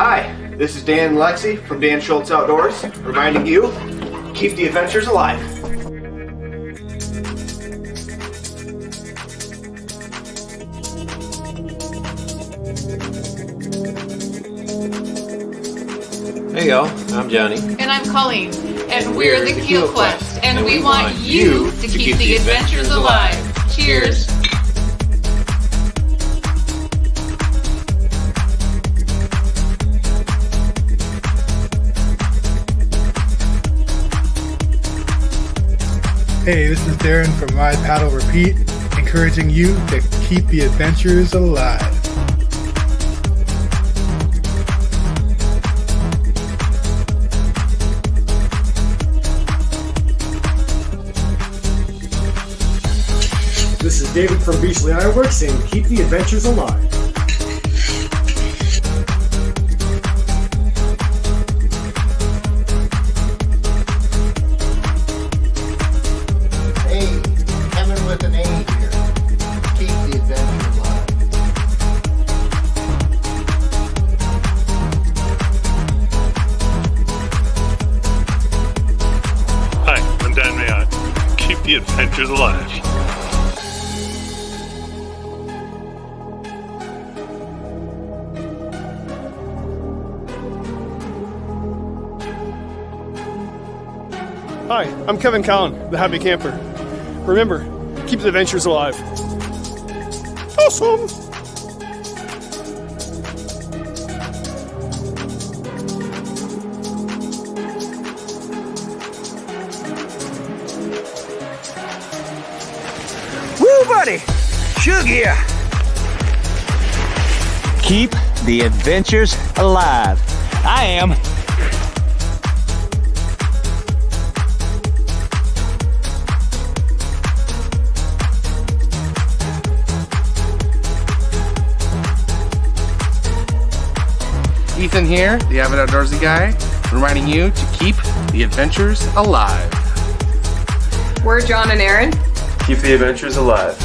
Hi, this is Dan and Lexi from Dan Schultz Outdoors, reminding you, keep the adventures alive. Hey y'all, I'm Johnny. And I'm Colleen. And we're the Keel Quest. And we want you to keep the adventures alive. Cheers! Hey, this is Darren from Ride Paddle Repeat, encouraging you to keep the adventures alive. This is David from Beachley Ironworks saying keep the adventures alive. Hey, Kevin with an A here. Keep the adventure alive. Hi, I'm Dan Mayotte. Keep the adventures alive. Hi, I'm Kevin Cowan, the Happy Camper. Remember, keep the adventures alive. Awesome! Woo, buddy! Shug here! Keep the adventures alive. I am. Ethan here, the Avid Outdoorsy guy, reminding you to keep the adventures alive. We're John and Aaron. Keep the adventures alive.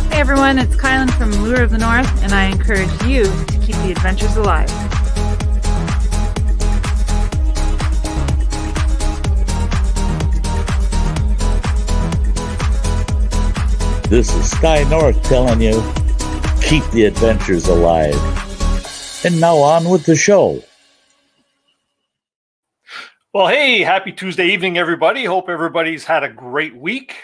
Hey everyone, it's Kylan from Lure of the North, and I encourage you to keep the adventures alive. This is Sky North telling you, keep the adventures alive. And now on with the show. Well, hey, happy Tuesday evening, everybody. Hope everybody's had a great week.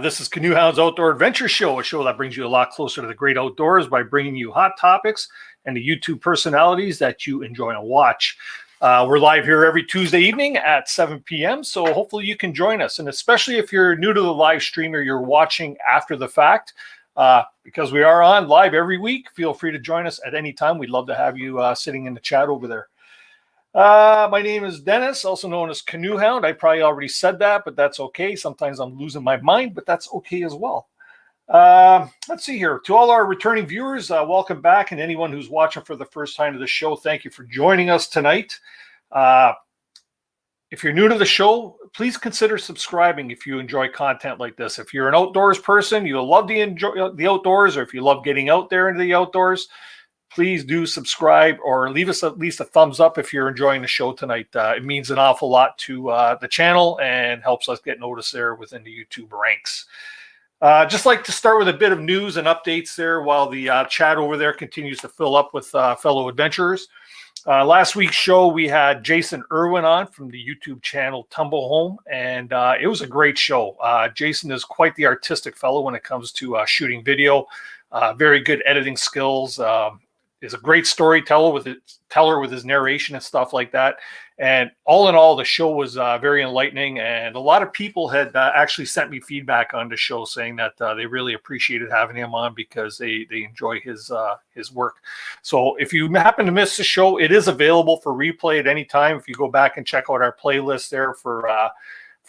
This is CANOEHOUND'S Outdoor Adventure Show, a show that brings you a lot closer to the great outdoors by bringing you hot topics and the YouTube personalities that you enjoy and watch. We're live here every Tuesday evening at 7 p.m., so hopefully you can join us. And especially if you're new to the live stream or you're watching after the fact, because we are on live every week, feel free to join us at any time. We'd love to have you sitting in the chat over there. My name is Dennis, also known as CANOEHOUND. I probably already said that, but that's okay. Sometimes I'm losing my mind, but that's okay as well. Let's see here. To all our returning viewers, welcome back. And anyone who's watching for the first time to the show, thank you for joining us tonight. If you're new to the show, please consider subscribing if you enjoy content like this. If you're an outdoors person, you love to enjoy the outdoors, or if you love getting out there into the outdoors, please do subscribe or leave us at least a thumbs up if you're enjoying the show tonight. It means an awful lot to the channel and helps us get noticed there within the YouTube ranks. Just like to start with a bit of news and updates there while the chat over there continues to fill up with fellow adventurers. Last week's show, we had Jason Irwin on from the YouTube channel Tumble Home, and it was a great show. Jason is quite the artistic fellow when it comes to shooting video. Very good editing skills. Is a great storyteller with his narration and stuff like that. And all in all, the show was very enlightening. And a lot of people had actually sent me feedback on the show saying that they really appreciated having him on because they enjoy his work. So if you happen to miss the show, it is available for replay at any time. If you go back and check out our playlist there for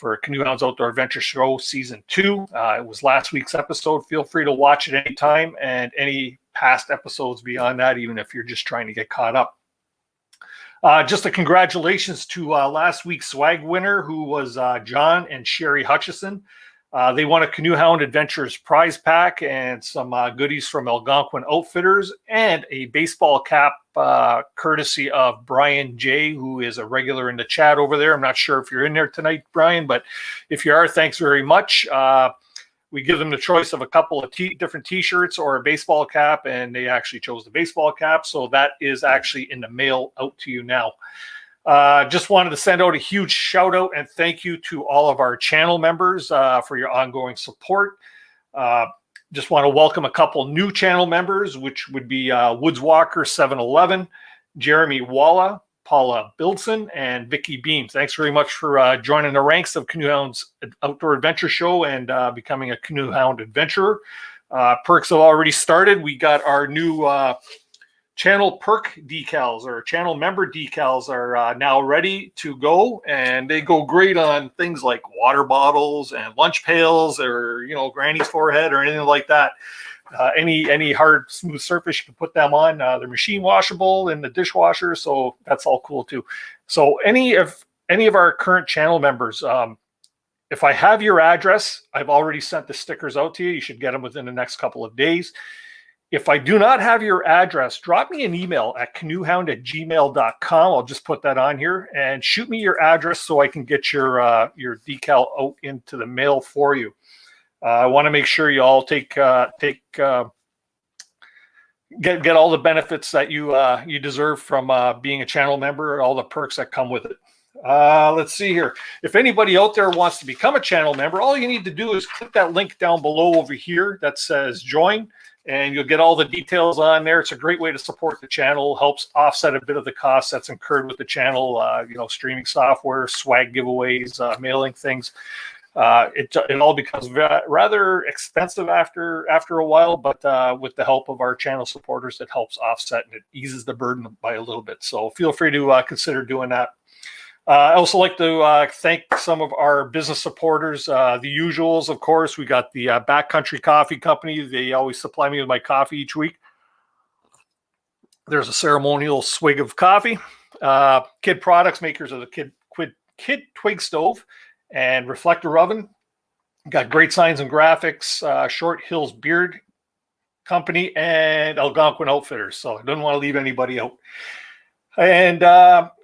CANOEHOUND'S Outdoor Adventure Show Season 2. It was last week's episode. Feel free to watch it anytime, and any past episodes beyond that, even if you're just trying to get caught up. Just a congratulations to last week's swag winner, who was John and Sherry Hutchison. They won a Canoe Hound Adventures prize pack and some goodies from Algonquin Outfitters and a baseball cap courtesy of Brian J., who is a regular in the chat over there. I'm not sure if you're in there tonight, Brian, but if you are, thanks very much. We give them the choice of a couple of different T-shirts or a baseball cap, and they actually chose the baseball cap. So that is actually in the mail out to you now. Just wanted to send out a huge shout out and thank you to all of our channel members for your ongoing support. Just want to welcome a couple new channel members, which would be Woods Walker 711, Jeremy Walla, Paula Bildson, and Vicky Beams. Thanks very much for joining the ranks of Canoe Hound's Outdoor Adventure Show and becoming a Canoe Hound adventurer. Perks have already started. We got our new channel perk decals, or channel member decals, are now ready to go, and they go great on things like water bottles and lunch pails, or granny's forehead or anything like that. Any hard smooth surface, you can put them on. They're machine washable in the dishwasher, so that's all cool too. So any of our current channel members, if I have your address, I've already sent the stickers out to you. You should get them within the next couple of days. If I do not have your address, drop me an email at canoehound@gmail.com. I'll just put that on here, and shoot me your address so I can get your decal out into the mail for you. I want to make sure you all get all the benefits that you deserve from being a channel member, all the perks that come with it. Let's see here. If anybody out there wants to become a channel member, all you need to do is click that link down below over here that says join, and you'll get all the details on there. It's a great way to support the channel, helps offset a bit of the cost that's incurred with the channel, streaming software, swag giveaways, mailing things. It all becomes rather expensive after a while, but with the help of our channel supporters, it helps offset and it eases the burden by a little bit. So feel free to consider doing that. I also like to thank some of our business supporters, the usuals, of course. We got the Backcountry Coffee Company. They always supply me with my coffee each week. There's a ceremonial swig of coffee. Kid Products, makers of the Kid Twig Stove and Reflector Oven. Got Great Signs and Graphics, Short Hills Beard Company, and Algonquin Outfitters. So I don't want to leave anybody out. And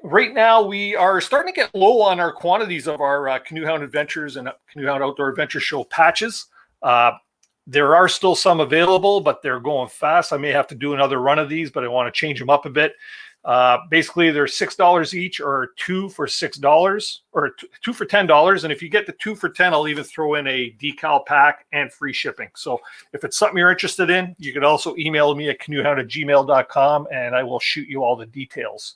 right now we are starting to get low on our quantities of our Canoe Hound Adventures and Canoe Hound Outdoor Adventure Show patches. There are still some available, but they're going fast. I may have to do another run of these, but I want to change them up a bit. Basically, they're $6 each, or 2 for $6, or 2 for $10. And if you get the 2 for $10, I'll even throw in a decal pack and free shipping. So if it's something you're interested in, you could also email me at canoehound@gmail.com, and I will shoot you all the details.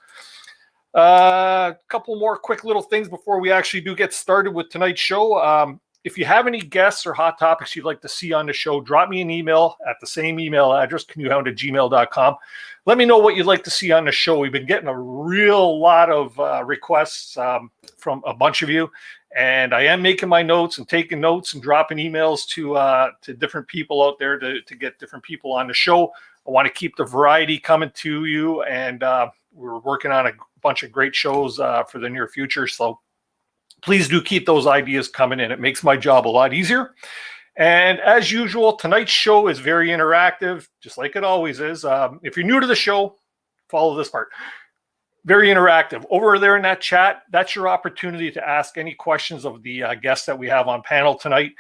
A couple more quick little things before we actually do get started with tonight's show. If you have any guests or hot topics you'd like to see on the show, drop me an email at the same email address, canoehound@gmail.com. Let me know what you'd like to see on the show. We've been getting a real lot of requests from a bunch of you, and I am making my notes and taking notes and dropping emails to different people out there to get different people on the show. I want to keep the variety coming to you, and we're working on a bunch of great shows for the near future. So please do keep those ideas coming in. It makes my job a lot easier. And as usual, tonight's show is very interactive, just like it always is. If you're new to the show, follow this part. Very interactive. Over there in that chat, that's your opportunity to ask any questions of the guests that we have on panel tonight.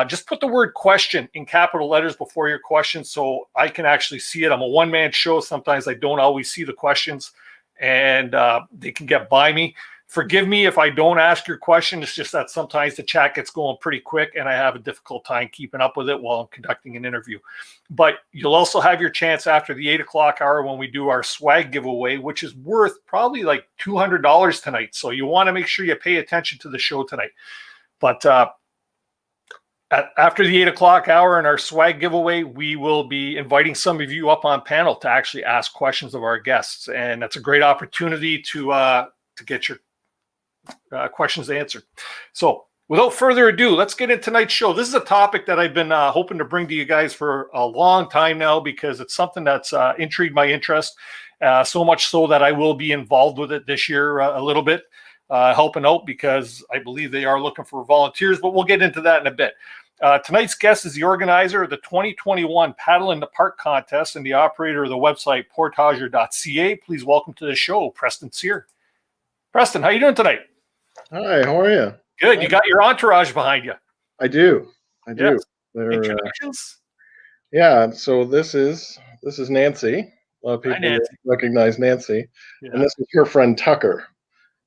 Just put the word question in capital letters before your question so I can actually see it. I'm a one-man show. Sometimes I don't always see the questions, and they can get by me. Forgive me if I don't ask your question. It's just that sometimes the chat gets going pretty quick and I have a difficult time keeping up with it while I'm conducting an interview. But you'll also have your chance after the 8 o'clock hour when we do our swag giveaway, which is worth probably like $200 tonight. So you want to make sure you pay attention to the show tonight. But after the 8 o'clock hour in our swag giveaway, we will be inviting some of you up on panel to actually ask questions of our guests. And that's a great opportunity to get your questions answered. So without further ado, let's get into tonight's show. This is a topic that I've been hoping to bring to you guys for a long time now, because it's something that's intrigued my interest. So much so that I will be involved with it this year a little bit, helping out because I believe they are looking for volunteers, but we'll get into that in a bit. Tonight's guest is the organizer of the 2021 Paddle in the Park contest and the operator of the website Portageur.ca. Please welcome to the show, Preston Ciere. Preston, how you doing tonight? Hi, how are you? Good. You got your entourage behind you. I do. Yes. They're, Introductions? yeah. So this is Nancy. A lot of people recognize Nancy, and this is her friend Tucker,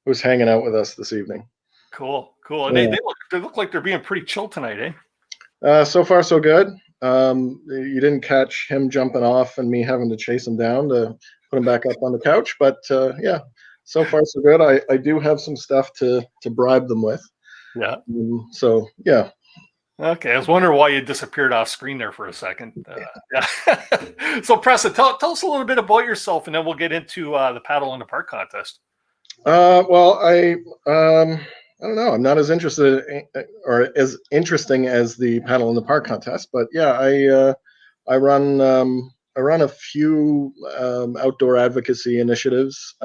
who's hanging out with us this evening. Cool. And they look like they're being pretty chill tonight, So far, so good. You didn't catch him jumping off and me having to chase him down to put him back up on the couch, but yeah. So far, so good. I do have some stuff to bribe them with. Yeah. So, yeah. Okay. I was wondering why you disappeared off screen there for a second. Yeah. So, Preston, tell us a little bit about yourself, and then we'll get into the Paddle in the Park contest. Well, I don't know. I'm not as interested or as interesting as the Paddle in the Park contest, but yeah, I run a few outdoor advocacy initiatives.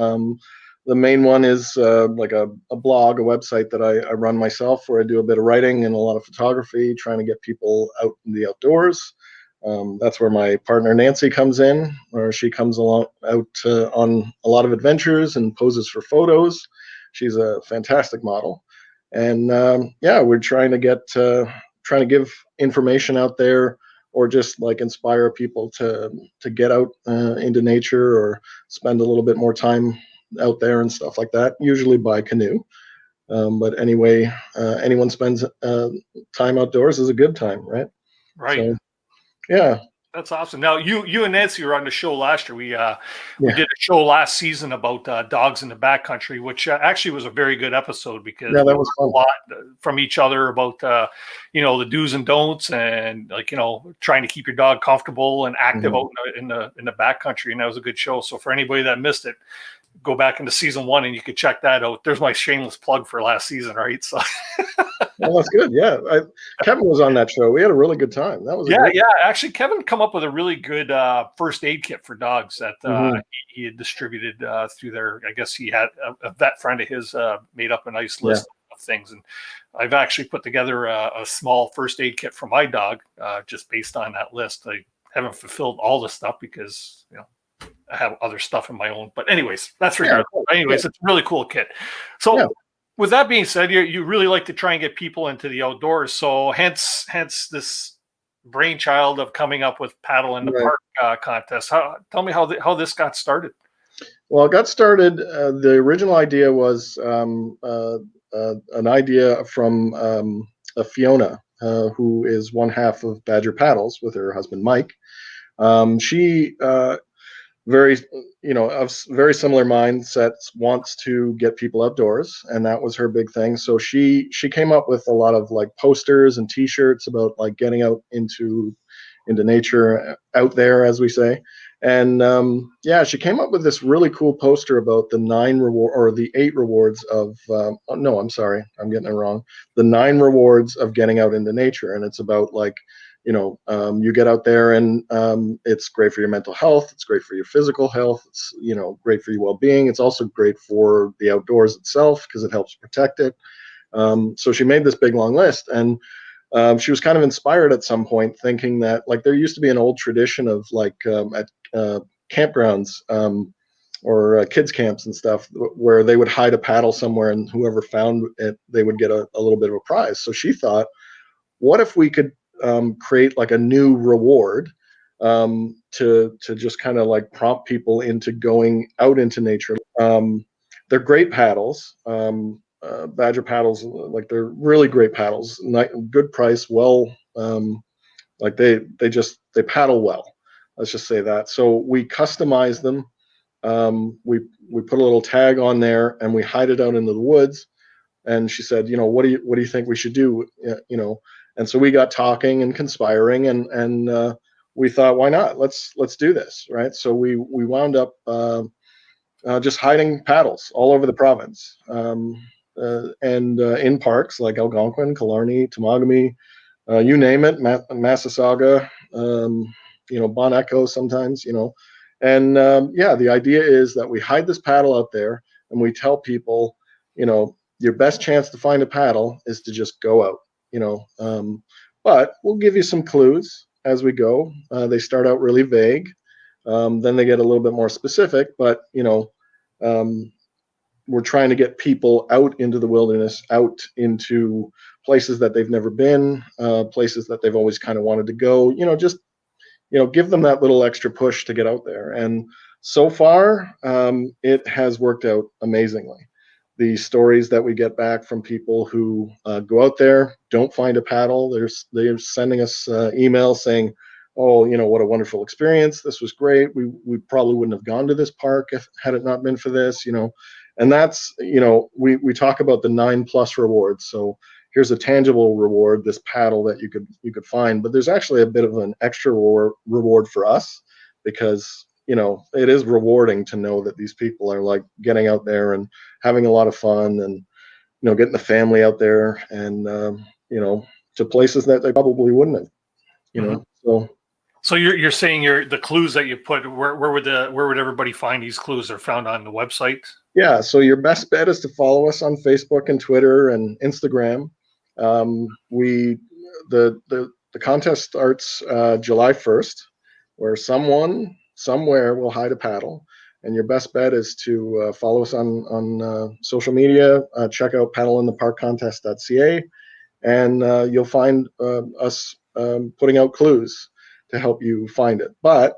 The main one is like a blog, a website that I run myself, where I do a bit of writing and a lot of photography, trying to get people out in the outdoors. That's where my partner Nancy comes in, where she comes out on a lot of adventures and poses for photos. She's a fantastic model, and yeah, we're trying to give information out there, or just like inspire people to get out into nature or spend a little bit more time out there and stuff like that, usually by canoe. But anyway, anyone spends time outdoors is a good time, right? Right. So, yeah. That's awesome. Now, you and Nancy were on the show last year. We did a show last season about dogs in the backcountry, which actually was a very good episode because that was fun. A lot from each other about the do's and don'ts, and trying to keep your dog comfortable and active out in the backcountry. And that was a good show. So for anybody that missed it, go back into season 1 and you could check that out. There's my shameless plug for last season, right? So well, that's good. Yeah, Kevin was on that show. We had a really good time. That was yeah. Actually, Kevin come up with a really good first aid kit for dogs that he had distributed through there. I guess he had a vet friend of his made up a nice list of things, and I've actually put together a small first aid kit for my dog just based on that list. I haven't fulfilled all the stuff because I have other stuff in my own, but anyways, that's regardless. Anyways, it's a really cool kit. So with that being said, you really like to try and get people into the outdoors. So hence this brainchild of coming up with Paddle in the Park contest. Tell me how this got started. Well, it got started. The original idea was an idea from Fiona, who is one half of Badger Paddles with her husband, Mike. She of very similar mindsets, wants to get people outdoors, and that was her big thing. So she came up with a lot of like posters and T-shirts about like getting out into nature, out there, as we say. And she came up with this really cool poster about the 8 rewards of no, I'm sorry, I'm getting it wrong. The 9 rewards of getting out into nature, and it's about like, you get out there and it's great for your mental health. It's great for your physical health. It's, great for your well-being. It's also great for the outdoors itself because it helps protect it. So she made this big long list, and she was kind of inspired at some point, thinking that like there used to be an old tradition of like at campgrounds or kids camps and stuff where they would hide a paddle somewhere, and whoever found it, they would get a little bit of a prize. So she thought, what if we could create like a new reward to just kind of like prompt people into going out into nature. They're great paddles. Badger paddles, like they're really great paddles. Good price, like they paddle well. Let's just say that. So we customize them. We put a little tag on there and we hide it out into the woods. And she said, what do you think we should do? And so we got talking and conspiring, and we thought, why not? Let's do this, right? So we wound up just hiding paddles all over the province, and in parks like Algonquin, Killarney, Temagami, you name it, Massasauga, Bon Echo sometimes, And yeah, the idea is that we hide this paddle out there, and we tell people, your best chance to find a paddle is to just go out. But we'll give you some clues as we go. They start out really vague, then they get a little bit more specific. But we're trying to get people out into the wilderness, out into places that they've never been, places that they've always kind of wanted to go. Just give them that little extra push to get out there. And so far, it has worked out amazingly. The stories that we get back from people who go out there, don't find a paddle, they're sending us emails saying, oh, what a wonderful experience. This was great. We probably wouldn't have gone to this park had it not been for this, And that's, we talk about the 9+ rewards. So here's a tangible reward, this paddle that you could find, but there's actually a bit of an extra reward for us, because it is rewarding to know that these people are like getting out there and having a lot of fun, and getting the family out there, and to places that they probably wouldn't have. So you're saying the clues that you put, where would everybody find these clues? They're found on the website? Yeah, so your best bet is to follow us on Facebook and Twitter and Instagram. The contest starts July 1st, where someone somewhere will hide a paddle, and your best bet is to follow us on social media. Check out paddleintheparkcontest.ca, and you'll find us putting out clues to help you find it. But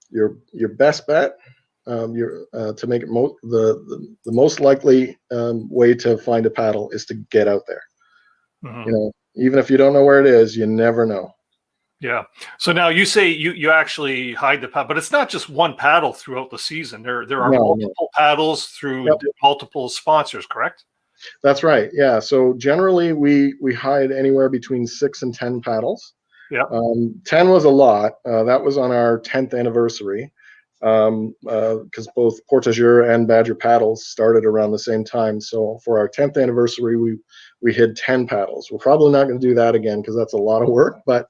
your best bet, to make it the most likely way to find a paddle is to get out there. Mm-hmm. Even if you don't know where it is, you never know. Yeah. So now you say you actually hide the paddle, but it's not just one paddle throughout the season. There are multiple paddles through multiple sponsors, correct? That's right. Yeah. So generally we hide anywhere between 6 and 10 paddles. Yeah. 10 was a lot. That was on our 10th anniversary, because both Portageur and Badger paddles started around the same time. So for our 10th anniversary, we hid 10 paddles. We're probably not going to do that again, because that's a lot of work, but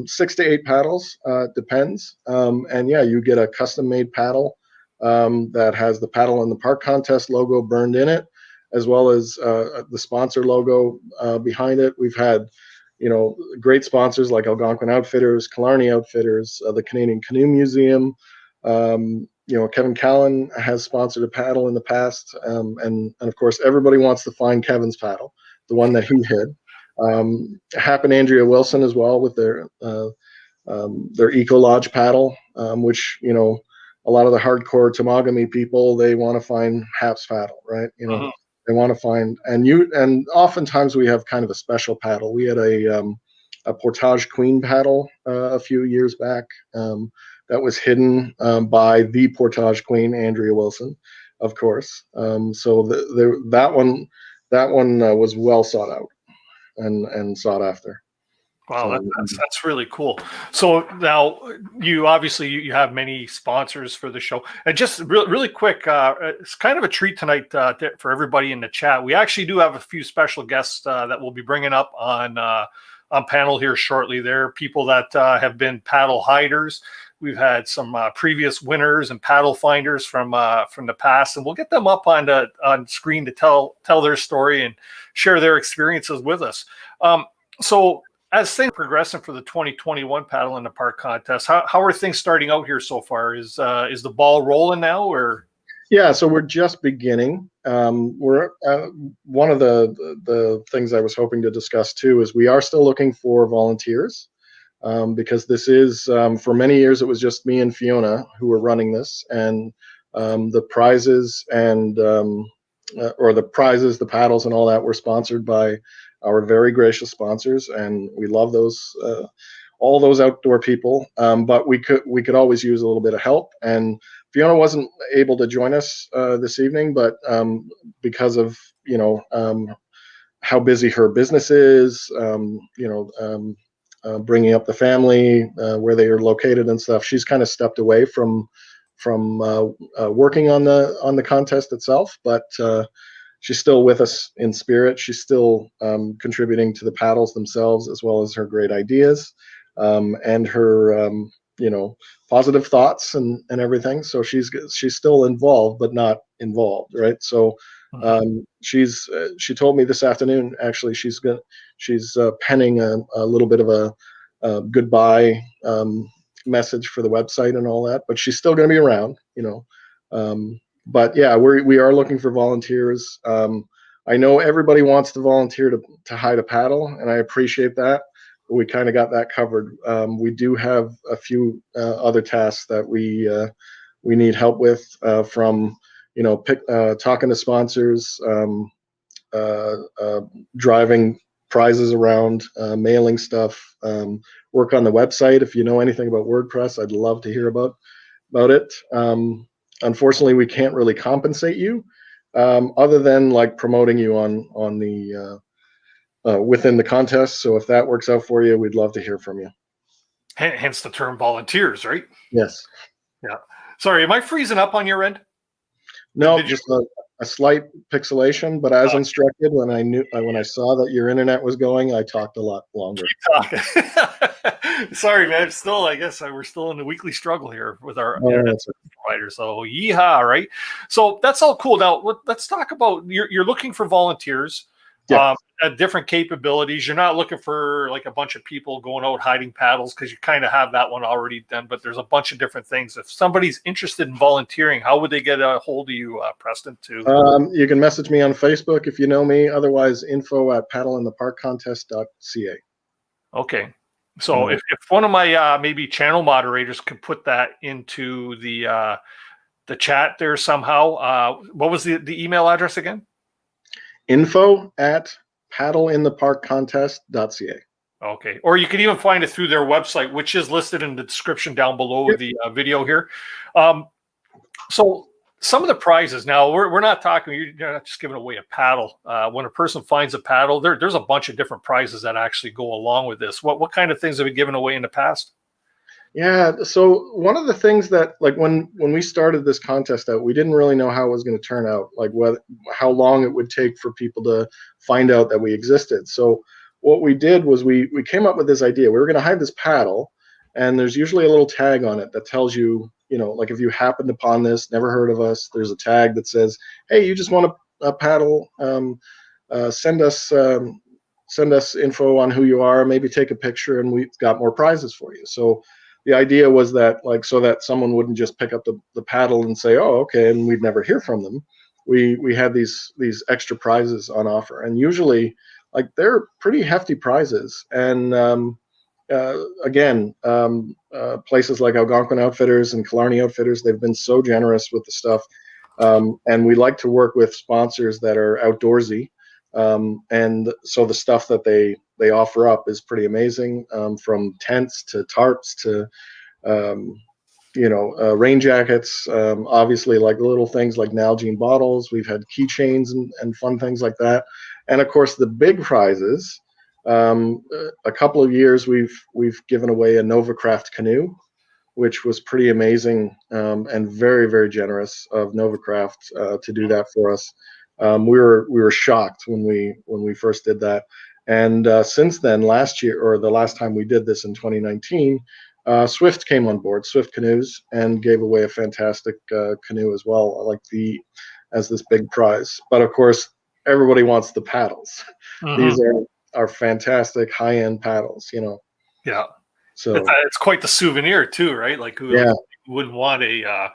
6 to 8 paddles, depends. And yeah, you get a custom made paddle that has the Paddle in the Park Contest logo burned in it, as well as the sponsor logo behind it. We've had great sponsors like Algonquin Outfitters, Killarney Outfitters, the Canadian Canoe Museum. Kevin Callan has sponsored a paddle in the past, and of course everybody wants to find Kevin's paddle, the one that he hid. Hap and Andrea Wilson as well with their Eco Lodge paddle, which a lot of the hardcore Temagami people, they want to find Hap's paddle, right? They want to find, and oftentimes we have kind of a special paddle. We had a Portage Queen paddle a few years back that was hidden by the Portage Queen, Andrea Wilson, of course. So that one was well sought out and sought after. Wow, that's really cool. So now you obviously you have many sponsors for the show, and just really quick, it's kind of a treat tonight for everybody in the chat. We actually do have a few special guests that we'll be bringing up on panel here shortly. They're people that have been paddle hiders. We've had some previous winners and paddle finders from the past, and we'll get them up on screen to tell their story and share their experiences with us. So as things are progressing for the 2021 Paddle in the Park contest, how are things starting out here so far? Is the ball rolling now, or? Yeah, so we're just beginning. We're one of the things I was hoping to discuss too is we are still looking for volunteers, because this is for many years it was just me and Fiona who were running this, and the prizes and the paddles and all that were sponsored by our very gracious sponsors, and we love those all those outdoor people. But we could always use a little bit of help, and Fiona wasn't able to join us this evening, but because of how busy her business is, bringing up the family where they are located and stuff, she's kind of stepped away from working on the contest itself, but she's still with us in spirit. She's still contributing to the paddles themselves, as well as her great ideas and her positive thoughts and everything. So she's still involved, but not involved, right? So she told me this afternoon, actually, she's penning a little bit of a goodbye message for the website and all that, but she's still going to be around, but yeah, we are looking for volunteers. I know everybody wants to volunteer to hide a paddle, and I appreciate that. We kind of got that covered. We do have a few other tasks that we need help with, from talking to sponsors, driving prizes around, mailing stuff, work on the website. If you know anything about WordPress, I'd love to hear about it. Unfortunately, we can't really compensate you, other than like promoting you on the within the contest. So if that works out for you, we'd love to hear from you. Hence the term volunteers, right? Yes. Yeah. Sorry, am I freezing up on your end? No, just a slight pixelation, but as instructed, when I saw that your internet was going, I talked a lot longer. Keep talking. Sorry, man. I guess we're still in the weekly struggle here with our internet provider. So yeehaw, right? So that's all cool. Now let's talk about you're looking for volunteers. Yeah. At different capabilities. You're not looking for like a bunch of people going out hiding paddles, because you kind of have that one already done, but there's a bunch of different things. If somebody's interested in volunteering, how would they get a hold of you, Preston? You can message me on Facebook if you know me. Otherwise, info@paddleintheparkcontest.ca. Okay. So if one of my maybe channel moderators could put that into the chat there somehow. What was the email address again? info@paddleintheparkcontest.ca. Okay. Or you can even find it through their website, which is listed in the description down below the video here. So some of the prizes, now we're not talking, you're not just giving away a paddle. When a person finds a paddle, there's a bunch of different prizes that actually go along with this. What kind of things have you given away in the past? Yeah, so one of the things that, like, when we started this contest out, we didn't really know how it was going to turn out, like how long it would take for people to find out that we existed. So what we did was we came up with this idea. We were going to hide this paddle, and there's usually a little tag on it that tells you, like if you happened upon this, never heard of us, there's a tag that says, hey, you just want a paddle, send us info on who you are, maybe take a picture, and we've got more prizes for you. So the idea was that, like, so that someone wouldn't just pick up the paddle and say, oh, okay, and we'd never hear from them. We had these extra prizes on offer, and usually, like, they're pretty hefty prizes. And again, places like Algonquin Outfitters and Killarney Outfitters, they've been so generous with the stuff, and we like to work with sponsors that are outdoorsy, and so the stuff that they offer up is pretty amazing, from tents to tarps to rain jackets, obviously, like little things like Nalgene bottles. We've had keychains and fun things like that, and of course the big prizes. A couple of years we've given away a Novacraft canoe, which was pretty amazing, and very, very generous of Novacraft to do that for us. We were shocked when we first did that. And since then, last year, or the last time we did this in 2019, Swift came on board, Swift Canoes, and gave away a fantastic canoe as well, as this big prize. But of course, everybody wants the paddles. These are fantastic high-end paddles, Yeah. So it's quite the souvenir too, right? Like who wouldn't want a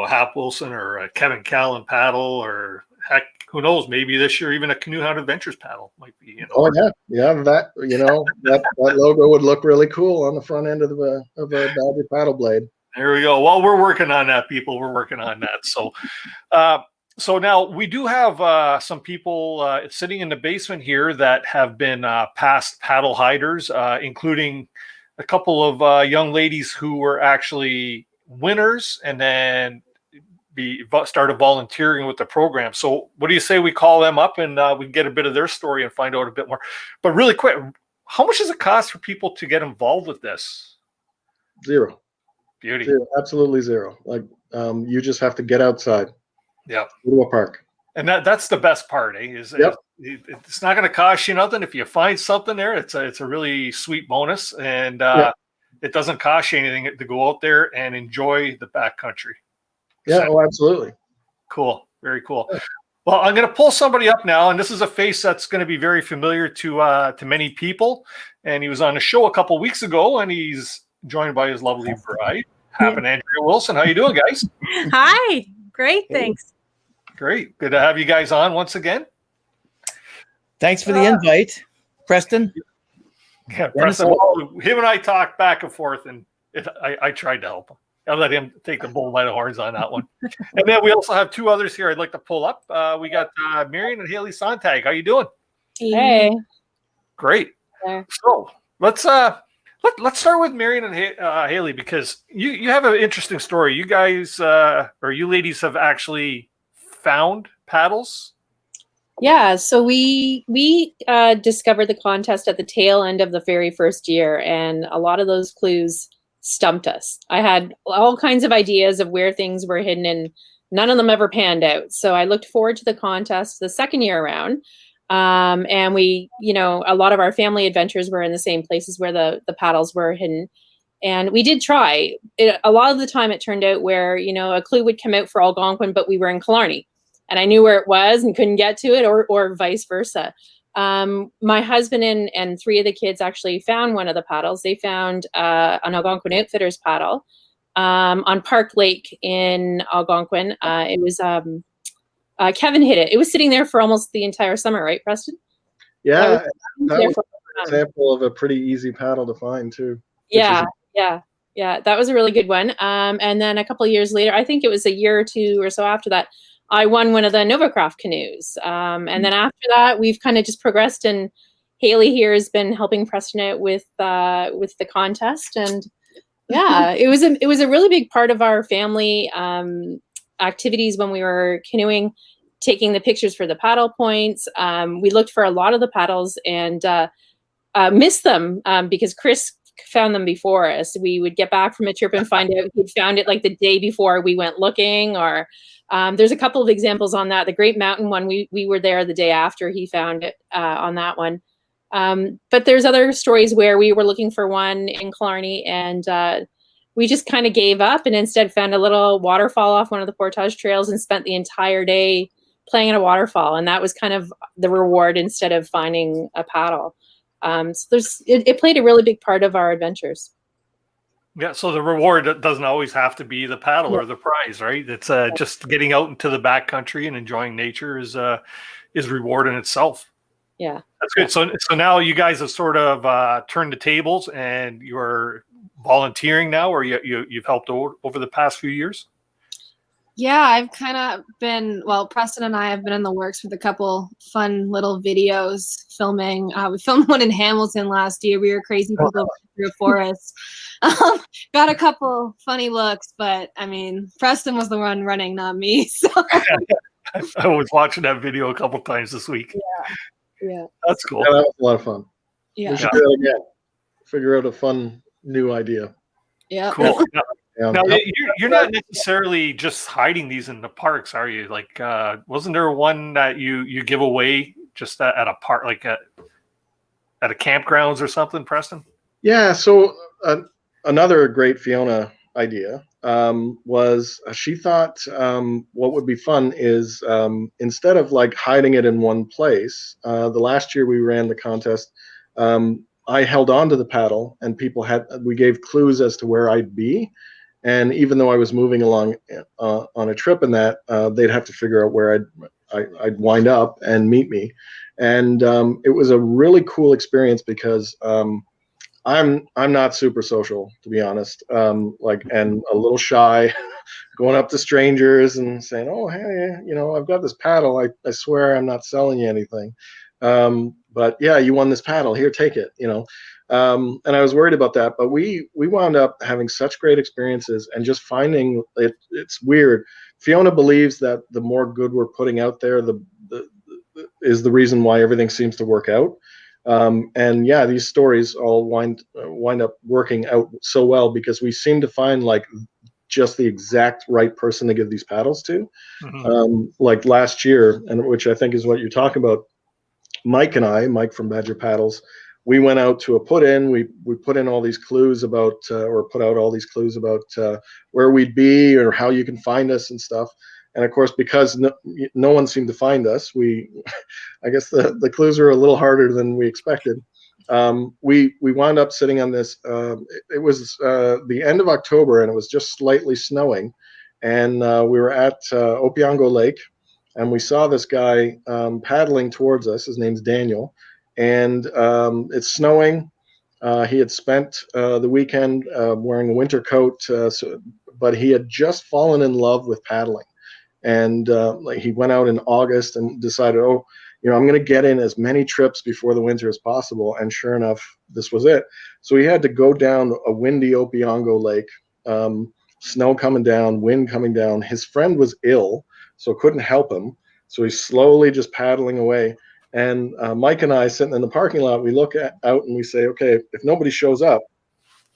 Hap Wilson or a Kevin Callan paddle, or heck, who knows? Maybe this year even a CanoeHound Adventures paddle might be. Oh yeah, that that logo would look really cool on the front end of a Badger paddle blade. There we go. Well, we're working on that, people. We're working on that. So, so now we do have some people sitting in the basement here that have been past paddle hiders, including a couple of young ladies who were actually winners and then started volunteering with the program. So what do you say we call them up and we can get a bit of their story and find out a bit more? But really quick, how much does it cost for people to get involved with this? Zero. Beauty. Zero. Absolutely zero. Like, you just have to get outside. Yeah. Go to a park. And that's the best part, eh? It's not going to cost you nothing. If you find something there, it's a really sweet bonus. And it doesn't cost you anything to go out there and enjoy the backcountry. Yeah, oh, absolutely. Cool. Very cool. Well, I'm going to pull somebody up now, and this is a face that's going to be very familiar to many people. And he was on a show a couple weeks ago, and he's joined by his lovely bride, Hap and Andrea Wilson. How you doing, guys? Hi. Great. Thanks. Great. Good to have you guys on once again. Thanks for the invite, Preston. Yeah, Preston. Well, him and I talked back and forth, and I tried to help him. I let him take the bull by the horns on that one. And then we also have two others here I'd like to pull up. We got Marion and Haley Sontag. How you doing? Hey. Great. Yeah. So let's start with Marion and Haley, because you have an interesting story. You guys or you ladies have actually found paddles. Yeah, so we discovered the contest at the tail end of the very first year, and a lot of those clues stumped us. I had all kinds of ideas of where things were hidden, and none of them ever panned out. So I looked forward to the contest the second year around. And we, a lot of our family adventures were in the same places where the paddles were hidden. And we did try. A lot of the time it turned out where, a clue would come out for Algonquin, but we were in Killarney. And I knew where it was and couldn't get to it, or vice versa. My husband and three of the kids actually found one of the paddles. They found an Algonquin Outfitters paddle on Park Lake in Algonquin. It was Kevin hid it. It was sitting there for almost the entire summer, right, Preston? Yeah, that was an example of a pretty easy paddle to find too. Yeah. That was a really good one. And then a couple of years later, I think it was a year or two or so after that, I won one of the Novacraft canoes. And then after that, we've kind of just progressed, and Haley here has been helping Preston out with the contest. And yeah, it was a really big part of our family activities when we were canoeing, taking the pictures for the paddle points. We looked for a lot of the paddles and missed them because Chris found them before us. We would get back from a trip and find out he'd found it like the day before we went looking, or there's a couple of examples on that. The Great Mountain one, we were there the day after he found it on that one. But there's other stories where we were looking for one in Killarney, and we just kind of gave up and instead found a little waterfall off one of the Portage trails and spent the entire day playing at a waterfall. And that was kind of the reward instead of finding a paddle. So it played a really big part of our adventures. Yeah, so the reward doesn't always have to be the paddle or the prize, right? It's just getting out into the backcountry and enjoying nature is reward in itself. Yeah, that's good. So now you guys have sort of turned the tables, and you're volunteering now, or you've helped over the past few years. Yeah, I've kind of been, Preston and I have been in the works with a couple fun little videos filming. We filmed one in Hamilton last year. We were crazy people through a forest. Got a couple funny looks, but I mean, Preston was the one running, not me. So I was watching that video a couple times this week. Yeah. That's cool. Yeah, that was a lot of fun. Yeah. We should do it again. Figure out a fun new idea. Yeah. Cool. Now, you're not necessarily just hiding these in the parks, are you? Like, wasn't there one that you give away just at a park, like at a campgrounds or something, Preston? Yeah. So another great Fiona idea was she thought what would be fun is instead of like hiding it in one place. The last year we ran the contest, I held on to the paddle, and we gave clues as to where I'd be. And even though I was moving along on a trip in that, they'd have to figure out where I'd wind up and meet me. And it was a really cool experience because I'm not super social, to be honest, and a little shy, going up to strangers and saying, "Oh, hey, I've got this paddle. I swear I'm not selling you anything. But yeah, you won this paddle. Here, take it." And I was worried about that, but we wound up having such great experiences and just finding it. It's weird. Fiona believes that the more good we're putting out there, is the reason why everything seems to work out. And yeah, these stories all wind up working out so well because we seem to find like just the exact right person to give these paddles to. Mm-hmm. Like last year, and which I think is what you're talking about, Mike from Badger Paddles, we went out to a put-in. We put in all these clues about, or put out all these clues about where we'd be or how you can find us and stuff. And of course, because no one seemed to find us, I guess the clues were a little harder than we expected. We wound up sitting on this. It was the end of October, and it was just slightly snowing. And we were at Opeongo Lake, and we saw this guy paddling towards us. His name's Daniel. And it's snowing. He had spent the weekend wearing a winter coat, but he had just fallen in love with paddling. And he went out in August and decided, I'm going to get in as many trips before the winter as possible. And sure enough, this was it. So he had to go down a windy Opeongo Lake, snow coming down, wind coming down. His friend was ill, so couldn't help him. So he's slowly just paddling away. And Mike and I, sitting in the parking lot, we look out and we say, okay, if nobody shows up,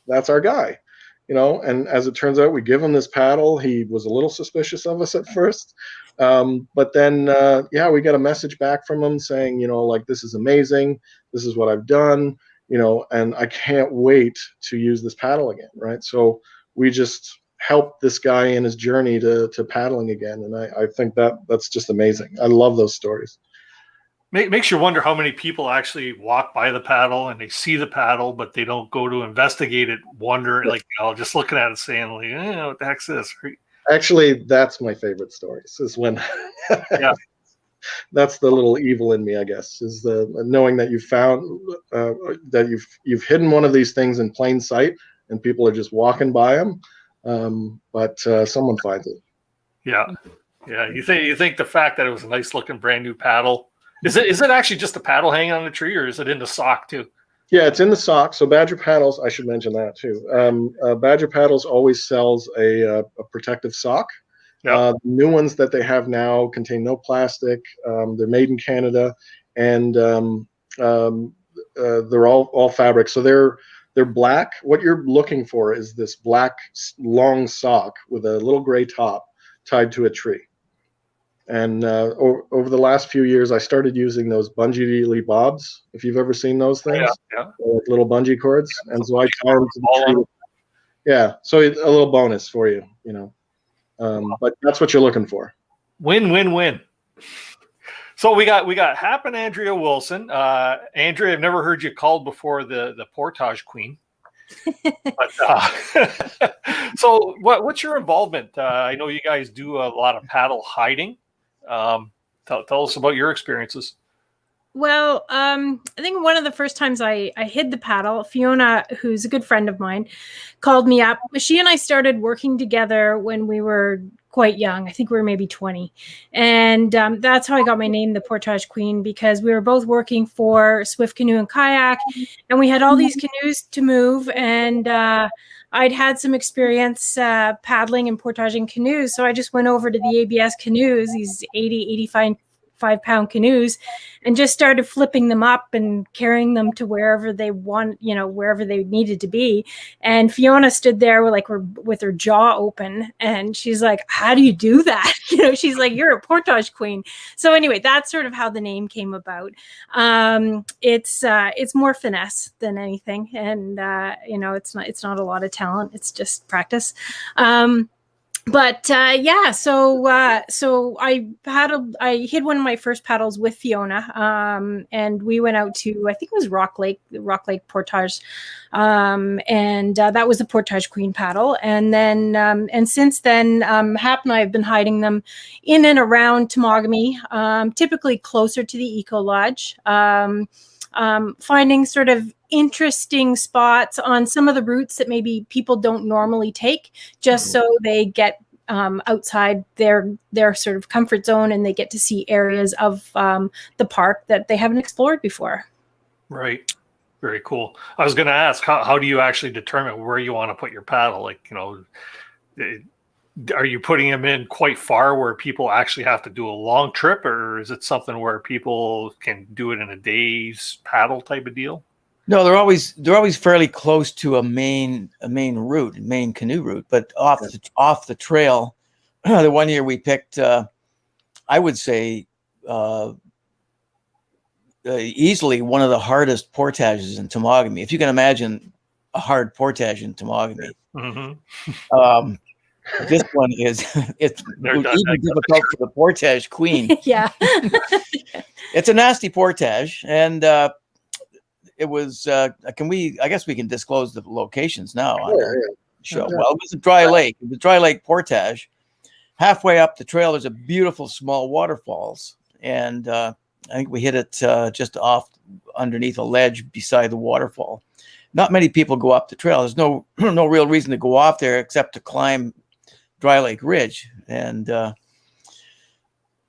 that's our guy, And as it turns out, we give him this paddle. He was a little suspicious of us at first, but then, we got a message back from him saying, this is amazing. This is what I've done, and I can't wait to use this paddle again, right? So we just helped this guy in his journey to paddling again, and I think that's just amazing. I love those stories. Makes you wonder how many people actually walk by the paddle and they see the paddle, but they don't go to investigate it, just looking at it saying, what the heck's this? Actually, that's my favorite stories, is when that's the little evil in me, I guess, is the knowing that you found that you've hidden one of these things in plain sight and people are just walking by them, but someone finds it. Yeah. You think the fact that it was a nice looking brand new paddle. Is it actually just a paddle hanging on the tree, or is it in the sock too? Yeah, it's in the sock. So Badger Paddles, I should mention that too. Badger Paddles always sells a protective sock. Yeah. New ones that they have now contain no plastic. They're made in Canada, and they're all fabric. So they're black. What you're looking for is this black long sock with a little gray top tied to a tree. And over the last few years, I started using those bungee bobs. If you've ever seen those things, with little bungee cords, and so I tie them to the tree. Yeah, so a little bonus for you, But that's what you're looking for. Win. So we got Hap and Andrea Wilson. Andrea, I've never heard you called before the Portage Queen. But, so what's your involvement? I know you guys do a lot of paddle hiding. Tell us about your experiences. Well, I think one of the first times I hid the paddle, Fiona, who's a good friend of mine, called me up. She and I started working together when we were quite young. I think we were maybe 20. And that's how I got my name, the Portage Queen, because we were both working for Swift Canoe and Kayak, and we had all these canoes to move, and I'd had some experience paddling and portaging canoes. So I just went over to the ABS canoes, these 80, 85-pound canoes, and just started flipping them up and carrying them to wherever they wherever they needed to be. And Fiona stood there with her jaw open, and she's like, how do you do that? She's like, you're a portage queen. So anyway, that's sort of how the name came about. It's more finesse than anything. And, it's not a lot of talent. It's just practice. But so I hid one of my first paddles with Fiona, and we went out to, I think it was Rock Lake Portage, and that was the Portage Queen paddle. And then and since then, Hap and I have been hiding them in and around Temagami, typically closer to the Eco Lodge. Finding sort of interesting spots on some of the routes that maybe people don't normally take, just so they get outside their sort of comfort zone and they get to see areas of the park that they haven't explored before. Right. Very cool. I was going to ask, how do you actually determine where you want to put your paddle? Are you putting them in quite far where people actually have to do a long trip, or is it something where people can do it in a day's paddle type of deal? No, they're always fairly close to a main route, main canoe route, but off the trail. The one year we picked, I would say, easily one of the hardest portages in Temagami. If you can imagine a hard portage in Temagami. This one is it's even difficult for the portage queen. Yeah. It's a nasty portage, and it was I guess we can disclose the locations now on the show. Well, it was a dry lake. It was dry lake portage. Halfway up the trail, there's a beautiful small waterfalls, and I think we hit it just off underneath a ledge beside the waterfall. Not many people go up the trail. There's no real reason to go off there except to climb Dry Lake Ridge, and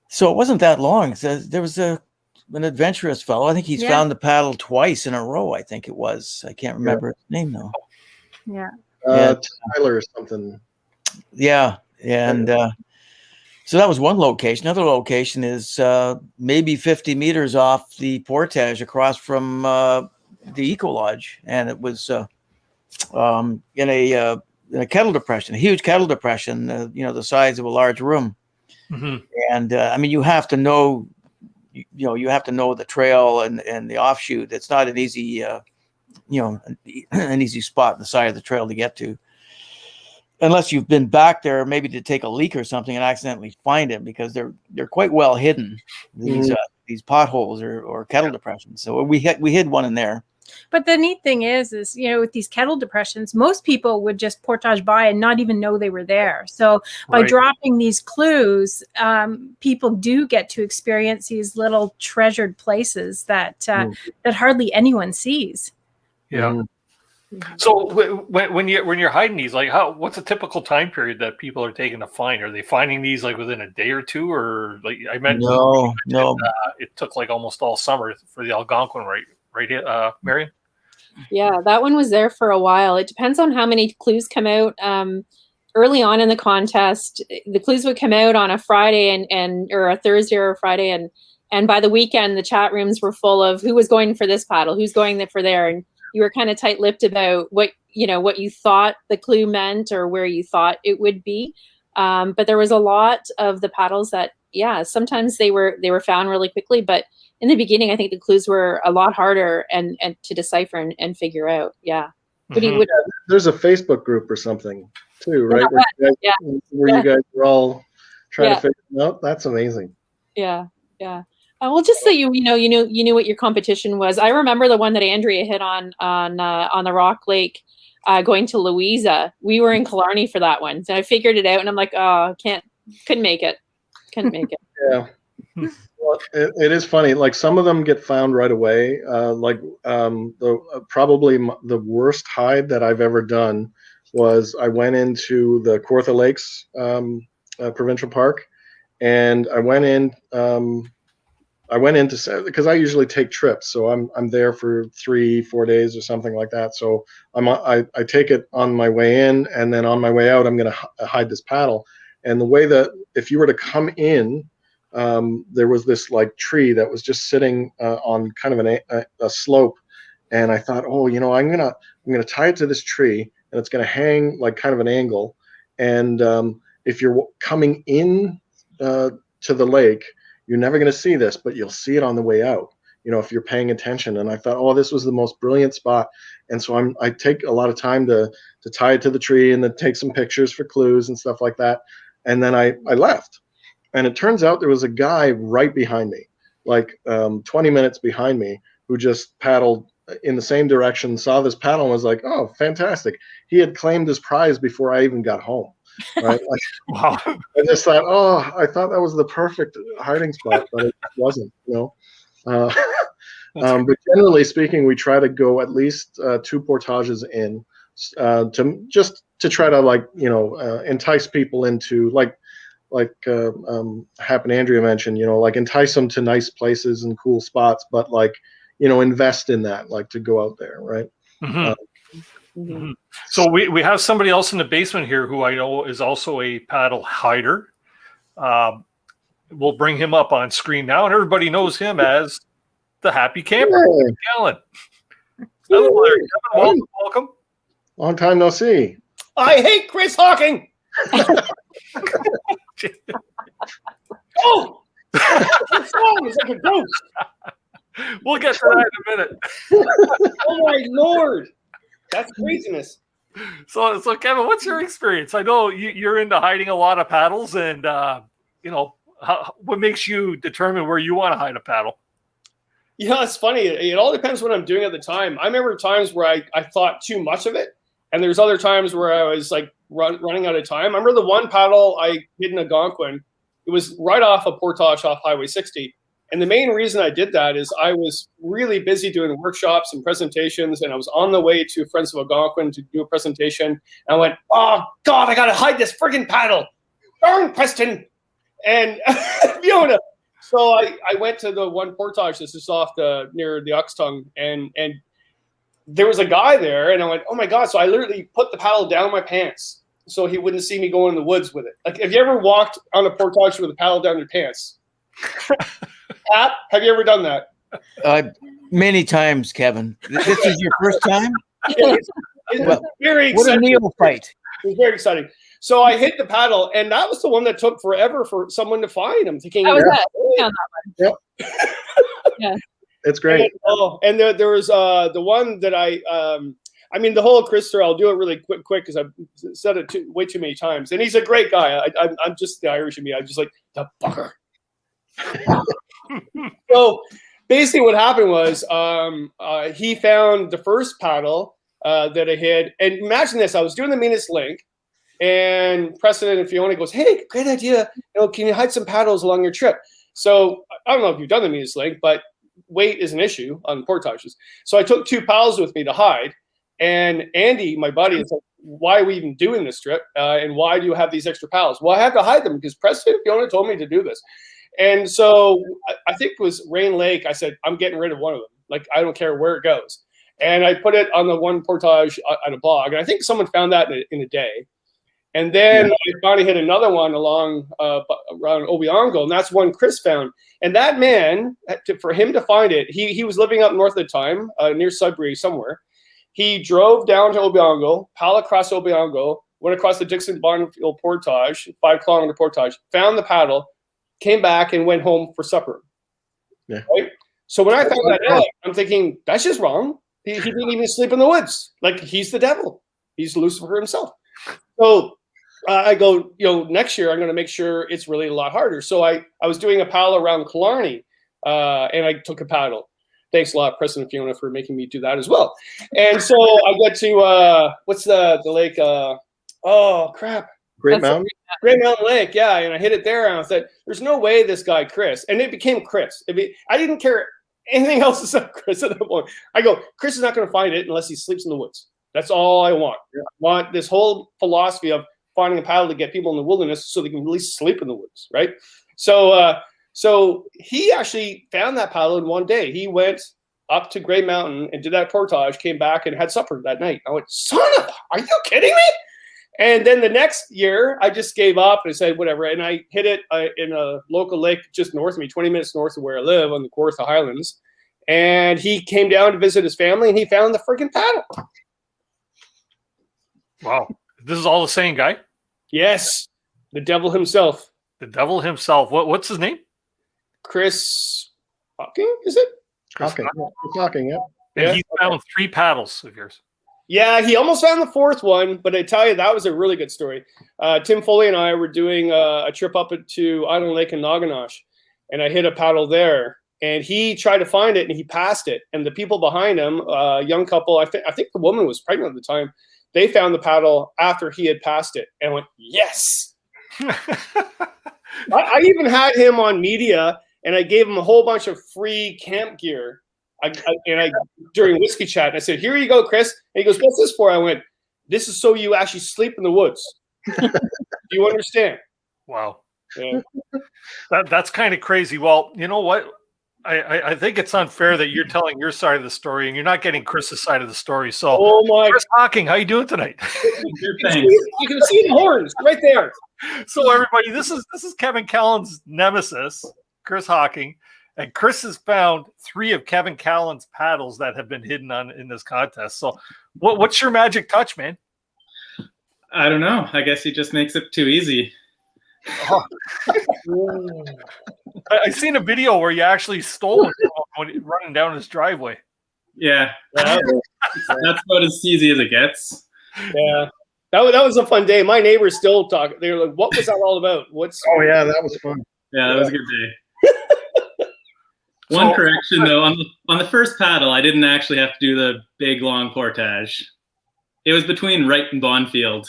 so it wasn't that long. So there was an adventurous fellow. I think he's found the paddle twice in a row. I think it was. I can't remember his name though. Yeah. Tyler or something. Yeah, and so that was one location. Another location is maybe 50 meters off the portage across from the Eco Lodge, and it was in a kettle depression, a huge kettle depression, the size of a large room. And I mean, you have to know the trail and the offshoot. It's not an easy, an easy spot on the side of the trail to get to, unless you've been back there maybe to take a leak or something and accidentally find it, because they're quite well hidden, these potholes or kettle depressions. So we hid one in there. But the neat thing is, with these kettle depressions, most people would just portage by and not even know they were there. So by dropping these clues, people do get to experience these little treasured places that hardly anyone sees. Yeah. So when you're hiding these, like what's a typical time period that people are taking to find? Are they finding these like within a day or two, or like I mentioned? No. It took like almost all summer for the Algonquin, right, Marion? Yeah, that one was there for a while. It depends on how many clues come out. Early on in the contest, the clues would come out on a Friday or a Thursday or a Friday, and by the weekend, the chat rooms were full of who was going for this paddle, who's going for there, and you were kind of tight-lipped about what you thought the clue meant or where you thought it would be. But there was a lot of the paddles that, sometimes they were found really quickly, but in the beginning, I think the clues were a lot harder and to decipher and figure out. Yeah. There's a Facebook group or something too, right? Where you guys were all trying to figure it out. That's amazing. Yeah. Yeah. Well, just so you knew what your competition was. I remember the one that Andrea hit on the Rock Lake, going to Louisa. We were in Killarney for that one, so I figured it out, and I'm like, oh, couldn't make it. Yeah. Well, it is funny. Like some of them get found right away. Probably the worst hide that I've ever done was I went into the Kawartha Lakes Provincial Park, and I went in because I usually take trips, so I'm there for 3-4 days or something like that. So I take it on my way in, and then on my way out, I'm going to hide this paddle. And the way that if you were to come in, there was this like tree that was just sitting on kind of a slope, and I thought, I'm gonna tie it to this tree, and it's gonna hang like kind of an angle. And if you're coming in to the lake, you're never gonna see this, but you'll see it on the way out, if you're paying attention. And I thought, this was the most brilliant spot. And so I take a lot of time to tie it to the tree and then take some pictures for clues and stuff like that. And then I left. And it turns out there was a guy right behind me, like 20 minutes behind me, who just paddled in the same direction, saw this paddle, and was like, oh, fantastic. He had claimed his prize before I even got home. Right? Wow. I just thought, I thought that was the perfect hiding spot, but it wasn't, But generally speaking, we try to go at least 2 portages in to try to entice people into like Hap and Andrea mentioned, entice them to nice places and cool spots, but invest in that, to go out there, right? So we have somebody else in the basement here who I know is also a paddle hider. We'll bring him up on screen now, and everybody knows him as the Happy Camper, Kevin. Hello there, Kevin. Welcome. Long time no see. I hate Chris Hawking. Oh, what's wrong? It's like a ghost. We'll get to that in a minute. Oh my lord, that's craziness. So Kevin, what's your experience? I know you're into hiding a lot of paddles, and what makes you determine where you want to hide a paddle? Yeah, it's funny. It all depends what I'm doing at the time. I remember times where I thought too much of it, and there's other times where I was like running out of time. I remember the one paddle I hid in Algonquin. It was right off of Portage off Highway 60. And the main reason I did that is I was really busy doing workshops and presentations, and I was on the way to Friends of Algonquin to do a presentation. And I went, oh, God, I got to hide this friggin' paddle. Darn, Preston. And Fiona. So I went to the one Portage that's just off near the Oxtongue, and there was a guy there, and I went, oh, my God. So I literally put the paddle down my pants so he wouldn't see me going in the woods with it. Like, have you ever walked on a Portage with a paddle down your pants? Pat, have you ever done that? Many times, Kevin. This is your first time? It's very exciting. What a neophyte. It was very exciting. So I hit the paddle, and that was the one that took forever for someone to find. I'm thinking, that was that. That one. Yep. Yeah. It's great. And there was the one that I mean, the whole Chris story, I'll do it really quick because I've said it way too many times. And he's a great guy. I'm just the Irish in me. I'm just like, the bugger. So basically what happened was he found the first paddle that I hid. And imagine this, I was doing the meanest link, and Preston and Fiona goes, hey, great idea. Can you hide some paddles along your trip? So I don't know if you've done the meanest link, but weight is an issue on portages. So I took 2 paddles with me to hide. And Andy, my buddy, is like, why are we even doing this trip? And why do you have these extra paddles? Well, I have to hide them because Preston and Fiona told me to do this. And so I think it was Rain Lake. I said, I'm getting rid of one of them. Like, I don't care where it goes. And I put it on the one portage on a blog. And I think someone found that in a day. And then I finally hit another one along around Obiango. And that's one Chris found. And that man, for him to find it, he was living up north at the time, near Sudbury somewhere. He drove down to Obiango, paddled across Obiango, went across the Dixon Bonfield Portage, 5-kilometer portage, found the paddle, came back and went home for supper. Yeah. Right? So when I found that out, I'm thinking, that's just wrong. He didn't even sleep in the woods. Like, he's the devil. He's Lucifer himself. So I go, next year I'm going to make sure it's really a lot harder. So I was doing a paddle around Killarney, and I took a paddle. Thanks a lot, Preston and Fiona, for making me do that as well. And so I get to, what's the lake? Oh, crap. Great Mountain? Great Mountain Lake, yeah. And I hit it there, and I said, there's no way this guy, Chris. And it became Chris. I didn't care anything else except Chris at that point. I go, Chris is not going to find it unless he sleeps in the woods. That's all I want. Yeah. I want this whole philosophy of finding a paddle to get people in the wilderness so they can at least sleep in the woods, right? So he actually found that paddle in one day. He went up to Grey Mountain and did that portage, came back and had supper that night. I went, son of a, are you kidding me? And then the next year, I just gave up and said, whatever. And I hit it in a local lake just north of me, 20 minutes north of where I live on the Kawartha Highlands. And he came down to visit his family, and he found the freaking paddle. Wow. This is all the same guy? Yes. The devil himself. The devil himself. What's his name? Chris Hawking, is it? Hawking, yeah. And he found 3 paddles of yours. Yeah, he almost found the 4th one, but I tell you, that was a really good story. Tim Foley and I were doing a trip up to Island Lake in Naganosh, and I hit a paddle there, and he tried to find it, and he passed it. And the people behind him, young couple, I think the woman was pregnant at the time, they found the paddle after he had passed it, and went, yes! I even had him on media, and I gave him a whole bunch of free camp gear. During whiskey chat, and I said, here you go, Chris. And he goes, what's this for? I went, this is so you actually sleep in the woods. Do you understand? Wow. Yeah. That's kind of crazy. Well, you know what? I think it's unfair that you're telling your side of the story and you're not getting Chris's side of the story. So, Chris Hawking, how you doing tonight? You can see the horns right there. So, everybody, this is Kevin Callan's nemesis, Chris Hawking. And Chris has found 3 of Kevin Callan's paddles that have been hidden in this contest. So what's your magic touch, man? I don't know. I guess he just makes it too easy. Oh. I seen a video where you actually stole running down his driveway. Yeah. That's about as easy as it gets. Yeah. That was a fun day. My neighbors still talk. They were like, "What was that all about? What's?" Oh yeah, that was fun. Yeah, that was a good day. One correction though, on the first paddle, I didn't actually have to do the big long portage. It was between Wright and Bonfield.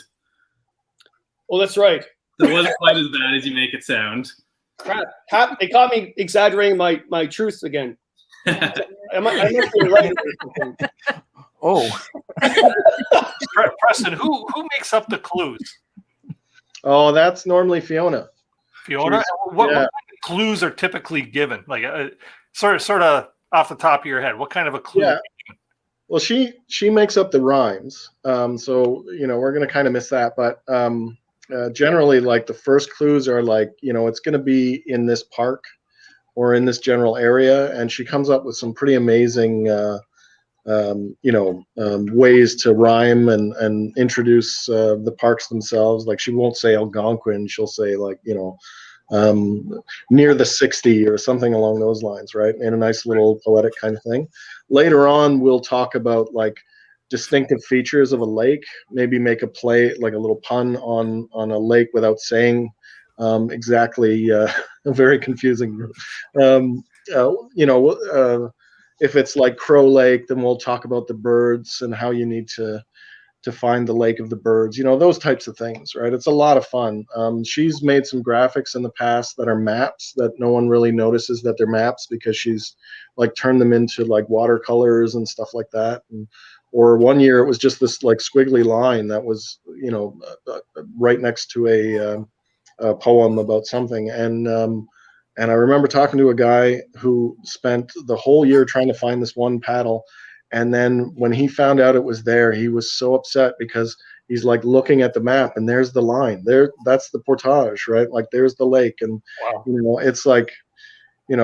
Oh, that's right. So it wasn't quite as bad as you make it sound. Crap. They caught me exaggerating my truth again. I must be right. Oh. Preston, who makes up the clues? Oh, that's normally Fiona. Fiona? What kind of clues are typically given? Like sort of off the top of your head, what kind of a clue? Yeah. Well, she makes up the rhymes. So, we're going to kind of miss that. But generally, like the first clues are like, it's going to be in this park or in this general area. And she comes up with some pretty amazing, ways to rhyme and introduce the parks themselves. Like she won't say Algonquin. She'll say like, near the 60 or something along those lines, right? In a nice little poetic kind of thing. Later on, we'll talk about like distinctive features of a lake, maybe make a play, like a little pun on a lake without saying exactly, very confusing. If it's like Crow Lake, then we'll talk about the birds and how you need to find the Lake of the Birds, those types of things, right? It's a lot of fun. She's made some graphics in the past that are maps that no one really notices that they're maps because she's like turned them into like watercolors and stuff like that. Or one year it was just this like squiggly line that was, right next to a poem about something. And I remember talking to a guy who spent the whole year trying to find this one paddle. And then when he found out it was there, he was so upset because he's like looking at the map and there's the line there. That's the portage, right? Like there's the lake. And, it's like,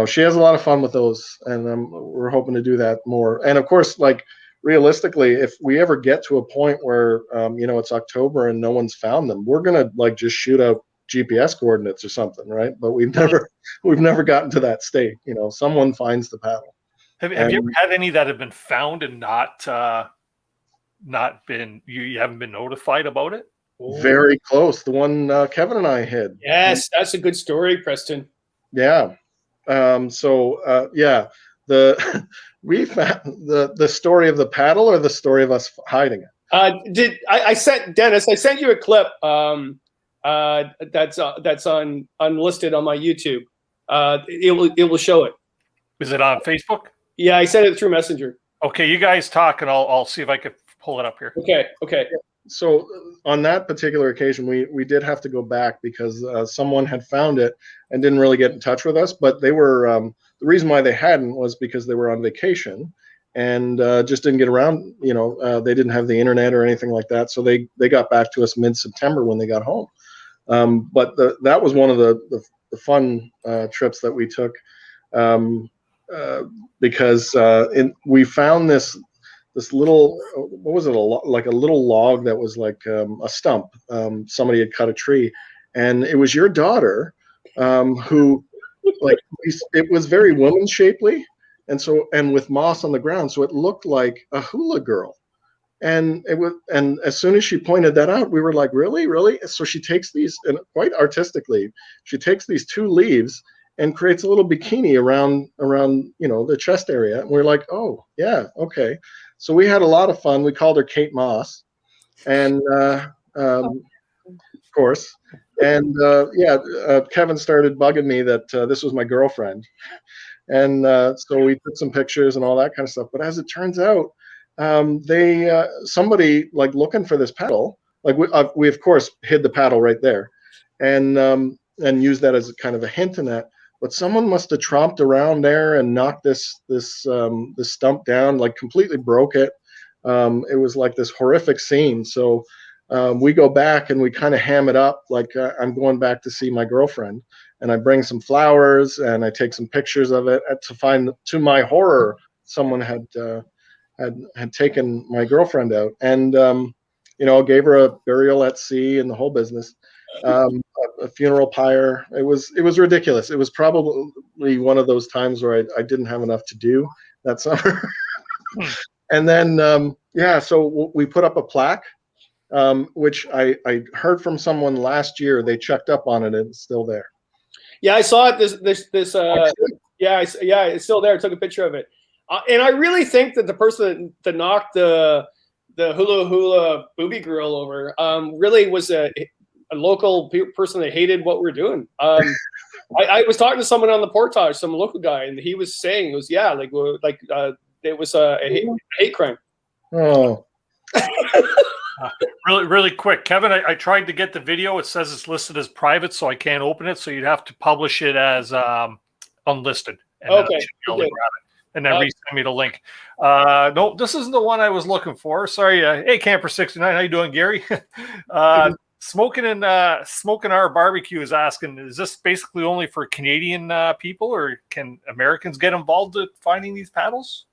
she has a lot of fun with those. And we're hoping to do that more. And of course, like realistically, if we ever get to a point where, it's October and no one's found them, we're going to like just shoot out GPS coordinates or something, right? But we've never gotten to that state. Someone finds the paddle. Have you ever had any that have been found and not been you haven't been notified about it? Very close. The one Kevin and I hid. Yes, that's a good story, Preston. Yeah. We found the story of the paddle or the story of us hiding it. I sent Dennis? I sent you a clip. That's unlisted on my YouTube. It will show it. Is it on Facebook? Yeah, I sent it through Messenger. Okay, you guys talk, and I'll see if I can pull it up here. Okay. So on that particular occasion, we did have to go back because someone had found it and didn't really get in touch with us. But they were the reason why they hadn't was because they were on vacation and just didn't get around. They didn't have the internet or anything like that. So they got back to us mid-September when they got home. But that was one of the fun trips that we took. Because we found this little, what was it, like a little log that was like a stump. Somebody had cut a tree, and it was your daughter who, like, it was very woman shapely, and with moss on the ground, so it looked like a hula girl. And as soon as she pointed that out, we were like, really? So she takes these, and quite artistically, she takes these two leaves and creates a little bikini around the chest area. And we're like, oh yeah, okay. So we had a lot of fun. We called her Kate Moss, and of course, and Kevin started bugging me that this was my girlfriend, and so we took some pictures and all that kind of stuff. But as it turns out, somebody like looking for this paddle, like we of course hid the paddle right there, and used that as a kind of a hint in that. But someone must have tromped around there and knocked this stump down, like completely broke it. It was like this horrific scene. So we go back and we kind of ham it up like I'm going back to see my girlfriend, and I bring some flowers and I take some pictures of it to find, to my horror, someone had taken my girlfriend out and gave her a burial at sea and the whole business. a funeral pyre. It was ridiculous. It was probably one of those times where I didn't have enough to do that summer. And then so we put up a plaque, which I heard from someone last year. They checked up on it and it's still there. Yeah, I saw it. It's still there. I took a picture of it, and I really think that the person that knocked the hula hula booby girl over really was a local person that hated what we're doing. I was talking to someone on the Portage, some local guy, and he was saying it was it was a hate crime. Oh. Really quick, Kevin, I tried to get the video. It says it's listed as private, so I can't open it. So you'd have to publish it as unlisted. And then I should be able to grab it. And then resend me the link. No, this isn't the one I was looking for. Sorry. Hey, Camper69, how you doing, Gary? Smoking Our Barbecue is asking, is this basically only for Canadian people, or can Americans get involved in finding these paddles?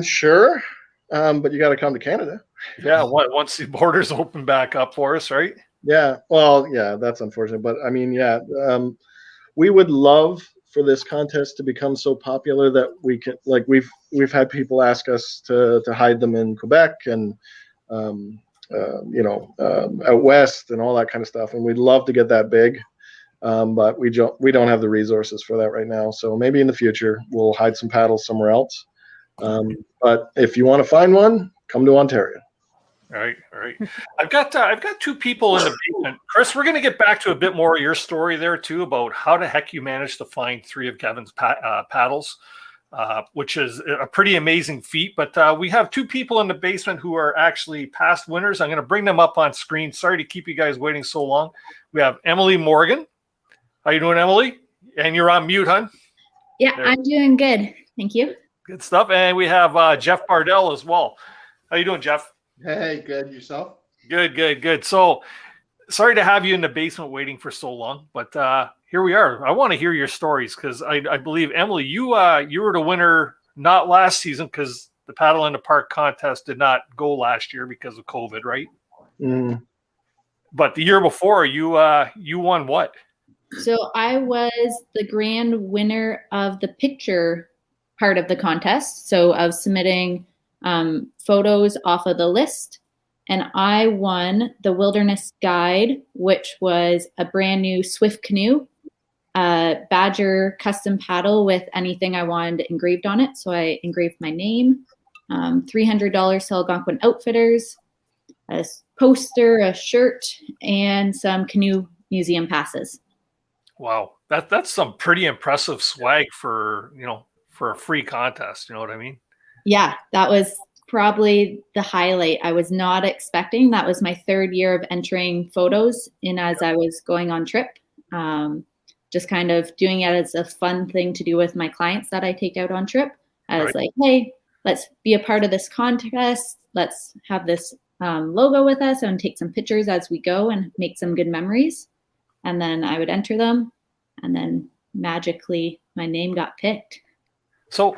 Sure. But you got to come to Canada. Yeah, once the borders open back up for us, right? Yeah, well, yeah, that's unfortunate. But I mean, we would love for this contest to become so popular that we can, like, we've had people ask us to hide them in Quebec and out west and all that kind of stuff, and we'd love to get that big, but we don't have the resources for that right now. So maybe in the future we'll hide some paddles somewhere else. But if you want to find one, come to Ontario. All right. I've got two people in the basement. Chris, we're going to get back to a bit more of your story there too, about how the heck you managed to find 3 of Kevin's paddles, which is a pretty amazing feat. But we have 2 people in the basement who are actually past winners. I'm going to bring them up on screen. Sorry to keep you guys waiting so long. We have Emily Morgan. How you doing, Emily? And you're on mute, hon. Yeah, I'm doing good. Thank you. Good stuff. And we have Jeff Bardell as well. How you doing, Jeff? Hey, good. Yourself? Good. So sorry to have you in the basement waiting for so long, but here we are. I want to hear your stories because I believe, Emily, you were the winner not last season because the Paddle in the Park contest did not go last year because of COVID, right? Mm. But the year before, you won what? So I was the grand winner of the picture part of the contest. So of submitting photos off of the list. And I won the Wilderness Guide, which was a brand new Swift canoe, Badger custom paddle with anything I wanted engraved on it. So I engraved my name, $300 to Algonquin Outfitters, a poster, a shirt, and some canoe museum passes. Wow. That's some pretty impressive swag for a free contest. You know what I mean? Yeah, that was probably the highlight. I was not expecting. That was my 3rd year of entering photos in as I was going on trip. Just kind of doing it as a fun thing to do with my clients that I take out on trip. I was like, hey, let's be a part of this contest. Let's have this logo with us and take some pictures as we go and make some good memories. And then I would enter them, and then magically my name got picked. So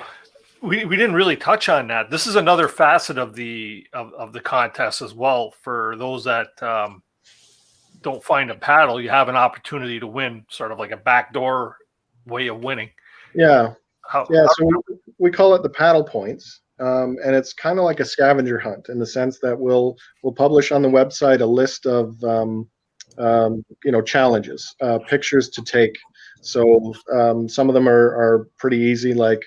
we didn't really touch on that. This is another facet of the contest as well. For those that don't find a paddle, you have an opportunity to win, sort of like a backdoor way of winning. Yeah. So we call it the paddle points, and it's kind of like a scavenger hunt in the sense that we'll publish on the website a list of challenges, pictures to take. So some of them are pretty easy, like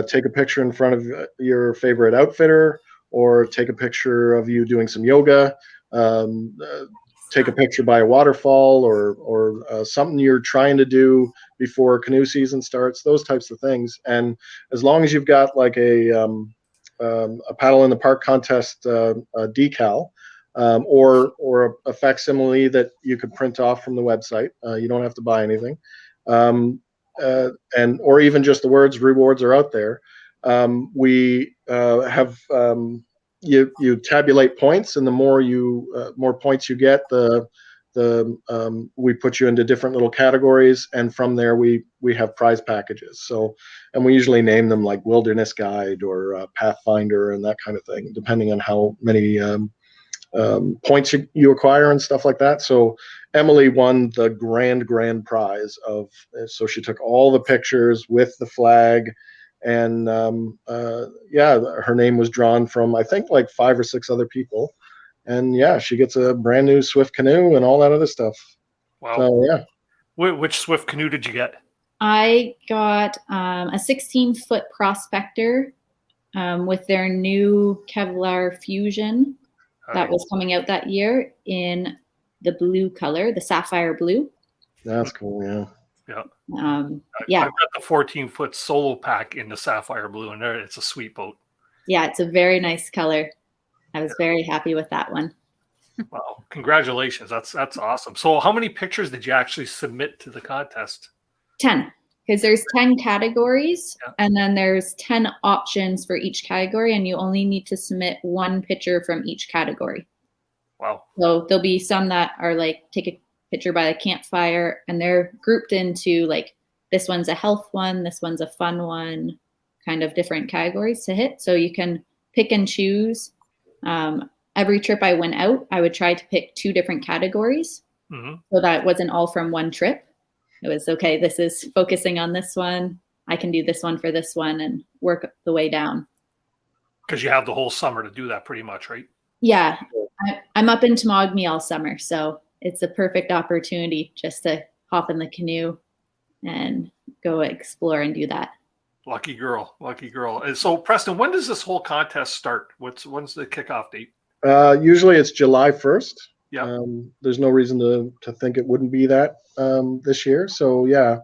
take a picture in front of your favorite outfitter, or take a picture of you doing some yoga, take a picture by a waterfall, or something you're trying to do before canoe season starts, those types of things. And as long as you've got like a Paddle in the Park contest decal, or a facsimile that you could print off from the website, you don't have to buy anything. Or even just the words rewards are out there. We have you tabulate points, and the more points you get, we put you into different little categories, and from there we have prize packages. So, and we usually name them like Wilderness Guide or Pathfinder and that kind of thing, depending on how many points you acquire and stuff like that. So Emily won the grand prize of, so she took all the pictures with the flag, and yeah, her name was drawn from, I think, like 5 or 6 other people, and yeah, she gets a brand new Swift canoe and all that other stuff. Wow. So yeah. Which Swift canoe did you get? I got a 16-foot Prospector with their new Kevlar Fusion that was coming out that year in the blue color, the sapphire blue. That's cool. Yeah. Yeah. Yeah. I've got the 14-foot solo pack in the sapphire blue, and there it's a sweet boat. Yeah, it's a very nice color. I was very happy with that one. Wow. Congratulations. That's awesome. So how many pictures did you actually submit to the contest? 10, because there's 10 categories, and then there's 10 options for each category, and you only need to submit 1 picture from each category. Wow. So there'll be some that are like, take a picture by the campfire, and they're grouped into like, this one's a health one, this one's a fun one, kind of different categories to hit. So you can pick and choose. Every trip I went out, I would try to pick 2 different categories. So that it wasn't all from one trip. It was, okay, this is focusing on this one. I can do this one for this one and work the way down. Because you have the whole summer to do that pretty much, right? Yeah. I'm up in Temagami all summer, so it's a perfect opportunity just to hop in the canoe and go explore and do that. Lucky girl. Lucky girl. And so, Preston, when does this whole contest start? When's the kickoff date? Usually it's July 1st. Yeah. There's no reason to think it wouldn't be that this year. So yeah,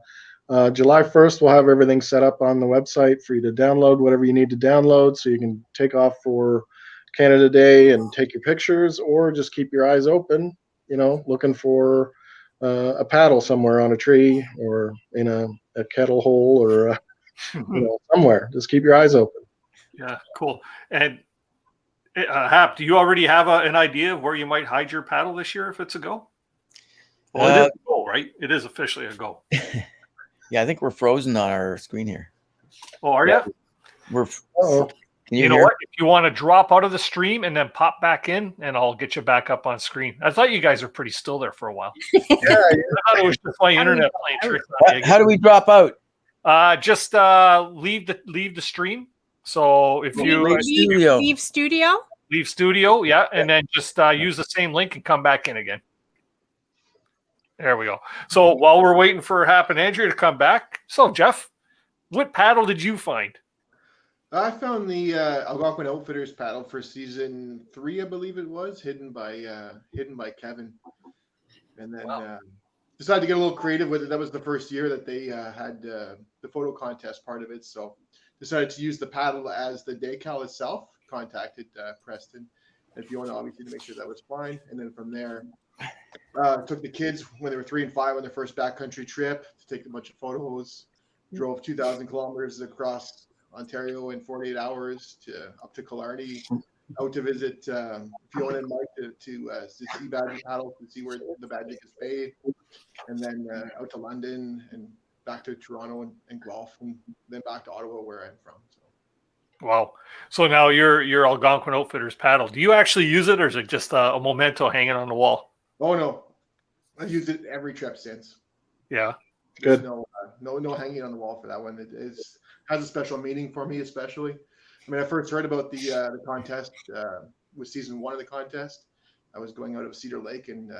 July 1st, we'll have everything set up on the website for you to download whatever you need to download, so you can take off for Canada Day and take your pictures, or just keep your eyes open, you know, looking for a paddle somewhere on a tree or in a kettle hole or you know, somewhere. Just keep your eyes open. Yeah, cool. And Hap, do you already have an idea of where you might hide your paddle this year if it's a go? Well, it is a go, right? It is officially a go. Yeah, I think we're frozen on our screen here. Oh, are you? We're. Uh-oh. You know what? If you want to drop out of the stream and then pop back in, and I'll get you back up on screen. I thought you guys were pretty still there for a while. I thought it was just my internet playing tricks on you. How do we drop out? Just leave the stream. So if you leave studio, yeah, and then just use the same link and come back in again. There we go. So while we're waiting for Hap and Andrea to come back, so Jeff, what paddle did you find? I found the Algonquin Outfitters paddle for season 3, I believe it was, hidden by Kevin, and then decided to get a little creative with it. That was the first year that they had the photo contest part of it, so decided to use the paddle as the decal itself. Contacted Preston and Fiona, obviously, to make sure that was fine, and then from there took the kids when they were 3 and 5 on their first backcountry trip to take a bunch of photos. Drove 2,000 kilometers across Ontario in 48 hours up to Killarney, out to visit Fiona and Mike to see Badger paddle, to see where the Badger is made, and then out to London and back to Toronto and Guelph, and then back to Ottawa, where I'm from. So. Wow. So now your Algonquin Outfitters paddle, do you actually use it, or is it just a memento hanging on the wall? Oh no, I've used it every trip since. Yeah. Good. No hanging on the wall for that one. It has a special meaning for me, especially. I mean, I first heard about the contest with season 1 of the contest. I was going out of Cedar Lake, and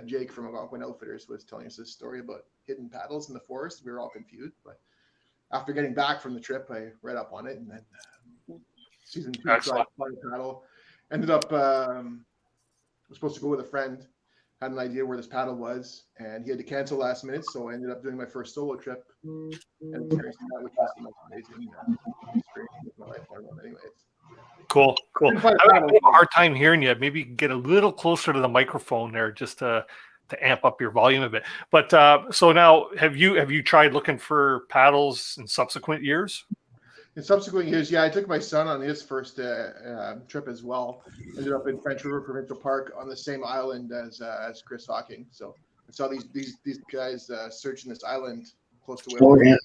Jake from Algonquin Outfitters was telling us this story about hidden paddles in the forest. We were all confused, but after getting back from the trip, I read up on it, and then season 2 tried to find a paddle. Ended up was supposed to go with a friend, had an idea where this paddle was, and he had to cancel last minute, so I ended up doing my first solo trip and experiencing that, which was the most amazing experience of my life. Anyways. Cool. I'm having a hard time hearing you. Maybe get a little closer to the microphone there, just to amp up your volume a bit. But so now, have you tried looking for paddles in subsequent years? In subsequent years, yeah, I took my son on his first trip as well. Ended up in French River Provincial Park on the same island as Chris Hawking. So I saw these guys searching this island close to Oh, yeah.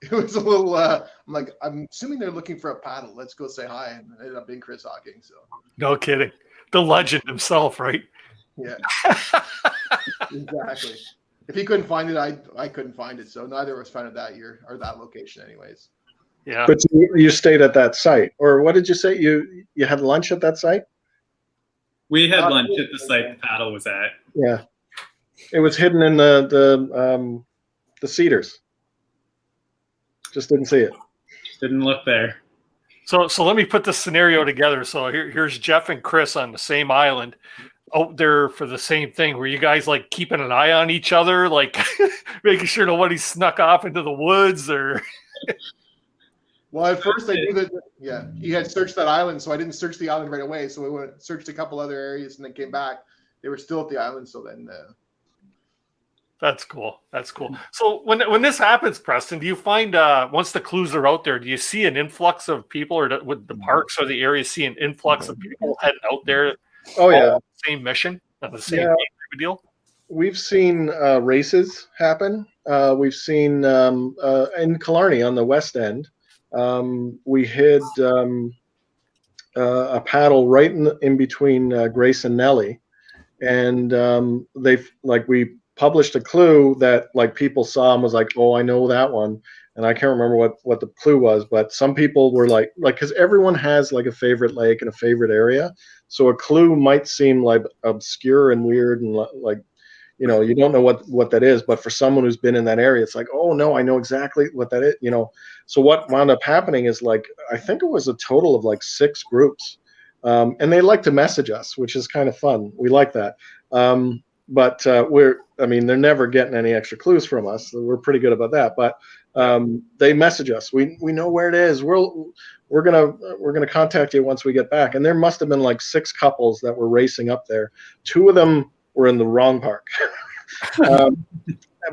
It was a little. I'm like, I'm assuming they're looking for a paddle. Let's go say hi, and it ended up being Chris Hawking. So No kidding. The legend himself, right? yeah, exactly. If he couldn't find it, I couldn't find it. So neither of us found it that year or that location, anyways. Yeah. But you stayed at that site, or what did you say? You had lunch at that site? We had lunch at the site the paddle was at. Yeah, it was hidden in the cedars. Just didn't see it. Didn't look there. So let me put this scenario together. So here's Jeff and Chris on the same island out there for the same thing. Were you guys like keeping an eye on each other, like making sure nobody snuck off into the woods or? Well, at first I knew that, yeah, he had searched that island, so I didn't search the island right away. So we went searched a couple other areas and then came back. They were still at the island, so then. That's cool. That's cool. So when this happens, Preston, do you find once the clues are out there, do you see an influx of people, or would the parks or the areas see an influx of people heading out there? Oh yeah, same mission, the same deal. We've seen races happen. We've seen in Killarney on the west end. We hid a paddle right in between Grace and Nellie, and we published a clue that like people saw and was like, oh, I know that one, and I can't remember what the clue was, but some people were like because everyone has like a favorite lake and a favorite area, so a clue might seem like obscure and weird and like, you know, you don't know what that is, but for someone who's been in that area, it's like, oh no, I know exactly what that is, you know. So what wound up happening is like, I think it was a total of like 6 groups, and they like to message us, which is kind of fun. We like that. But they're never getting any extra clues from us. So we're pretty good about that. But they message us. We know where it is. We're gonna contact you once we get back. And there must have been like 6 couples that were racing up there. 2 of them were in the wrong park.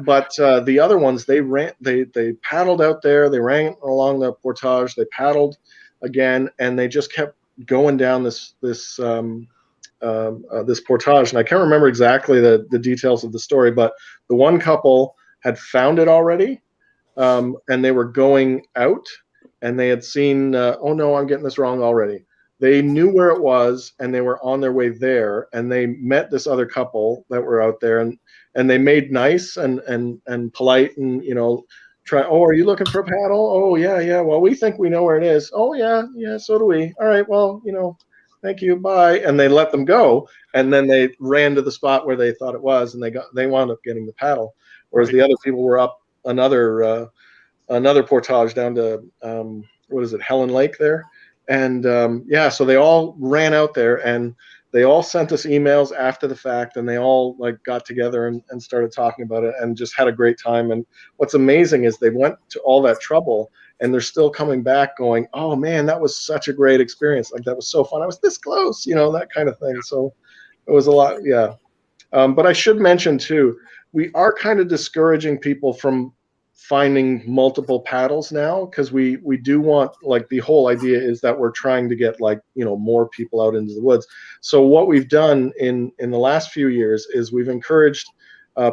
But the other ones, they paddled out there. They ran along the portage. They paddled again, and they just kept going down this portage, and I can't remember exactly the details of the story, but the one couple had found it already, and they were going out, and they had seen, oh no, I'm getting this wrong already. They knew where it was, and they were on their way there, and they met this other couple that were out there, and they made nice and polite, and you know, oh, are you looking for a paddle? Oh yeah, well, we think we know where it is. Oh yeah, so do we. All right, well, you know, thank you, bye. And they let them go, and then they ran to the spot where they thought it was, and they wound up getting the paddle, whereas the other people were up another portage down to Helen Lake there, and so they all ran out there, and they all sent us emails after the fact, and they all like got together and started talking about it and just had a great time. And what's amazing is they went to all that trouble, and they're still coming back going, oh man, that was such a great experience. Like that was so fun. I was this close, you know, that kind of thing. So it was a lot. Yeah. But I should mention too, we are kind of discouraging people from finding multiple paddles now, because we do want, like, the whole idea is that we're trying to get, like, you know, more people out into the woods. So what we've done in the last few years is we've encouraged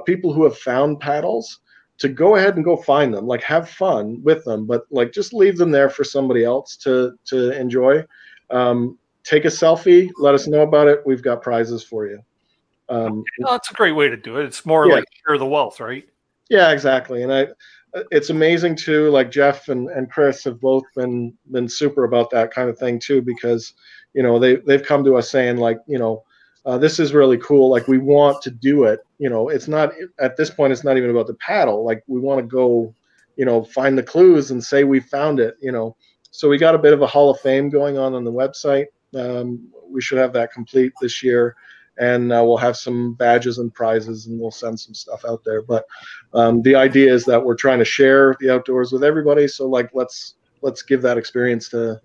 people who have found paddles to go ahead and go find them, like have fun with them, but like just leave them there for somebody else to enjoy. Take a selfie, let us know about it. We've got prizes for you. Well, that's a great way to do it. It's more like share the wealth, right? Yeah, exactly. And it's amazing too. Like Jeff and Chris have both been super about that kind of thing too, because you know they've come to us saying, like, you know, this is really cool. Like, we want to do it. You know, it's not, at this point, it's not even about the paddle. Like, we want to go, you know, find the clues and say we found it, you know. So we got a bit of a Hall of Fame going on the website. We should have that complete this year. And we'll have some badges and prizes, and we'll send some stuff out there. But the idea is that we're trying to share the outdoors with everybody. So, like, let's give that experience to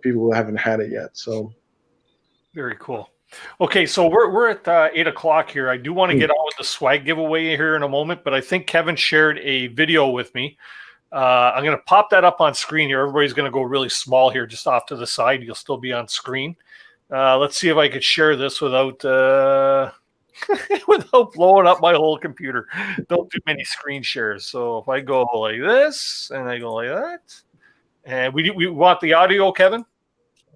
people who haven't had it yet. So, very cool. Okay, so we're at 8 o'clock here. I do want to get on with the swag giveaway here in a moment, but I think Kevin shared a video with me. I'm going to pop that up on screen here. Everybody's going to go really small here, just off to the side. You'll still be on screen. Let's see if I could share this without without blowing up my whole computer. Don't do many screen shares. So if I go like this and I go like that, and we want the audio, Kevin?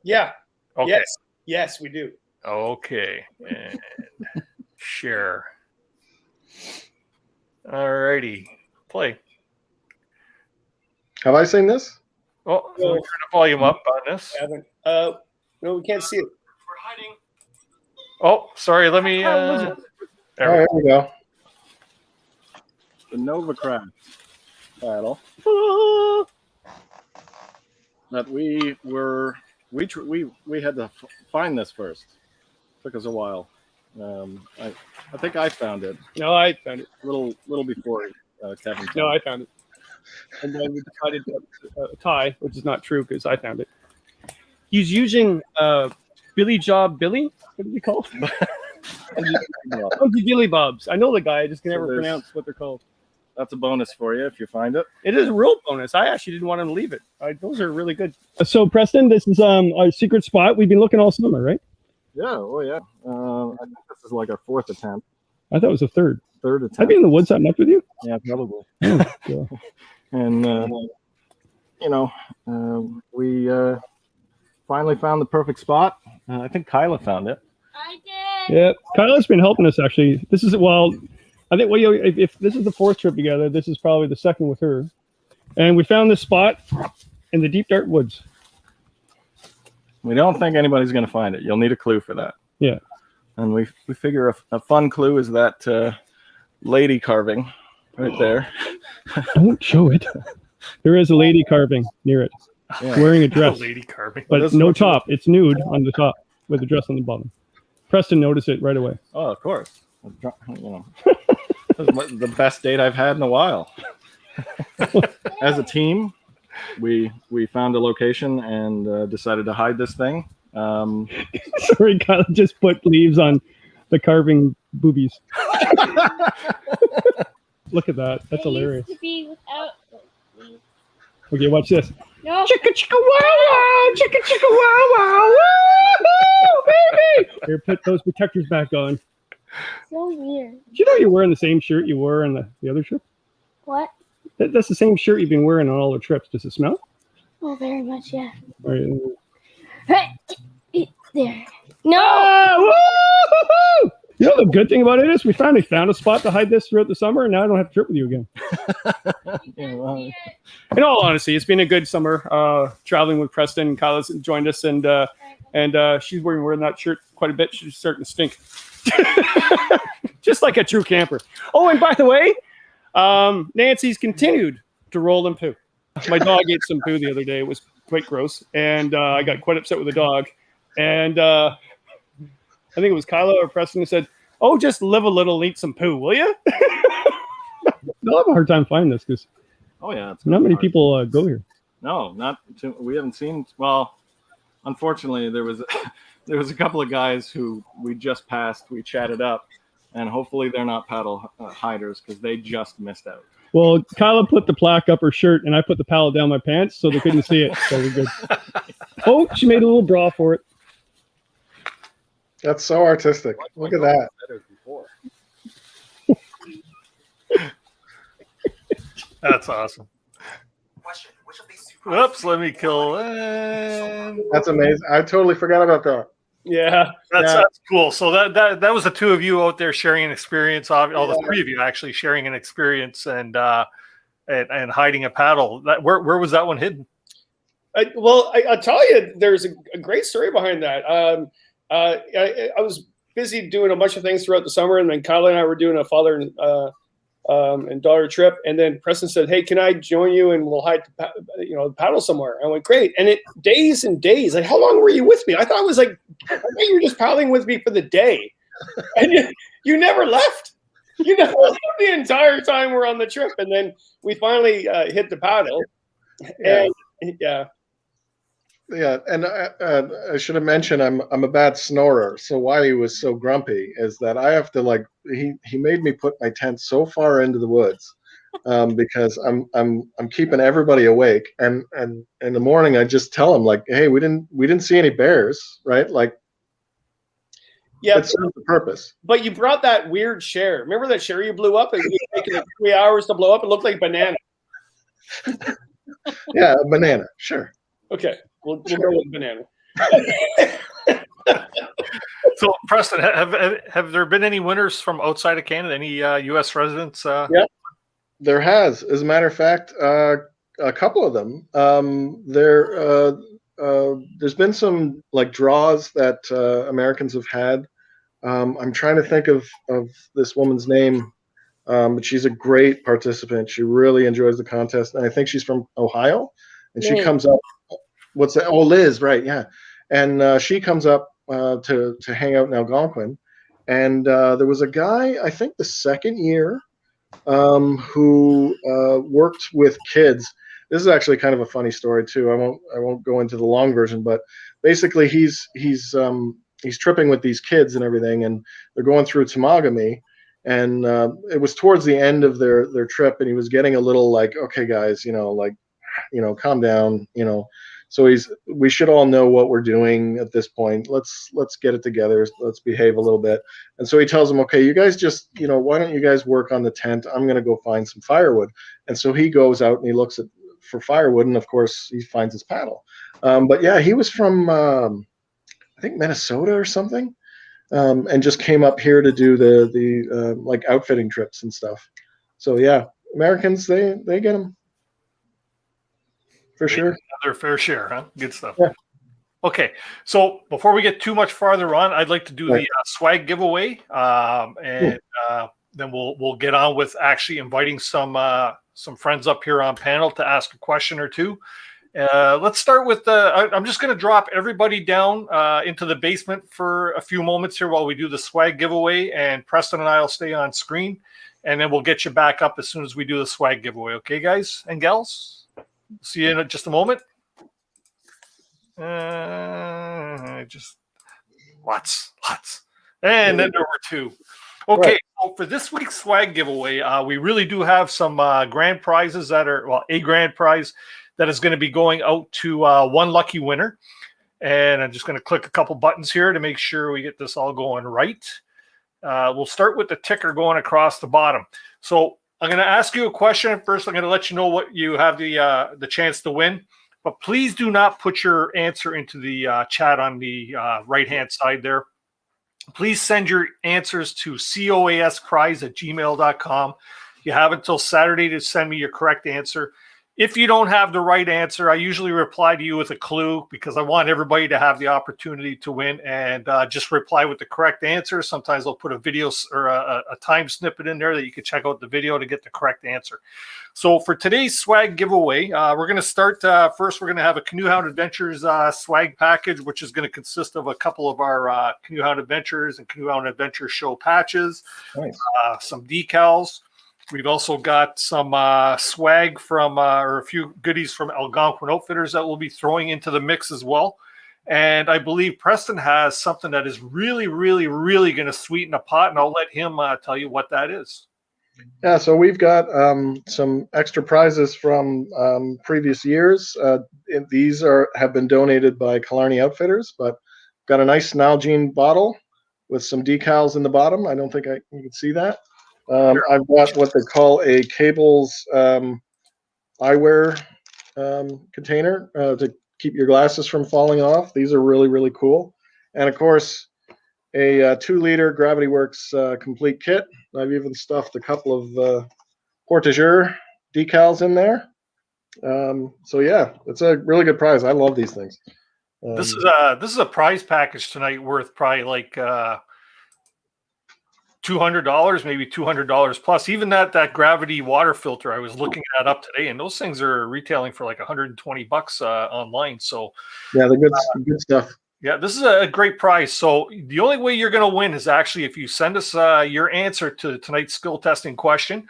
Yeah. Okay. Yes, we do. Okay. And share. Alrighty. Play. Have I seen this? Oh, so turn the volume up on this. No, we can't see it. Oh, sorry. Let me. There we go. The Novacraft paddle that we had to find this first. Took us a while. I think I found it. No, I found it. A little before Kevin. No, I found it. And then we decided to tie, which is not true because I found it. He's using Billy Job Billy. What is he called? Funky Billy Bobs. I know the guy. I just can never pronounce what they're called. That's a bonus for you if you find it. It is a real bonus. I actually didn't want him to leave it. Those are really good. So, Preston, this is our secret spot. We've been looking all summer, right? Yeah. Oh, yeah. I think this is like our fourth attempt. I thought it was a third. Third attempt. I've been in the woods that much with you? Yeah, probably. Oh, yeah. And, we finally found the perfect spot. I think Kyla found it. Yeah, Kyla's been helping us actually. This is I think if this is the fourth trip together, this is probably the second with her. And we found this spot in the deep dark woods. We don't think anybody's going to find it. You'll need a clue for that. Yeah. And we figure a fun clue is that lady carving right there. Don't show it. There is a lady carving near it, wearing a dress. Lady carving, but no top. It's nude on the top with a dress on the bottom. Preston noticed it right away. Oh, of course. This is the best date I've had in a while. As a team, we found a location and decided to hide this thing. Sorry, Kyle just put leaves on the carving boobies. Look at that. That's hilarious. Okay, watch this. No. Chicka chicka wow wow, chicka chicka wow wow, woo baby! Here, put those protectors back on. So weird. Do you know you're wearing the same shirt you wore on the other trip? What? That's the same shirt you've been wearing on all the trips. Does it smell? Oh, very much, yeah. All right. There. No! Woo-hoo-hoo! You know the good thing about it is we finally found a spot to hide this throughout the summer, and now I don't have to trip with you again. In all honesty, it's been a good summer traveling with Preston. Kyla's joined us, and she's wearing that shirt quite a bit. She's starting to stink. Just like a true camper. Oh, and by the way, Nancy's continued to roll in poo. My dog ate some poo the other day. It was quite gross, and I got quite upset with the dog. And I think it was Kyla or Preston who said, "Oh, just live a little and eat some poo, will you?" They'll have a hard time finding this because not many people go here. No, we haven't seen. Well, unfortunately, there was a couple of guys who we just passed. We chatted up, and hopefully they're not paddle hiders because they just missed out. Well, Kyla put the plaque up her shirt, and I put the paddle down my pants, so they couldn't see it. So we're good. Oh, she made a little bra for it. That's so artistic. Look at that. That's awesome. Whoops, let me kill that. That's amazing. I totally forgot about that. Yeah. That's cool. So that was the two of you out there sharing an experience, all the three of you actually sharing an experience and hiding a paddle. Where was that one hidden? I'll tell you, there's a great story behind that. I was busy doing a bunch of things throughout the summer, and then Kyla and I were doing a father and daughter trip, and then Preston said, "Hey, can I join you and we'll hide the paddle somewhere?" I went, "Great!" And days and days. Like, how long were you with me? I thought you were just paddling with me for the day, and you never left. You never left the entire time we're on the trip, and then we finally hit the paddle, and Yeah, and I should have mentioned I'm a bad snorer. So why he was so grumpy is that I have to he made me put my tent so far into the woods because I'm keeping everybody awake. And in the morning I just tell him hey, we didn't see any bears, right? Yeah, it serves the purpose. but you brought that weird share. Remember that share you blew up? It was taking like 3 hours to blow up. It looked like banana. Yeah, a banana, sure. Okay, we'll go with banana. So, Preston, have there been any winners from outside of Canada? Any U.S. residents? Yeah, there has. As a matter of fact, a couple of them. There's been some like draws that Americans have had. I'm trying to think of this woman's name, but she's a great participant. She really enjoys the contest, and I think she's from Ohio. And she comes up. What's that? Oh, Liz, right? Yeah, and she comes up to hang out in Algonquin, and there was a guy, I think the second year, who worked with kids. This is actually kind of a funny story too. I won't go into the long version, but basically he's tripping with these kids and everything, and they're going through Temagami, and it was towards the end of their trip, and he was getting a little like, okay guys, calm down, So we should all know what we're doing at this point. Let's get it together. Let's behave a little bit. And so he tells them, okay, you guys just, why don't you guys work on the tent? I'm going to go find some firewood. And so he goes out and he looks for firewood, and of course he finds his paddle. But yeah, he was from I think Minnesota or something, and just came up here to do the like outfitting trips and stuff. So yeah, Americans, they get them. For sure. Their fair share, huh? Good stuff. Yeah. Okay, so before we get too much farther on, I'd like to do the swag giveaway, and then we'll get on with actually inviting some friends up here on panel to ask a question or two. Let's start with I'm just going to drop everybody down into the basement for a few moments here while we do the swag giveaway, and Preston and I will stay on screen, and then we'll get you back up as soon as we do the swag giveaway. Okay, guys and gals? See you in just a moment. Just lots. And then number 2. Okay, right. So for this week's swag giveaway, we really do have some grand prizes that are, a grand prize that is going to be going out to one lucky winner. And I'm just going to click a couple buttons here to make sure we get this all going right. We'll start with the ticker going across the bottom. So I'm going to ask you a question. First, I'm going to let you know what you have the chance to win. But please do not put your answer into the chat on the right-hand side there. Please send your answers to coaspries@gmail.com. You have until Saturday to send me your correct answer. If you don't have the right answer, I usually reply to you with a clue because I want everybody to have the opportunity to win, and just reply with the correct answer. Sometimes I'll put a video or a time snippet in there that you can check out the video to get the correct answer. So for today's swag giveaway, we're going to start first. We're going to have a Canoehound Adventures swag package, which is going to consist of a couple of our Canoehound Adventures and Canoehound Adventure show patches, nice. Some decals. We've also got some swag from, or a few goodies from Algonquin Outfitters that we'll be throwing into the mix as well. And I believe Preston has something that is really, really, really going to sweeten the pot, and I'll let him tell you what that is. Yeah, so we've got some extra prizes from previous years. These have been donated by Killarney Outfitters, but got a nice Nalgene bottle with some decals in the bottom. I don't think you can see that. I've got what they call a Cables eyewear container to keep your glasses from falling off. These are really, really cool. And of course, a 2-liter Gravity Works complete kit. I've even stuffed a couple of Portageur decals in there. So yeah, it's a really good prize. I love these things. This is a prize package tonight worth probably like $200, maybe $200 plus. Even that Gravity water filter, I was looking that up today, and those things are retailing for like $120 online. So yeah, the good stuff. Yeah, this is a great prize. So the only way you're going to win is actually if you send us your answer to tonight's skill testing question,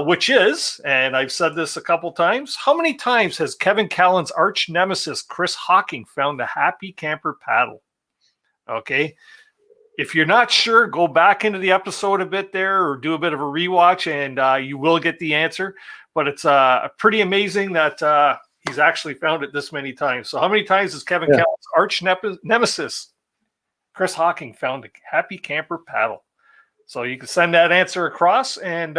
which is, and I've said this a couple times, how many times has Kevin Callan's arch nemesis, Chris Hawking, found the happy camper paddle? Okay. If you're not sure, go back into the episode a bit there or do a bit of a rewatch, and you will get the answer. But it's pretty amazing that he's actually found it this many times. So how many times has Kevin Callan's arch nemesis Chris Hawking found a happy camper paddle. So you can send that answer across, and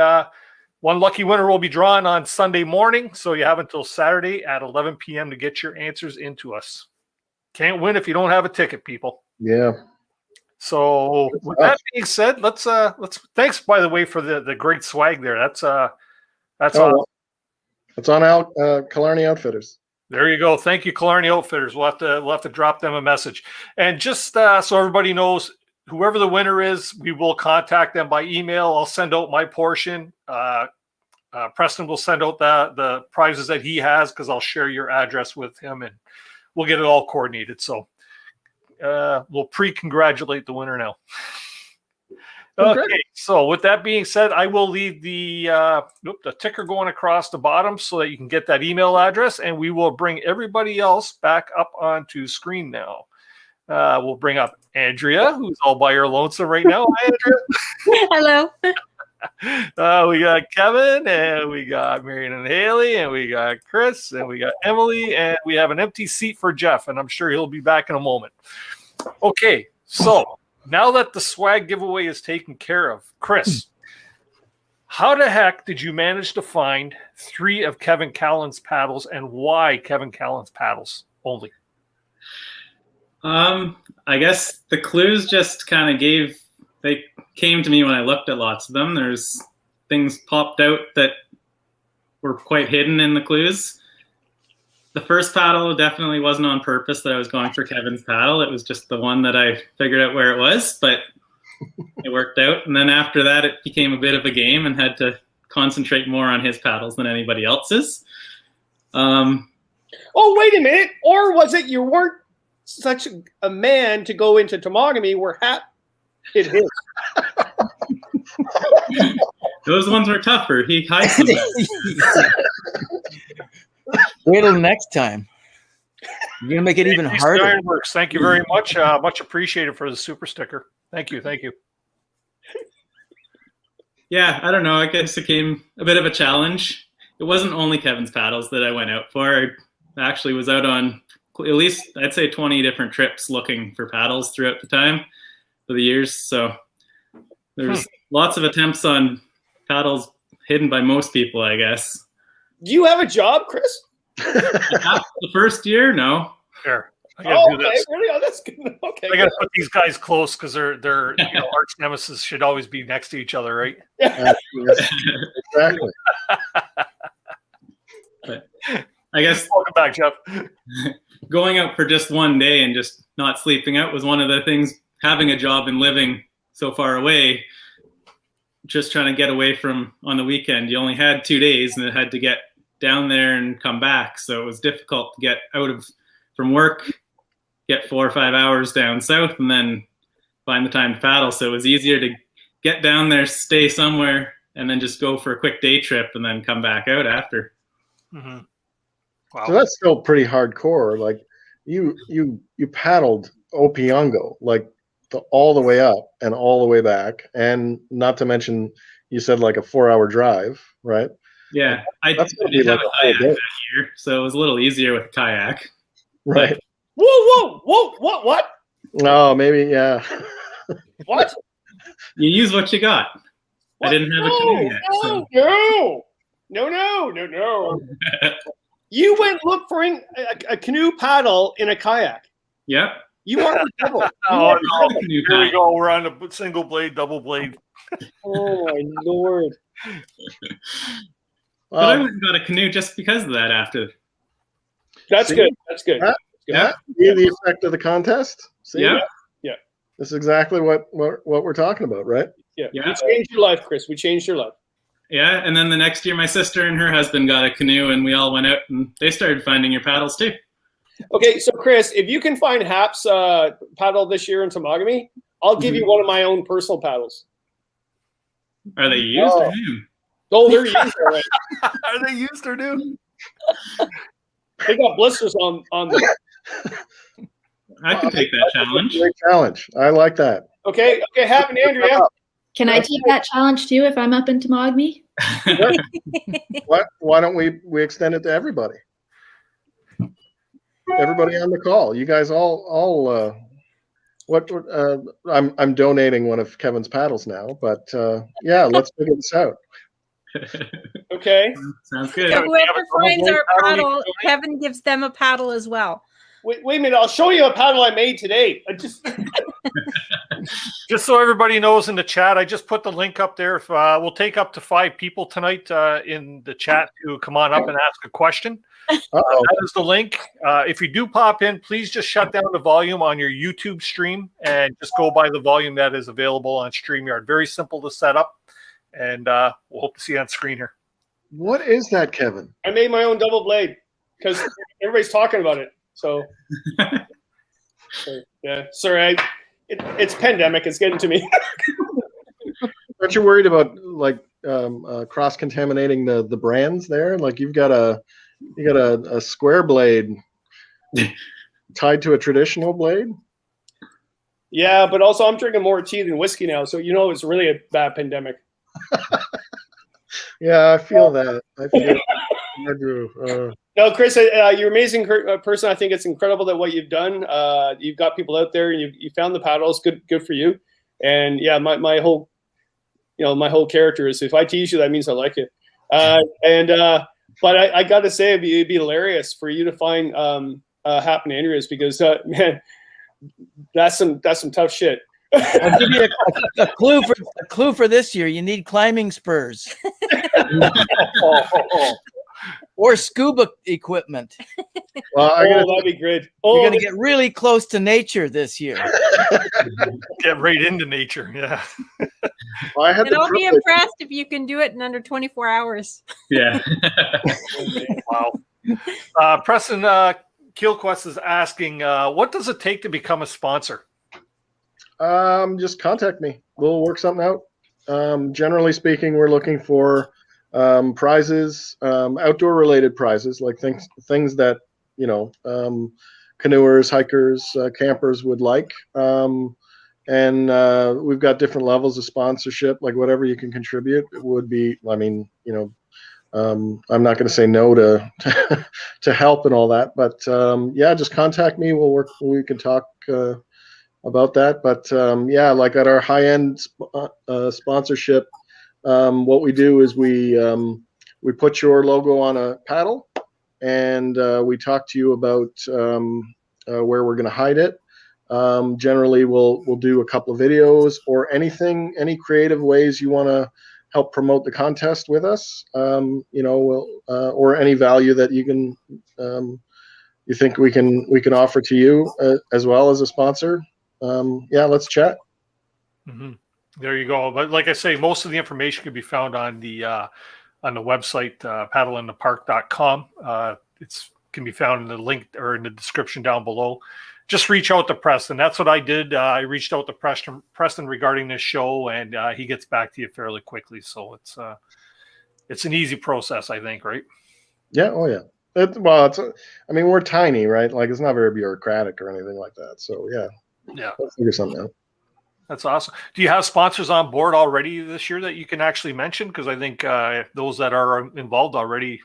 one lucky winner will be drawn on Sunday morning. So you have until Saturday at 11 p.m. to get your answers into us. Can't win if you don't have a ticket, people. Yeah. So with that being said, let's thanks by the way for the great swag there. That's awesome. It's on Killarney Outfitters. There you go. Thank you, Killarney Outfitters. We'll have to drop them a message. And just so everybody knows, whoever the winner is, we will contact them by email. I'll send out my portion. Preston will send out the prizes that he has, because I'll share your address with him, and we'll get it all coordinated. So we'll pre-congratulate the winner now. Okay, so with that being said, I will leave the ticker going across the bottom so that you can get that email address, and we will bring everybody else back up onto screen now. We'll bring up Andrea, who's all by her lonesome right now. Hi, Andrea. Hello. We got Kevin, and we got Marion and Haley, and we got Chris, and we got Emily, and we have an empty seat for Jeff, and I'm sure he'll be back in a moment. Okay, so now that the swag giveaway is taken care of, Chris, how the heck did you manage to find 3 of Kevin Callan's paddles, and why Kevin Callan's paddles only? I guess the clues just kind of they came to me when I looked at lots of them. There's things popped out that were quite hidden in the clues. The first paddle definitely wasn't on purpose that I was going for Kevin's paddle. It was just the one that I figured out where it was, but it worked out. And then after that, it became a bit of a game and had to concentrate more on his paddles than anybody else's. Oh, wait a minute. Or was it you weren't such a man to go into Temagami where Hap hit his? Those ones were tougher. He hides them. Wait till next time. You're gonna make it even harder. Ironworks, thank you very much. Much appreciated for the super sticker. Thank you. Yeah, I don't know. I guess it became a bit of a challenge. It wasn't only Kevin's paddles that I went out for. I actually was out on at least, I'd say, 20 different trips looking for paddles throughout the time of the years. So there's lots of attempts on paddles hidden by most people, I guess. Do you have a job, Chris? The first year, no. Sure. Okay, really? Oh, that's good. Okay. I got to put these guys close, because they're arch nemesis should always be next to each other, right? Exactly. But I guess welcome back, Jeff. Going out for just one day and just not sleeping out was one of the things. Having a job and living so far away, just trying to get away from on the weekend. You only had 2 days, and it had to get down there and come back. So it was difficult to get out from work, get 4 or 5 hours down south, and then find the time to paddle. So it was easier to get down there, stay somewhere, and then just go for a quick day trip and then come back out after. Mm-hmm. Wow. So that's still pretty hardcore. Like you paddled Opiongo, like all the way up and all the way back, and not to mention you said like a 4-hour drive, right? Yeah, I did have a kayak that year, so it was a little easier with a kayak. Right. What? Oh, maybe, yeah. What? You use what you got. What? I didn't have a canoe yet. No. You went look for a canoe paddle in a kayak. Yep. You are the devil. Oh, no. Here we go. We're on a single blade, double blade. Oh, my Lord. But I went and got a canoe just because of that after. That's good. Yeah. The effect of the contest? See? Yeah. Yeah. This is exactly what we're talking about, right? Yeah. We changed your life, Chris. We changed your life. Yeah, and then the next year my sister and her husband got a canoe, and we all went out and they started finding your paddles too. Okay, so Chris, if you can find Hap's paddle this year in Temagami, I'll give you one of my own personal paddles. Are they used or new? Oh, they're used already. Are they used or new? They got blisters on them. I can take that challenge. Great challenge. I like that. Okay, Hap and Andrea. Can I take that challenge too if I'm up in Temagami? Why don't we extend it to everybody? Everybody on the call. You guys all I'm donating one of Kevin's paddles now, but yeah, let's figure this out. Okay. Sounds good. So whoever finds our paddle, Kevin gives them a paddle as well. Wait a minute. I'll show you a paddle I made today. Just so everybody knows in the chat, I just put the link up there. If, we'll take up to 5 people tonight in the chat to come on up and ask a question. That is the link. If you do pop in, please just shut down the volume on your YouTube stream and just go by the volume that is available on StreamYard. Very simple to set up, and we'll hope to see you on screen here. What is that, Kevin? I made my own double blade because everybody's talking about it. So, yeah, sorry, it's pandemic. It's getting to me. Aren't you worried about like cross contaminating the brands there? Like you got a square blade tied to a traditional blade. Yeah, but also I'm drinking more tea than whiskey now, so you know it's really a bad pandemic. Yeah, I feel that. I do. No, Chris, you're an amazing person. I think it's incredible that what you've done. You've got people out there, and you found the paddles. Good for you. And yeah, my whole character is if I tease you, that means I like it. But I got to say, it'd be hilarious for you to find Hap and Andrea's because man, that's some tough shit. I'll give you a clue for this year. You need climbing spurs or scuba equipment. Well, that'd be great. You're going to get really close to nature this year. Get right into nature. Yeah. Well, and I'll be impressed if you can do it in under 24 hours. Yeah. Wow. Preston Keelquest is asking, what does it take to become a sponsor? Just contact me. We'll work something out. Generally speaking, we're looking for prizes, outdoor related prizes, like things that, canoers, hikers, campers would like. And we've got different levels of sponsorship, like whatever you can contribute. It would be, I'm not going to say no to to help and all that, but yeah, just contact me. We'll work. We can talk about that. But yeah, like at our high-end sponsorship, what we do is we put your logo on a paddle, and we talk to you about where we're going to hide it. Generally, we'll do a couple of videos or any creative ways you want to help promote the contest with us. Or any value that you can you think we can offer to you as well as a sponsor. Yeah, let's chat. Mm-hmm. There you go. But like I say, most of the information can be found on the website, paddleinthepark.com. It's can be found in the link or in the description down below. Just reach out to Preston. That's what I did. I reached out to Preston regarding this show, and he gets back to you fairly quickly. So it's an easy process, I think, right? Yeah. Oh, yeah. We're tiny, right? Like it's not very bureaucratic or anything like that. So yeah. Let's figure something out. That's awesome. Do you have sponsors on board already this year that you can actually mention? Because I think those that are involved already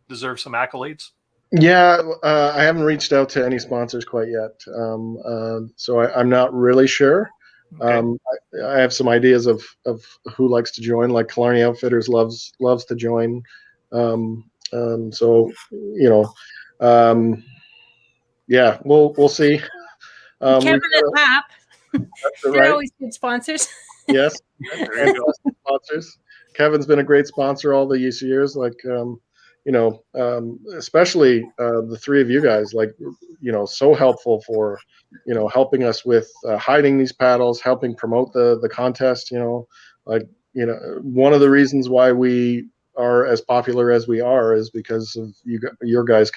deserve some accolades. Yeah, I haven't reached out to any sponsors quite yet, so I'm not really sure. Okay. I have some ideas of who likes to join. Like Killarney Outfitters loves to join. Yeah, we'll see. Kevin and Hap, they're always good sponsors. Yes, sponsors. Kevin's been a great sponsor all these years. Like. Especially the three of you guys, so helpful for, helping us with hiding these paddles, helping promote the contest, one of the reasons why we are as popular as we are is because of your guys'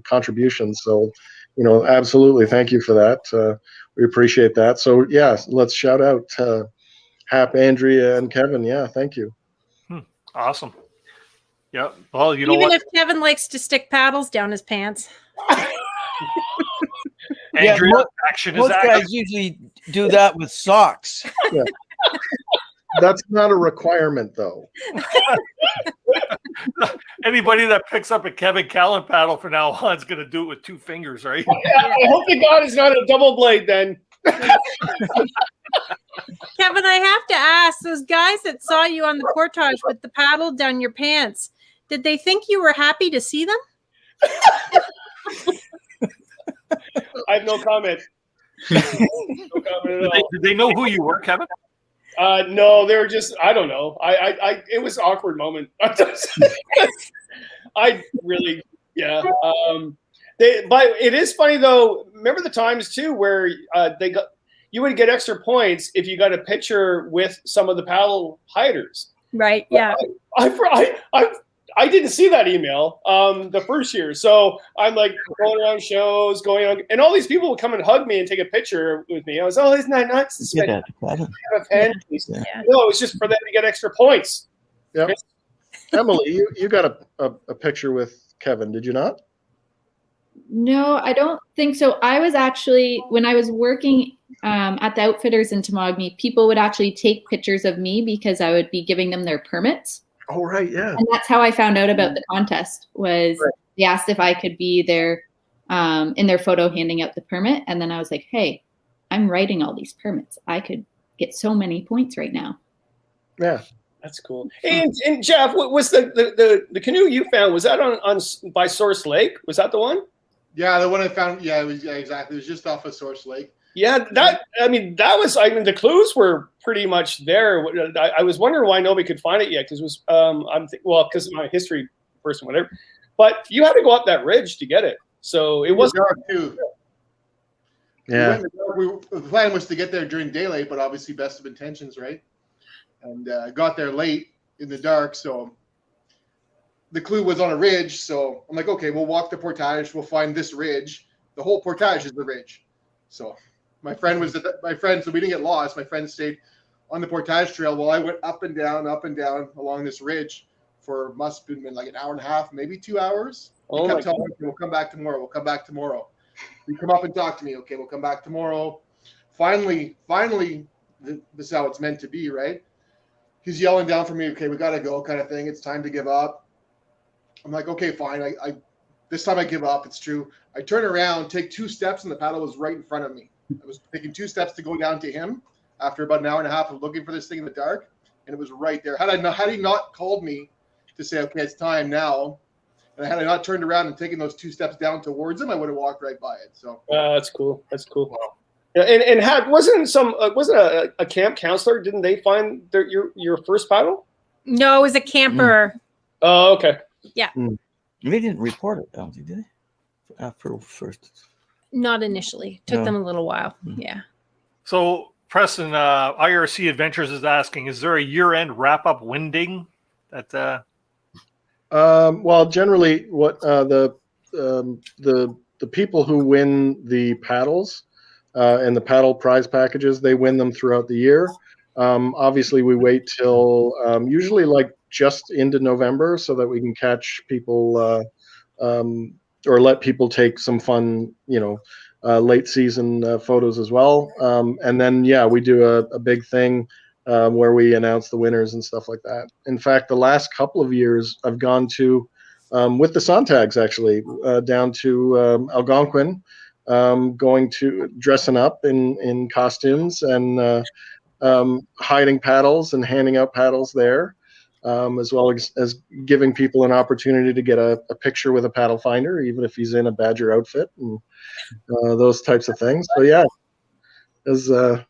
contributions. So, absolutely. Thank you for that. We appreciate that. So yeah, let's shout out Hap, Andrea, and Kevin. Yeah. Thank you. Awesome. Yeah. Well, even if Kevin likes to stick paddles down his pants. Andrea, most guys usually do that with socks. Yeah. That's not a requirement, though. Anybody that picks up a Kevin Callan paddle from now on is going to do it with 2 fingers, right? I hope to God it's not a double blade then. Kevin, I have to ask, those guys that saw you on the portage with the paddle down your pants, did they think you were happy to see them? I have no comment. No comment at all. Did they know who you were, Kevin? No, they were just, I don't know. It was an awkward moment. I really, yeah. But it is funny though. Remember the times too where you would get extra points if you got a picture with some of the paddle hiders. Right. Yeah. I didn't see that email the first year, so I'm like going around shows, and all these people would come and hug me and take a picture with me. I was, oh, isn't that nice? Yeah. No, it was just for them to get extra points. Yep. Emily, you got a picture with Kevin, did you not? No, I don't think so. I was actually, when I was working at the Outfitters in Tamagami, people would actually take pictures of me because I would be giving them their permits. Oh, right, yeah. And that's how I found out about the contest. Was they asked if I could be there in their photo handing out the permit, and then I was like, "Hey, I'm writing all these permits. I could get so many points right now." Yeah, that's cool. And Jeff, what was the canoe you found? Was that on by Source Lake? Was that the one? Yeah, the one I found. Yeah, exactly. It was just off of Source Lake. Yeah, the clues were pretty much there. I was wondering why nobody could find it yet, because it was because I'm a history person, whatever. But you had to go up that ridge to get it, so it was dark too. Yeah. The plan was to get there during daylight, but obviously best of intentions, right? And got there late in the dark, so the clue was on a ridge. So I'm like, okay, we'll walk the portage. We'll find this ridge. The whole portage is the ridge. So my friend, so we didn't get lost. My friend stayed on the portage trail while I went up and down along this ridge for must have been like an hour and a half, maybe 2 hours. He kept telling me, we'll come back tomorrow. We'll come back tomorrow. You come up and talk to me. Okay, we'll come back tomorrow. Finally, this is how it's meant to be, right? He's yelling down for me. Okay, we got to go, kind of thing. It's time to give up. I'm like, okay, fine. I this time I give up. It's true. I turn around, take 2 steps, and the paddle was right in front of me. I was taking 2 steps to go down to him after about an hour and a half of looking for this thing in the dark, and it was right there. Had he not called me to say, okay, it's time now, and had I not turned around and taken those 2 steps down towards him, I would have walked right by it. So that's cool. That's cool. Wow. Yeah, and wasn't a camp counselor? Didn't they find your first paddle? No, it was a camper. Oh, okay. Yeah. They didn't report it, don't they? Did they? After first. Not initially. Took them a little while. Yeah. So Preston, IRC Adventures is asking, is there a year-end wrap-up winding that? Well, generally, what the people who win the paddles and the paddle prize packages, they win them throughout the year. Obviously, we wait till usually like just into November so that we can catch people or let people take some fun, late season photos as well. And then, we do a big thing where we announce the winners and stuff like that. In fact, the last couple of years I've gone to, with the Sontags actually, down to Algonquin, dressing up in costumes and hiding paddles and handing out paddles there. As well as giving people an opportunity to get a picture with a paddle finder, even if he's in a Badger outfit and those types of things. So because the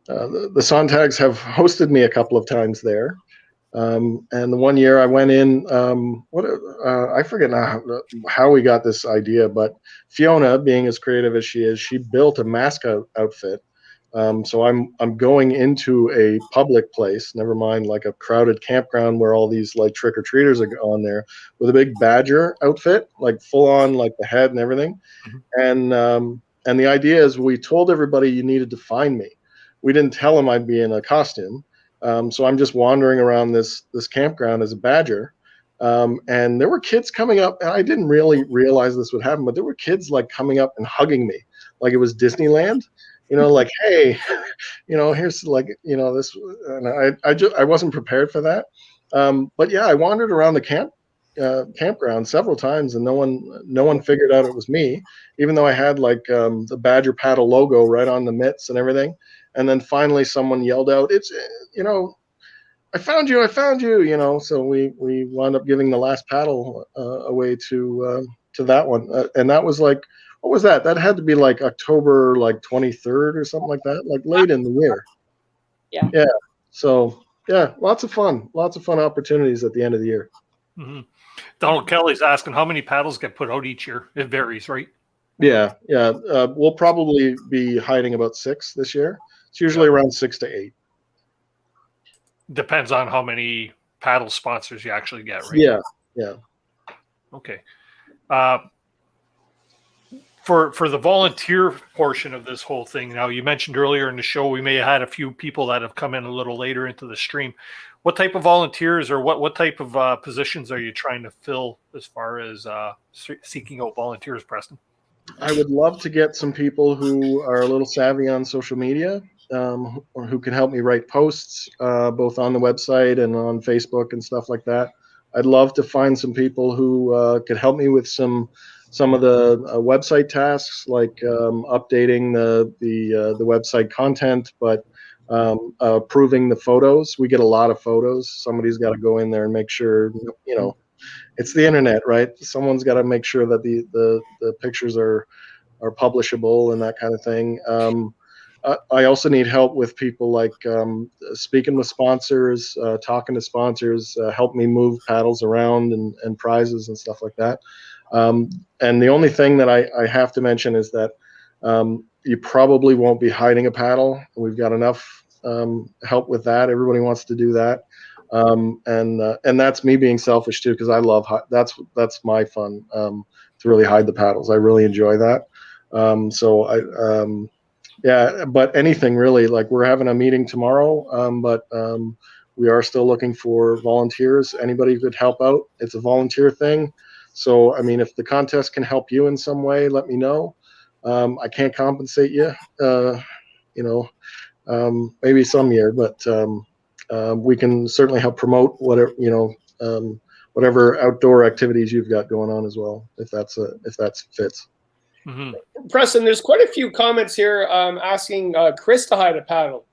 Sontags have hosted me a couple of times there, and the one year I went in, I forget now how we got this idea, but Fiona, being as creative as she is, she built a mascot outfit. So I'm going into a public place, never mind like a crowded campground where all these like trick-or-treaters are on there, with a big Badger outfit, like full on, like the head and everything. Mm-hmm. And the idea is we told everybody you needed to find me. We didn't tell them I'd be in a costume. So I'm just wandering around this campground as a Badger. And there were kids coming up, and I didn't really realize this would happen, but there were kids like coming up and hugging me like it was Disneyland. Like, hey, here's like, this, and I wasn't prepared for that. But I wandered around the camp campground several times, and no one figured out it was me, even though I had like the Badger paddle logo right on the mitts and everything. And then finally, someone yelled out, "It's I found you! I found you!" So we wound up giving the last paddle away to that one, and that was like, what was that? That had to be like October 23rd or something like that, like late in the year. Yeah. So yeah, lots of fun opportunities at the end of the year. Mm-hmm. Donald Kelly's asking how many paddles get put out each year. It varies, right? Yeah. We'll probably be hiding about 6 this year. It's usually around 6 to 8. Depends on how many paddle sponsors you actually get, right? Yeah. Okay. For the volunteer portion of this whole thing, now you mentioned earlier in the show we may have had a few people that have come in a little later into the stream. What type of volunteers or what type of positions are you trying to fill as far as seeking out volunteers, Preston? I would love to get some people who are a little savvy on social media, or who can help me write posts, both on the website and on Facebook and stuff like that. I'd love to find some people who could help me with some of the website tasks, like updating the website content, but approving the photos. We get a lot of photos. Somebody's got to go in there and make sure, it's the internet, right? Someone's got to make sure that the pictures are publishable and that kind of thing. I also need help with people like speaking with sponsors, talking to sponsors, help me move paddles around and prizes and stuff like that. And the only thing that I have to mention is that you probably won't be hiding a paddle. We've got enough help with that. Everybody wants to do that. And that's me being selfish too, because I love that's my fun, to really hide the paddles. I really enjoy that. Yeah, but anything really, like we're having a meeting tomorrow, but we are still looking for volunteers. Anybody who could help out. It's a volunteer thing. So, I mean, if the contest can help you in some way, let me know. I can't compensate you, maybe some year, but we can certainly help promote whatever outdoor activities you've got going on as well, if that fits. Mm-hmm. Preston, there's quite a few comments here asking Chris to hide a paddle.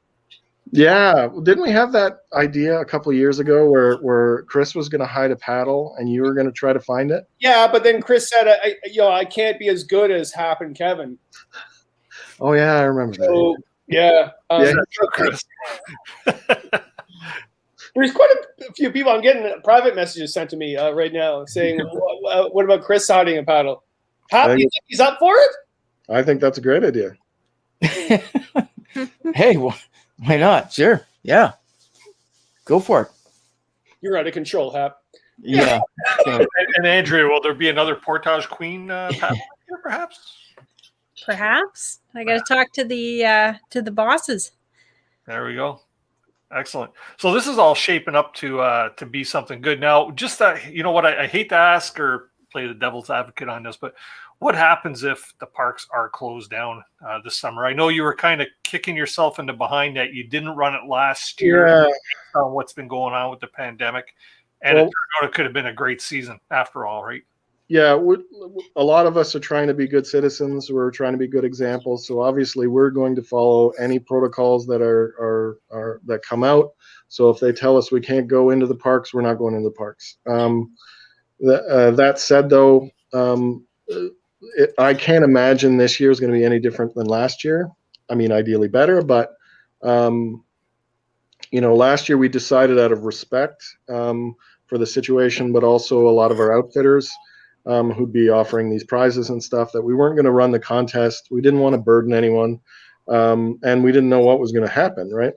Yeah, didn't we have that idea a couple of years ago where Chris was going to hide a paddle and you were going to try to find it? Yeah, but then Chris said, I can't be as good as Hap and Kevin. Oh yeah, I remember that. Yeah. Chris. There's quite a few people. I'm getting private messages sent to me right now saying, "What about Chris hiding a paddle? Hap, you think he's up for it?" I think that's a great idea. Hey, why not? Sure. Yeah. Go for it. You're out of control, Hap. Yeah. And Andrea, will there be another Portage Queen paddle here, perhaps? Perhaps. I got to talk to the bosses. There we go. Excellent. So this is all shaping up to be something good. Now, just that, I hate to ask or play the devil's advocate on this, but what happens if the parks are closed down this summer? I know you were kind of kicking yourself in the behind that you didn't run it last year based on what's been going on with the pandemic, and it could have been a great season after all, right? Yeah, a lot of us are trying to be good citizens. We're trying to be good examples. So obviously, we're going to follow any protocols that that come out. So if they tell us we can't go into the parks, we're not going into the parks. That said, though, I can't imagine this year is going to be any different than last year. I mean, ideally better, but last year we decided out of respect for the situation, but also a lot of our outfitters who'd be offering these prizes and stuff, that we weren't going to run the contest. We didn't want to burden anyone, and we didn't know what was going to happen, right?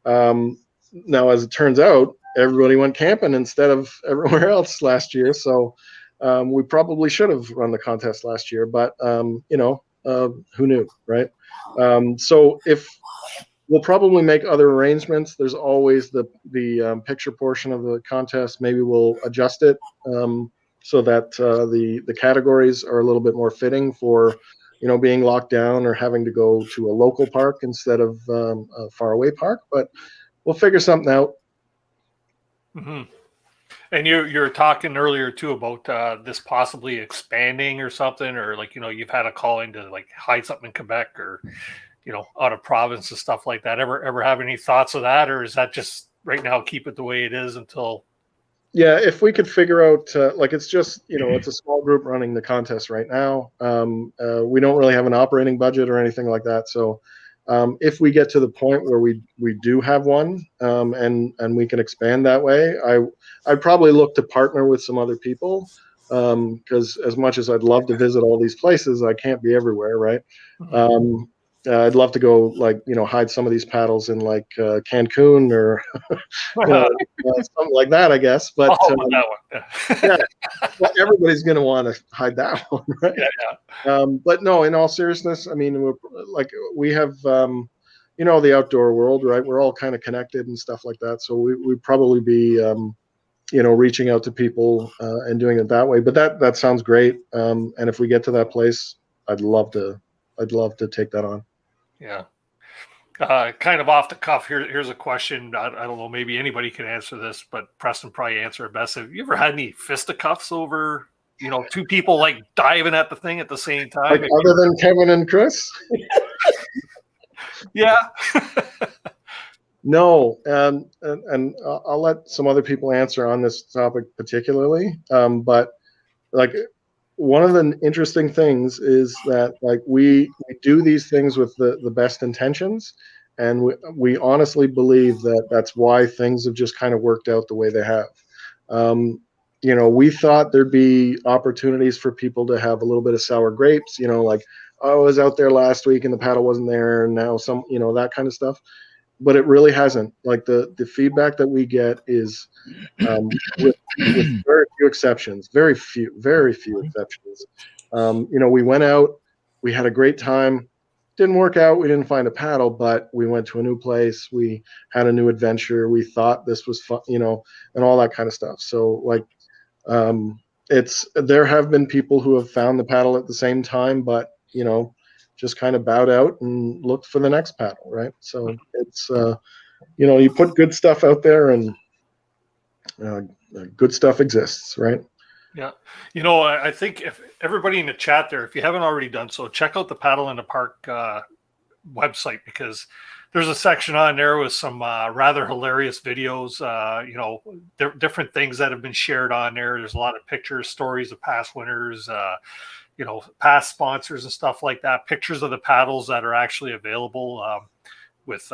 Now, as it turns out, everybody went camping instead of everywhere else last year, so we probably should have run the contest last year, but who knew, right? So if we'll probably make other arrangements. There's always the picture portion of the contest. Maybe we'll adjust it so that the categories are a little bit more fitting for, being locked down or having to go to a local park instead of a faraway park. But we'll figure something out. Mm-hmm. And you're talking earlier too about this possibly expanding or something, or like, you know, you've had a call in to like hide something in Quebec or, you know, out of province and stuff like that. Ever have any thoughts of that, or is that just right now keep it the way it is until? Yeah, if we could figure out, like, it's just, you know, it's a small group running the contest right now. We don't really have an operating budget or anything like that. So if we get to the point where we do have one, and we can expand that way, I'd probably look to partner with some other people, because as much as I'd love to visit all these places, I can't be everywhere, right? I'd love to go, like, you know, hide some of these paddles in like Cancun or you know, something like that, I guess. But that one. yeah, well, everybody's going to want to hide that one, right? Yeah. But no, in all seriousness, I mean, we have, you know, the outdoor world, right? We're all kind of connected and stuff like that. So we'd probably be, you know, reaching out to people and doing it that way. But that sounds great. And if we get to that place, I'd love to take that on. Yeah. Kind of off the cuff, here's a question. I don't know, maybe anybody can answer this, but Preston probably answer it best. Have you ever had any fisticuffs over, you know, two people like diving at the thing at the same time? Like other than Kevin and Chris? Yeah. No, and I'll let some other people answer on this topic particularly. But like, one of the interesting things is that, like, we do these things with the best intentions, and we honestly believe that that's why things have just kind of worked out the way they have. You know, we thought there'd be opportunities for people to have a little bit of sour grapes, you know, like, oh, I was out there last week and the paddle wasn't there, and now some, you know, that kind of stuff. But it really hasn't. Like, the feedback that we get is, with very few exceptions, very few exceptions. You know, we went out, we had a great time. Didn't work out. We didn't find a paddle, but we went to a new place. We had a new adventure. We thought this was fun, you know, and all that kind of stuff. So, like, there have been people who have found the paddle at the same time, but, you know, just kind of bowed out and looked for the next paddle, right? So it's, you know, you put good stuff out there, and good stuff exists, right? Yeah. You know, I think if everybody in the chat there, if you haven't already done so, check out the Paddle in the Park website, because there's a section on there with some rather hilarious videos, you know, different things that have been shared on there. There's a lot of pictures, stories of past winners, you know, past sponsors and stuff like that, pictures of the paddles that are actually available, with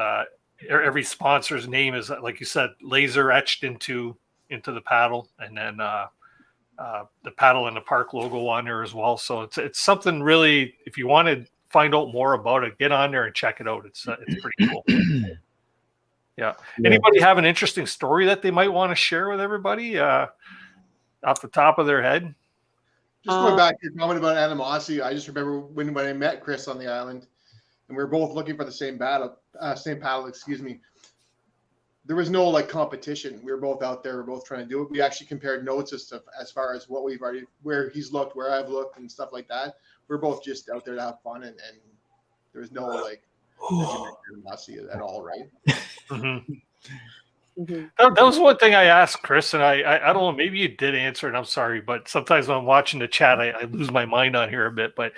every sponsor's name is, like you said, laser etched into the paddle, and then the Paddle in the Park logo on there as well. So it's something really, if you want to find out more about it, get on there and check it out. It's pretty cool. Yeah. Anybody have an interesting story that they might want to share with everybody off the top of their head? Just going back to your comment about animosity, I just remember when I met Chris on the island, and we were both looking for the same paddle, excuse me. There was no like competition. We were both out there. We were both trying to do it. We actually compared notes as far as what we've already, where he's looked, where I've looked, and stuff like that. We're both just out there to have fun, and there was no like animosity at all, right? Mm-hmm. Mm-hmm. That was one thing I asked Chris, and I don't know, maybe you did answer it. I'm sorry, but sometimes when I'm watching the chat, I lose my mind on here a bit. But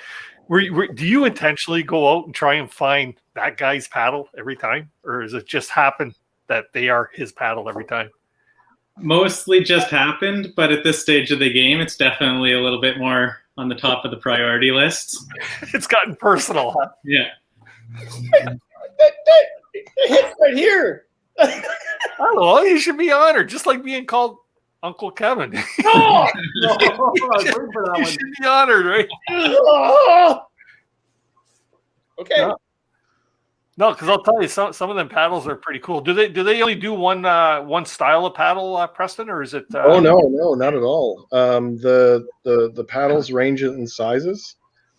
do you intentionally go out and try and find that guy's paddle every time, or does it just happen that they are his paddle every time? Mostly just happened, but at this stage of the game, it's definitely a little bit more on the top of the priority list. It's gotten personal, huh? Yeah. It hits right here. I don't know. You should be honored, just like being called Uncle Kevin. Oh! You should be honored, right? Okay. No, because I'll tell you, some of them paddles are pretty cool. Do they only do one style of paddle, Preston, or is it? Oh no, not at all. The paddles range in sizes.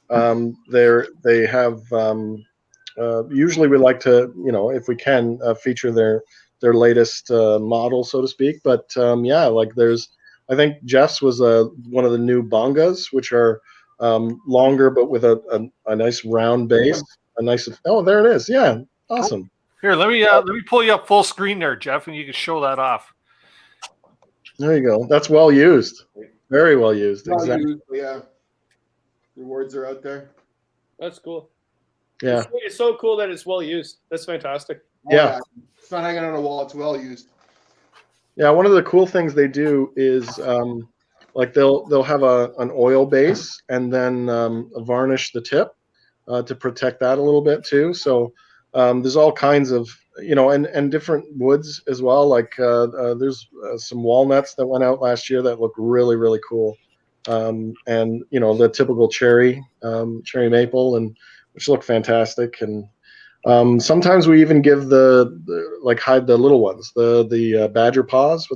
They have. Usually, we like to, you know, if we can, feature their latest model, so to speak. But yeah, like I think Jeff's was one of the new bongas, which are longer but with a nice round base. Oh, there it is. Yeah, awesome. Here, let me pull you up full screen there, Jeff, and you can show that off. There you go. That's well used. Very well used. Well Exactly. used, yeah. Rewards are out there. That's cool. Yeah. It's so cool that it's well used. That's fantastic. Yeah. It's not hanging on a wall. It's well used. Yeah. One of the cool things they do is like they'll have an oil base and then varnish the tip to protect that a little bit too. So there's all kinds of, and different woods as well. Like there's some walnuts that went out last year that look really, really cool. And the typical cherry maple, and which look fantastic. And sometimes we even give hide the little ones, the badger paws,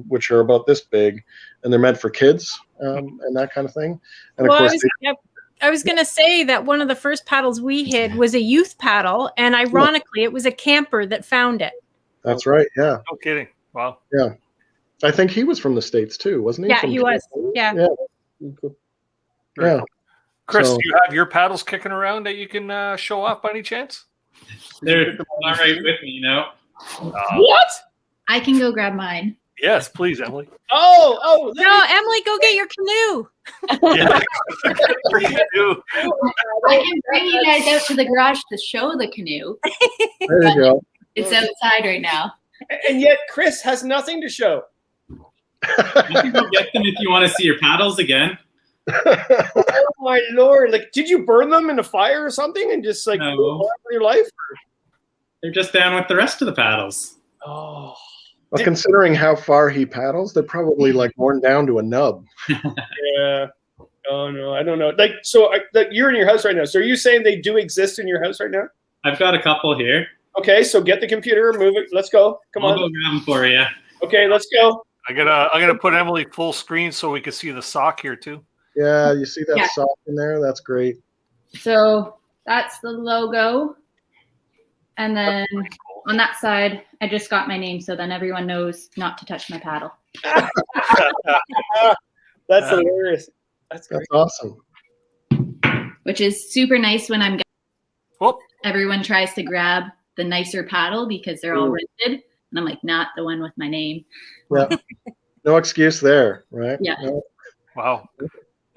which are about this big, and they're meant for kids and that kind of thing. And of course, I was going to say that one of the first paddles we hid was a youth paddle, and ironically, it was a camper that found it. That's right. Yeah. No kidding. Wow. Yeah. I think he was from the States too, wasn't he? Yeah, he was. Yeah. Yeah. Chris, So- do you have your paddles kicking around that you can show off by any chance? They're not right with me, What? I can go grab mine. Yes, please, Emily. Oh, no, Emily, go get your canoe. I can bring you guys out to the garage to show the canoe. There you go. It's outside right now. And yet Chris has nothing to show. You can go get them if you want to see your paddles again. Oh my Lord! Like, did you burn them in a fire or something, and just No. move on with your life? They're just down with the rest of the paddles. Oh. Well, considering how far he paddles, they're probably like worn down to a nub. Yeah. Oh no, I don't know. Like, so you're in your house right now. So are you saying they do exist in your house right now? I've got a couple here. Okay, so get the computer, move it. Let's go. Come I'll on. go grab them for you. Okay, let's go. I'm gonna put Emily full screen so we can see the sock here too. Yeah, you see that Yeah. sock in there? That's great. So that's the logo. And then on that side, I just got my name, so then everyone knows not to touch my paddle. That's hilarious. That's great. That's awesome. Which is super nice when I'm. Whoop. Everyone tries to grab the nicer paddle because they're all rented, and I'm like, not the one with my name. Yeah. No excuse there, right? Yeah. No. Wow.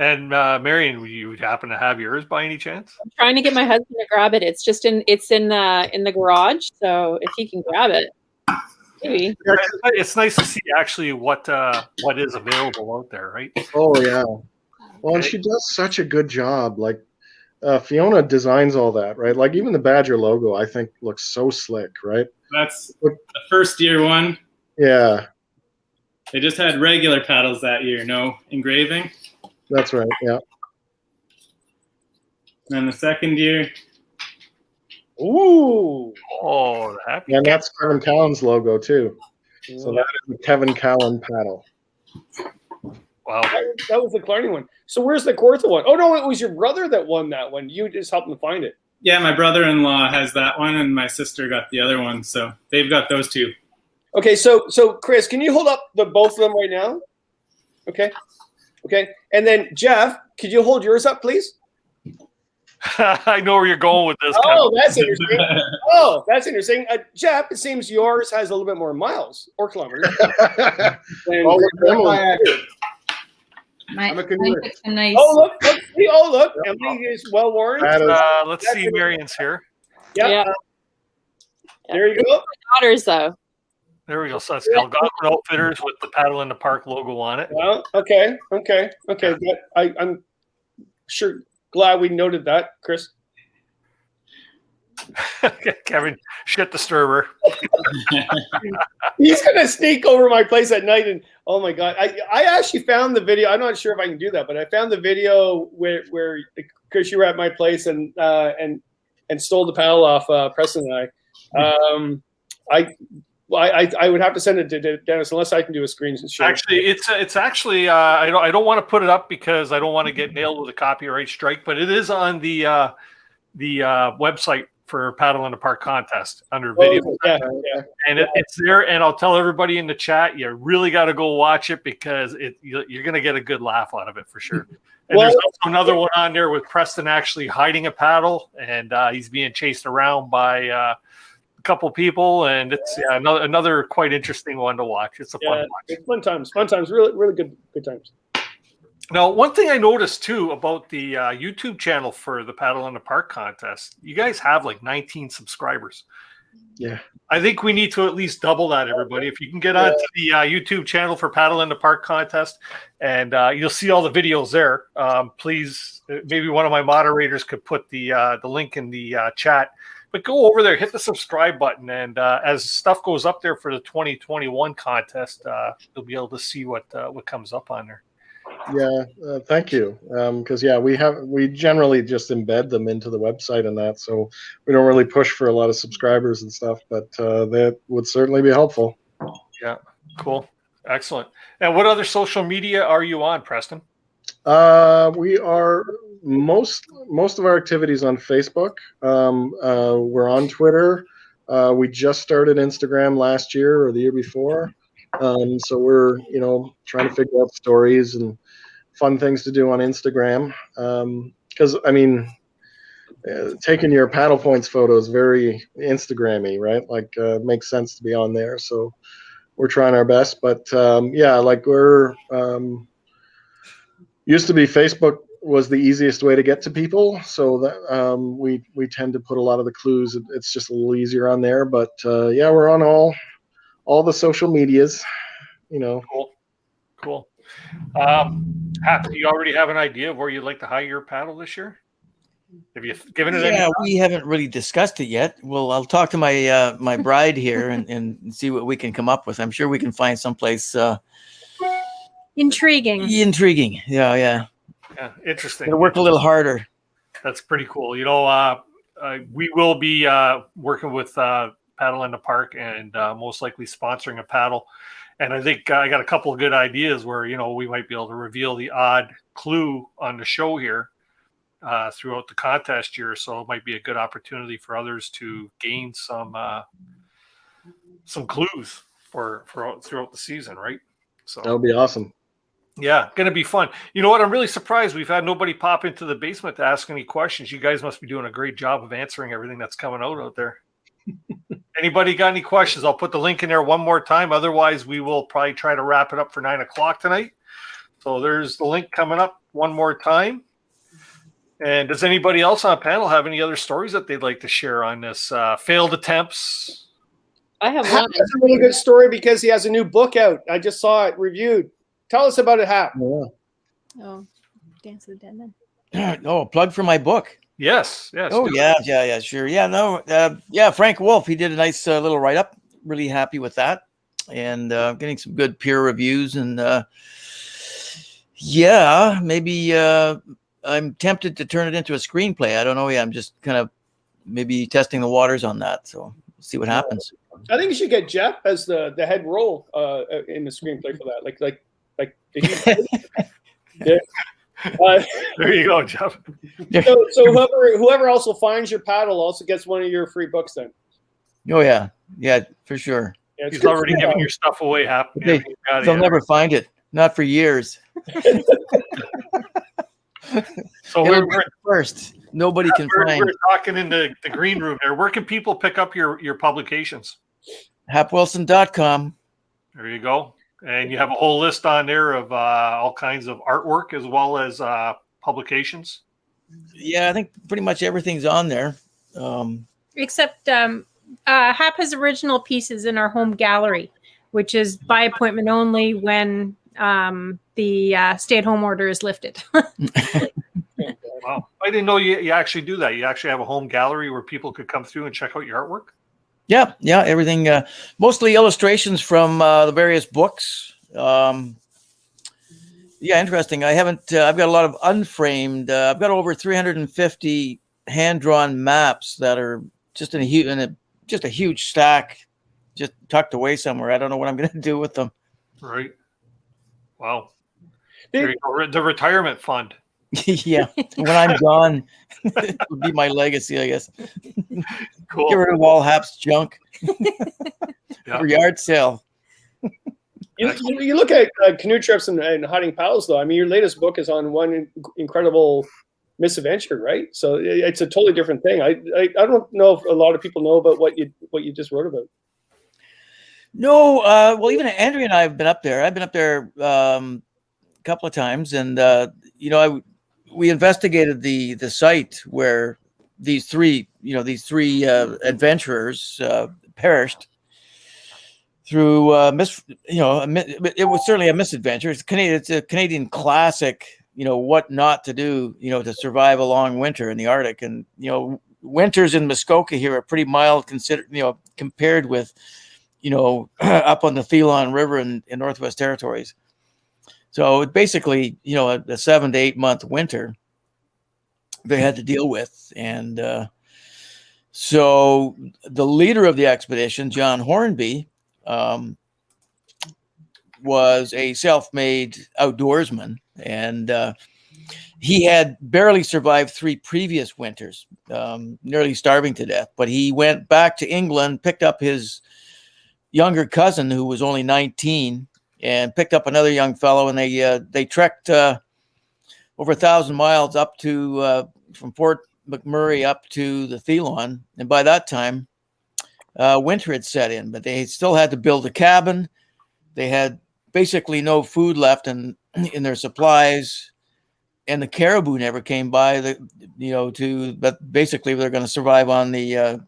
And Marion, would you happen to have yours by any chance? I'm trying to get my husband to grab it. It's just in the garage. So if he can grab it, maybe. It's nice to see actually what is available out there, right? Oh yeah. Well, and she does such a good job. Like Fiona designs all that, right? Like even the Badger logo, I think looks so slick, right? That's the first year one. Yeah, They just had regular paddles that year, no engraving. that's right. Yeah. And the second year, Ooh. Oh, the happy. And that's Kevin Callan's logo too. So that is the Kevin Callan paddle. Wow. That was the Clarny one. So where's the Gortha one? Oh no, it was your brother that won that one. You just helped him find it. yeah, my brother-in-law has that one, and my sister got the other one. So they've got those two. Okay, so Chris, can you hold up both of them right now? Okay. Okay. And then Jeff, could you hold yours up, please? I know where you're going with this. Oh, that's interesting. Jeff, it seems yours has a little bit more miles or kilometers. Oh, I'm a canoe. a nice. Oh, look. Emily is well worn. Let's see Marion's here. Yeah. There you go. Daughters though. There we go. So it's Algonquin Outfitters with the Paddle in the Park logo on it. Well, okay. But I'm sure glad we noted that, Chris. Kevin, shit disturber. He's gonna sneak over my place at night, and oh my god, I actually found the video. I'm not sure if I can do that, but I found the video where because you were at my place and stole the paddle off Preston and I. I would have to send it to Dennis unless I can do a screen share. Actually, it's actually I don't want to put it up because I don't want to get nailed with a copyright strike, but it is on the website for Paddle in the Park contest under video. Yeah. And it's there, and I'll tell everybody in the chat, you really got to go watch it because you're going to get a good laugh out of it for sure. And there's also another one on there with Preston actually hiding a paddle, and he's being chased around by couple people, and it's another quite interesting one to watch. It's a fun watch. It's fun times, really good times. Now, one thing I noticed too about the YouTube channel for the Paddle in the Park contest, you guys have like 19 subscribers. Yeah. I think we need to at least double that, everybody. If you can get onto the YouTube channel for Paddle in the Park contest, and you'll see all the videos there. Please, maybe one of my moderators could put the link in the chat. But go over there, hit the subscribe button, and as stuff goes up there for the 2021 contest, you'll be able to see what comes up on there. Yeah, thank you. Because we generally just embed them into the website and that, so we don't really push for a lot of subscribers and stuff. But that would certainly be helpful. Yeah, cool, excellent. And what other social media are you on, Preston? We are most of our activities on Facebook. We're on Twitter. We just started Instagram last year or the year before. So we're, trying to figure out stories and fun things to do on Instagram. Because, taking your paddle points photos very Instagrammy, right? Like, makes sense to be on there. So we're trying our best. But, we're used to be Facebook was the easiest way to get to people. So that we tend to put a lot of the clues. It's just a little easier on there. But, we're on all the social medias, Cool. Hap, do you already have an idea of where you'd like to hire your paddle this year? Have you given it any thought? We haven't really discussed it yet. Well, I'll talk to my my bride here and see what we can come up with. I'm sure we can find someplace intriguing. Yeah, interesting. It'll work a little harder. That's pretty cool. We will be working with Paddle in the Park and most likely sponsoring a paddle. And I think I got a couple of good ideas where, we might be able to reveal the odd clue on the show here throughout the contest year. So it might be a good opportunity for others to gain some clues for throughout the season, right? So that'll be awesome. Yeah, going to be fun. You know what? I'm really surprised we've had nobody pop into the basement to ask any questions. You guys must be doing a great job of answering everything that's coming out there. Anybody got any questions? I'll put the link in there one more time. Otherwise, we will probably try to wrap it up for 9 o'clock tonight. So there's the link coming up one more time. And does anybody else on panel have any other stories that they'd like to share on this? Failed attempts? I have Hap one. has a really good story because he has a new book out. I just saw it reviewed. Tell us about it, Hap. Oh, Dance of the Dead Men. Oh, plug for my book. Yes. Oh, yeah, sure. Yeah, no, Frank Wolf, he did a nice little write-up. Really happy with that. And getting some good peer reviews. And maybe I'm tempted to turn it into a screenplay. I don't know. Yeah, I'm just kind of maybe testing the waters on that. So we'll see what happens. I think you should get Jeff as the head role in the screenplay for that. Like there you go, Jeff. So whoever also finds your paddle also gets one of your free books then. Oh yeah, for sure. Yeah, he's already giving your stuff away. They'll never find it. Not for years. So we're first. Nobody can find. We're talking in the green room there. Where can people pick up your publications? HapWilson.com. There you go. And you have a whole list on there of all kinds of artwork as well as publications. Yeah, I think pretty much everything's on there. Except Hap has original pieces in our home gallery, which is by appointment only when the stay-at-home order is lifted. Wow. I didn't know you actually do that. You actually have a home gallery where people could come through and check out your artwork? Yeah, everything, mostly illustrations from the various books. Interesting. I've got a lot of unframed, I've got over 350 hand-drawn maps that are just in a huge stack, just tucked away somewhere. I don't know what I'm going to do with them. Right. Wow. There you go. The retirement fund. Yeah, when I'm gone, it would be my legacy, I guess. Cool. Get rid of all Hap's junk for yard sale. You look at canoe trips and hunting paddles, though. I mean, your latest book is on one incredible misadventure, right? So it's a totally different thing. I don't know if a lot of people know about what you just wrote about. No, well, even Andrea and I have been up there. I've been up there a couple of times, and we investigated the site where these three adventurers perished through it was certainly a misadventure. It's a Canadian classic, what not to do, to survive a long winter in the Arctic. And winters in Muskoka here are pretty mild compared with up on the Thelon River in Northwest Territories. So it basically, a 7 to 8 month winter they had to deal with. And so the leader of the expedition, John Hornby, was a self-made outdoorsman, and he had barely survived 3 previous winters, nearly starving to death. But he went back to England, picked up his younger cousin, who was only 19, and picked up another young fellow, and they trekked over 1,000 miles up to from Fort McMurray up to the Thelon. And by that time, winter had set in, but they still had to build a cabin. They had basically no food left in their supplies, and the caribou never came by. But basically they're going to survive on the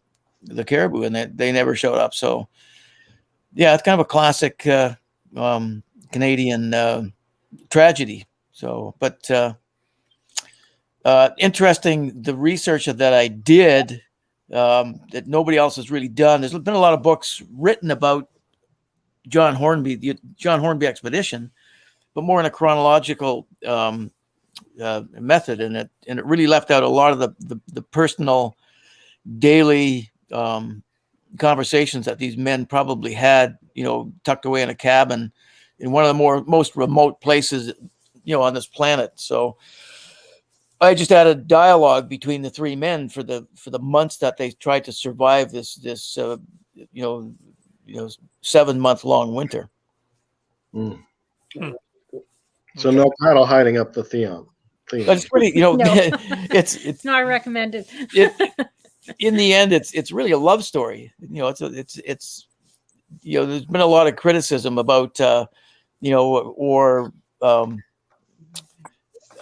caribou, and they never showed up. So yeah, it's kind of a classic Canadian tragedy. So, but interesting, the research that I did that nobody else has really done. There's been a lot of books written about the John Hornby expedition, but more in a chronological method, and it really left out a lot of the personal daily conversations that these men probably had, tucked away in a cabin in one of the most remote places, on this planet. So I just had a dialogue between the 3 men for the months that they tried to survive this 7-month-long winter. Mm. So no paddle hiding up the Thelon. It's pretty, No. it's not recommended. In the end, it's really a love story. It's there's been a lot of criticism about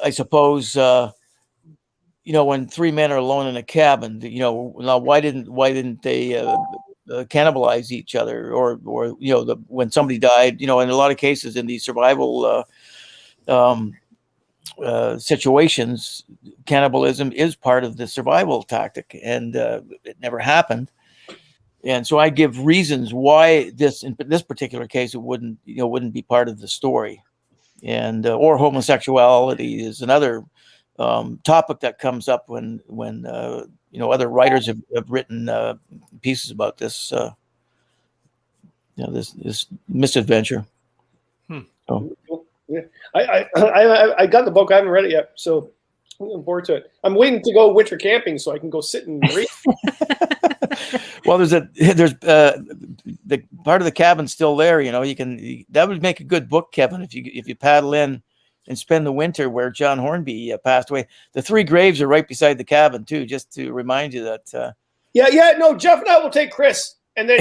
I suppose when 3 men are alone in a cabin, now why didn't they cannibalize each other, or when somebody died, in a lot of cases in these survival situations, cannibalism is part of the survival tactic, and it never happened. And so I give reasons why in this particular case, it wouldn't be part of the story. And or homosexuality is another topic that comes up when other writers have written pieces about this this misadventure. So. Yeah. I got the book. I haven't read it yet, so I'm looking forward to it. I'm waiting to go winter camping so I can go sit and read. Well, there's the part of the cabin still there. That would make a good book, Kevin, if you paddle in and spend the winter where John Hornby passed away. The 3 graves are right beside the cabin too, just to remind you that. No, Jeff and I will take Chris, and then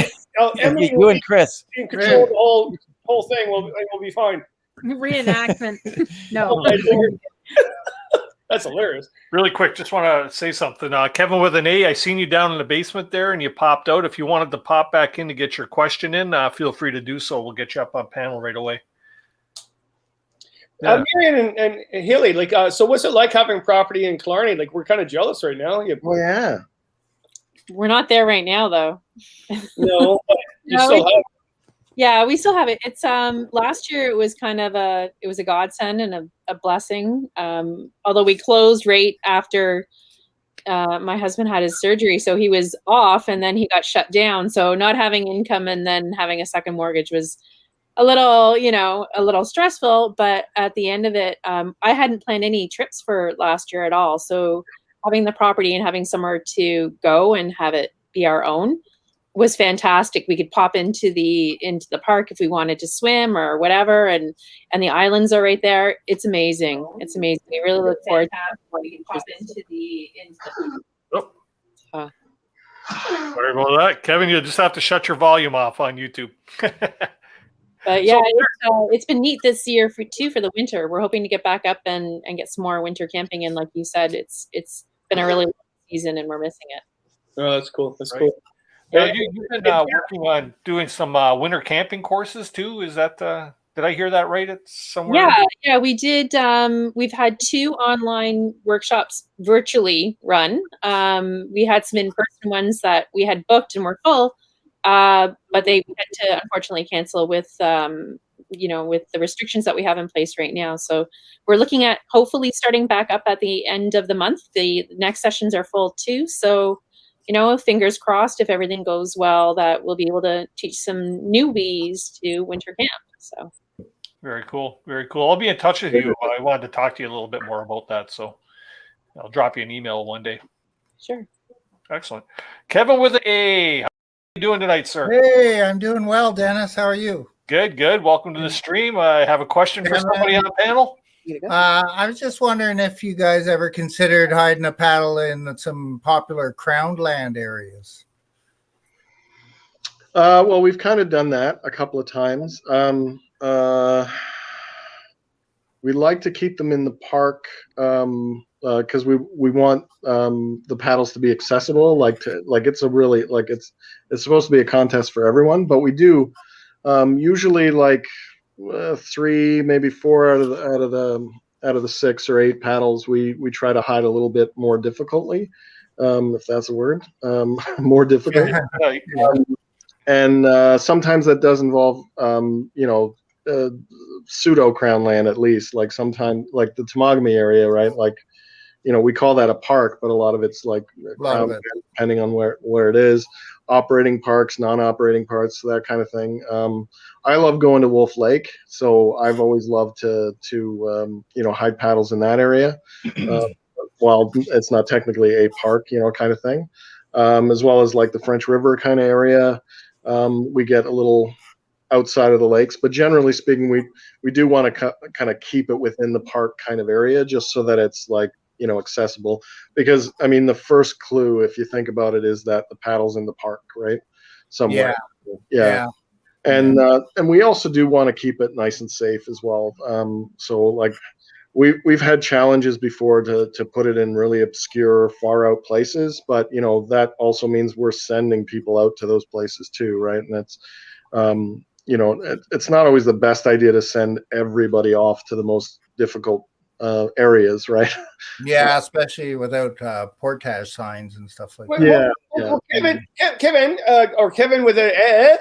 Emily you and Chris in control of the whole thing. We'll be fine. Reenactment. No. That's hilarious. Really quick, just want to say something. Kevin with an A, I seen you down in the basement there and you popped out. If you wanted to pop back in to get your question in, feel free to do so. We'll get you up on panel right away. Marion and Haley, so what's it like having property in Killarney? We're kind of jealous right now. Oh, yeah. We're not there right now, though. No, but you still have. Yeah, we still have it. It's last year it was kind of a godsend and a blessing. Although we closed right after my husband had his surgery, so he was off and then he got shut down. So not having income and then having a second mortgage was a little stressful. But at the end of it, I hadn't planned any trips for last year at all. So having the property and having somewhere to go and have it be our own was fantastic. We could pop into the park if we wanted to swim or whatever, and the islands are right there. It's amazing. It's amazing. We really look forward to what we can pop into the Sorry about that, Kevin. You just have to shut your volume off on YouTube. But yeah, it's been neat this year for the winter. We're hoping to get back up and get some more winter camping. And like you said, it's been a really long season, and we're missing it. Oh, that's cool. That's Right. cool. You've been working on doing some winter camping courses too. Is that did I hear that right? It's somewhere. Yeah, we did. We've had 2 online workshops virtually run. We had some in-person ones that we had booked and were full, but they had to unfortunately cancel with with the restrictions that we have in place right now. So we're looking at hopefully starting back up at the end of the month. The next sessions are full too. So fingers crossed, if everything goes well, that we'll be able to teach some newbies to winter camp. So very cool. Very cool. I'll be in touch with you. I wanted to talk to you a little bit more about that. So I'll drop you an email one day. Sure. Excellent. Kevin with A. How are you doing tonight, sir? Hey, I'm doing well, Dennis. How are you? Good, good. Welcome to the stream. I have a question for somebody on the panel. I was just wondering if you guys ever considered hiding a paddle in some popular crowned land areas. Well, we've kind of done that a couple of times. We like to keep them in the park because we want the paddles to be accessible. It's supposed to be a contest for everyone, but we do usually 3, maybe 4 out of the 6 or 8 paddles we try to hide a little bit more difficultly, if that's a word, more difficult. And sometimes that does involve pseudo crown land, at least, like sometimes like the Temagami area, right? We call that a park, but a lot of it's crown land, depending on where it is. Operating parks, non-operating parks, that kind of thing. I love going to Wolf Lake, so I've always loved to hide paddles in that area. While it's not technically a park, kind of thing. As well as the French River kind of area. We get a little outside of the lakes, but generally speaking, we do want to kind of keep it within the park kind of area, just so that it's accessible. Because the first clue, if you think about it, is that the paddle's in the park, right? Somewhere. Yeah. And we also do want to keep it nice and safe as well. We've had challenges before to put it in really obscure, far out places, but that also means we're sending people out to those places too, right? And that's it's not always the best idea to send everybody off to the most difficult areas, right? Yeah, especially without portage signs and stuff like that. Well, Kevin, or Kevin with a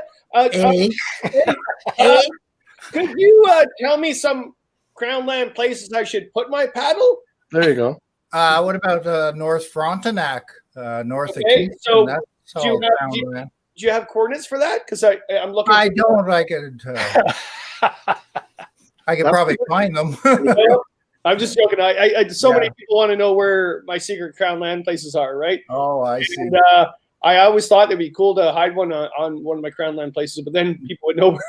could you tell me some crown land places I should put my paddle? There you go. What about North Frontenac, north of Kingston? So That's do you have coordinates for that? Because I'm looking. I don't. I could. I could probably find them. I'm just joking. Many people want to know where my secret crown land places are, right? Oh, I see. And I always thought it'd be cool to hide one on one of my crown land places, but then people would know.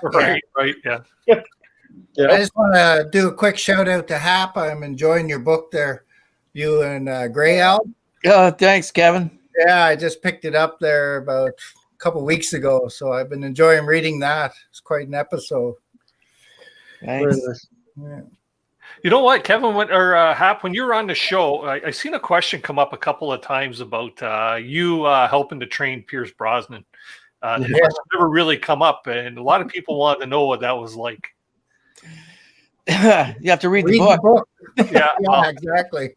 Right, yeah. I just want to do a quick shout out to Hap. I'm enjoying your book there, you and Grey Owl. Thanks, Kevin. Yeah, I just picked it up there about a couple weeks ago, so I've been enjoying reading that. It's quite an episode. Thanks. Yeah. You know what, Kevin, Hap, when you were on the show, I seen a question come up a couple of times about you helping to train Pierce Brosnan. The question never really come up, and a lot of people wanted to know what that was like. You have to read the book. Yeah, exactly.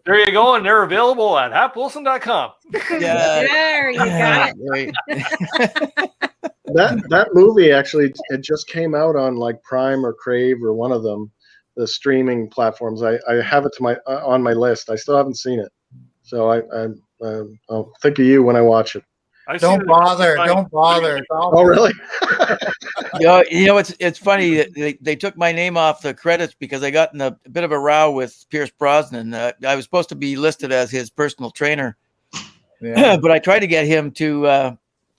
There you go, and they're available at hapwilson.com. Yeah. There you got it. That movie actually, it just came out on Prime or Crave or one of them, the streaming platforms. I have it on my list. I still haven't seen it, so I'll think of you when I watch it. Don't bother. Oh, really? It's funny. They took my name off the credits because I got in a bit of a row with Pierce Brosnan. I was supposed to be listed as his personal trainer, Yeah. But I tried to get him to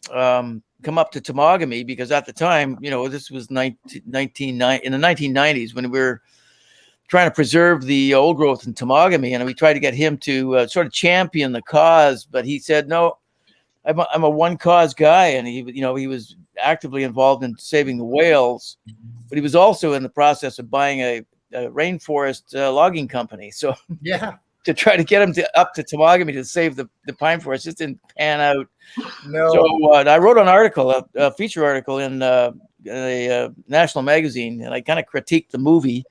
come up to Temagami because at the time, this was in the 1990s when we were trying to preserve the old growth in Temagami, and we tried to get him to sort of champion the cause, but he said, no, I'm a one cause guy. And he was actively involved in saving the whales, but he was also in the process of buying a rainforest logging company. So yeah, to try to get him up to Temagami to save the pine forest just didn't pan out. No. So I wrote an article, a feature article in a national magazine, and I kind of critiqued the movie.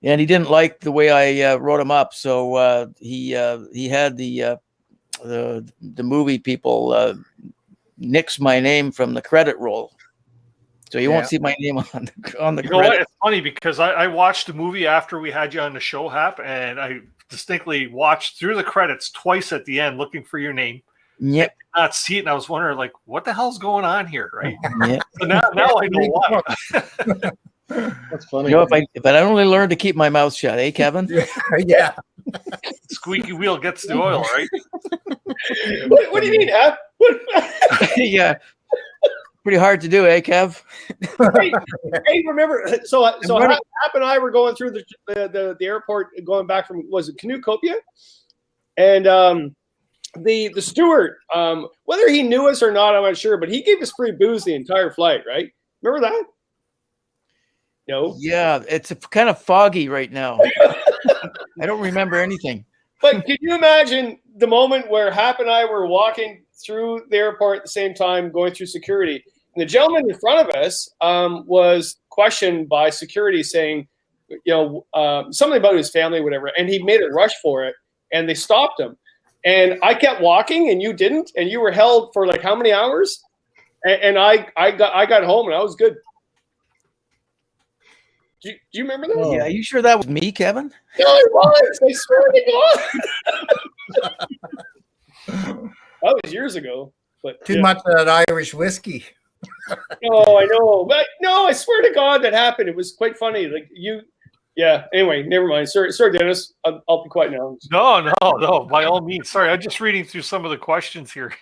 And he didn't like the way I wrote him up, so he had the movie people nix my name from the credit roll, so you won't see my name on the You know what? credit. It's funny because I watched the movie after we had you on the show, Hap, and I distinctly watched through the credits twice at the end looking for your name. Yep. I did not see it, and I was wondering, like, what the hell's going on here, right? Yep. So now I know why. That's funny. If I only learned to keep my mouth shut, eh, Kevin? Yeah. Squeaky wheel gets the oil, right? What do you mean, Hap? Yeah. Pretty hard to do, eh, Kev? Hey, remember? So Hap and I were going through the airport, going back from, was it CANOEHOUND'S? And the steward, whether he knew us or not, I'm not sure, but he gave us free booze the entire flight, right? Remember that? No. Yeah, it's kind of foggy right now. I don't remember anything. But can you imagine the moment where Hap and I were walking through the airport at the same time, going through security, and the gentleman in front of us was questioned by security, saying, something about his family, whatever, and he made a rush for it, and they stopped him. And I kept walking, and you didn't, and you were held for like how many hours? And I got home, and I was good. Do you remember that? Yeah, are you sure that was me, Kevin? No, it was. I swear to God. That was years ago. But Too much of that Irish whiskey. No, I know. But no, I swear to God that happened. It was quite funny. Like yeah. Anyway, never mind. Sorry, Dennis. I'll be quiet now. No. By all means. Sorry, I'm just reading through some of the questions here.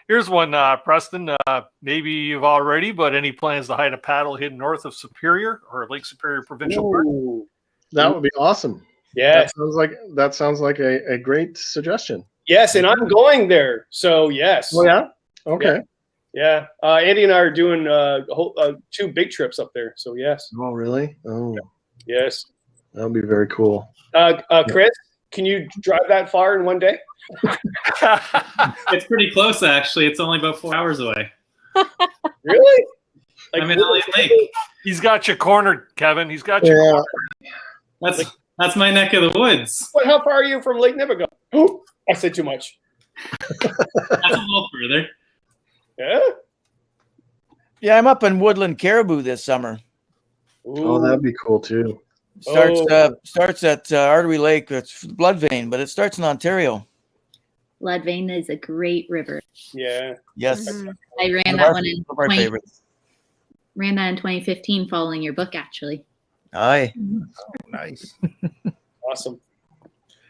Here's one, Preston. Maybe you've already, but any plans to hide a paddle hidden north of Superior or Lake Superior Provincial Park? That would be awesome. Yeah, that sounds like a great suggestion. Yes, and I'm going there. So yes. Oh yeah. Okay. Yeah. Andy and I are doing 2 big trips up there. So yes. Oh really? Oh. Yes. That would be very cool. Chris, can you drive that far in one day? It's pretty close, actually. It's only about 4 hours away. Really? I'm in Elliott Lake. He's got you cornered, Kevin. He's got you cornered. That's my neck of the woods. What? How far are you from Lake Nipigon? Oh, I said too much. That's a little further. Yeah. Yeah, I'm up in Woodland Caribou this summer. Oh, that'd be cool too. Starts at Artery Lake. It's Blood Vein, but it starts in Ontario. Blood Vein is a great river. Yeah. Yes. I ran that one in ran that in 2015 following your book, actually. Aye. Nice. Awesome.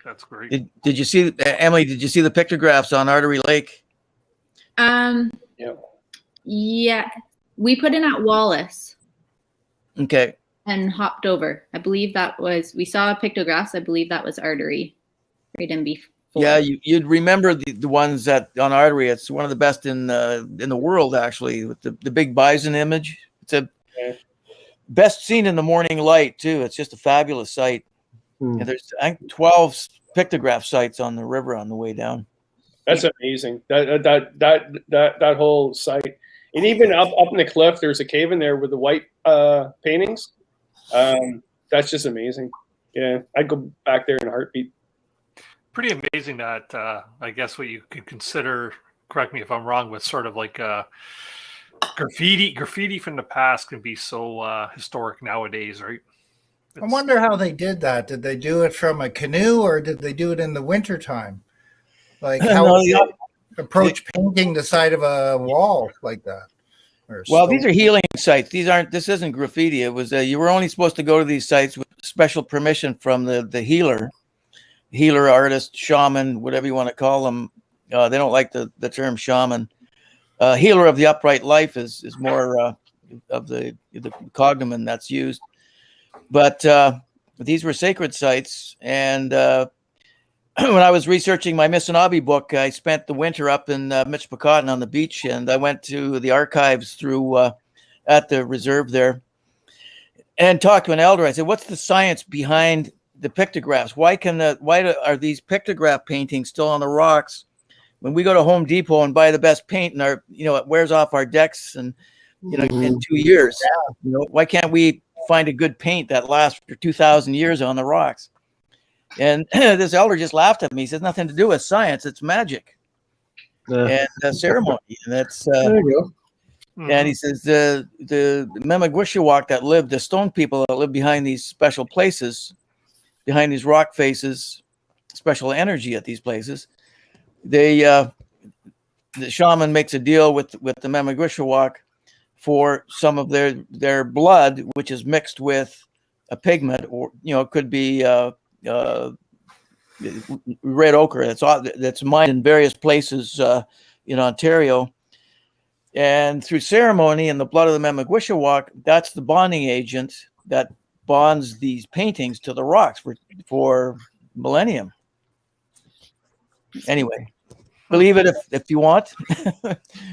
That's great. Did you see, Emily, did you see the pictographs on Artery Lake? Yeah. We put in at Wallace. Okay. And hopped over. I believe we saw pictographs. I believe that was Artery right in before. Yeah, you'd remember the ones that on Artery. It's one of the best in the world, actually, with the big bison image. It's a best seen in the morning light too. It's just a fabulous sight. And there's I think 12 pictograph sites on the river on the way down. That's amazing. That whole site, and even up in the cliff, there's a cave in there with the white paintings. That's just amazing. Yeah, I'd go back there in a heartbeat. Pretty amazing that I guess what you could consider, correct me if I'm wrong, with sort of like graffiti from the past can be so historic nowadays, right? I wonder how they did that. Did they do it from a canoe or did they do it in the wintertime? Like how would you approach painting the side of a wall like that? Well, these are healing sites. This isn't graffiti. It was you were only supposed to go to these sites with special permission from the healer. healer, artist, shaman, whatever you want to call them. They don't like the term shaman. Healer of the upright life is more of the cognomen that's used. But these were sacred sites. And when I was researching my Missinaibi book, I spent the winter up in Michipicoten on the beach, and I went to the archives through at the reserve there and talked to an elder. I said, "What's the science behind the pictographs? Why are these pictograph paintings still on the rocks when we go to Home Depot and buy the best paint and it wears off our decks and in 2 years? Why can't we find a good paint that lasts for 2,000 years on the rocks?" And this elder just laughed at me. He said, "Nothing to do with science. It's magic and ceremony." And that's there you go. And he says the Memagwishawak that lived, the stone people that live behind these special places, behind these rock faces, special energy at these places, the shaman makes a deal with the Memagwishawak for some of their blood, which is mixed with a pigment, or it could be red ochre that's mined in various places in Ontario. And through ceremony and the blood of the Memagwishawak, that's the bonding agent that bonds these paintings to the rocks for millennium. Anyway, believe it if you want.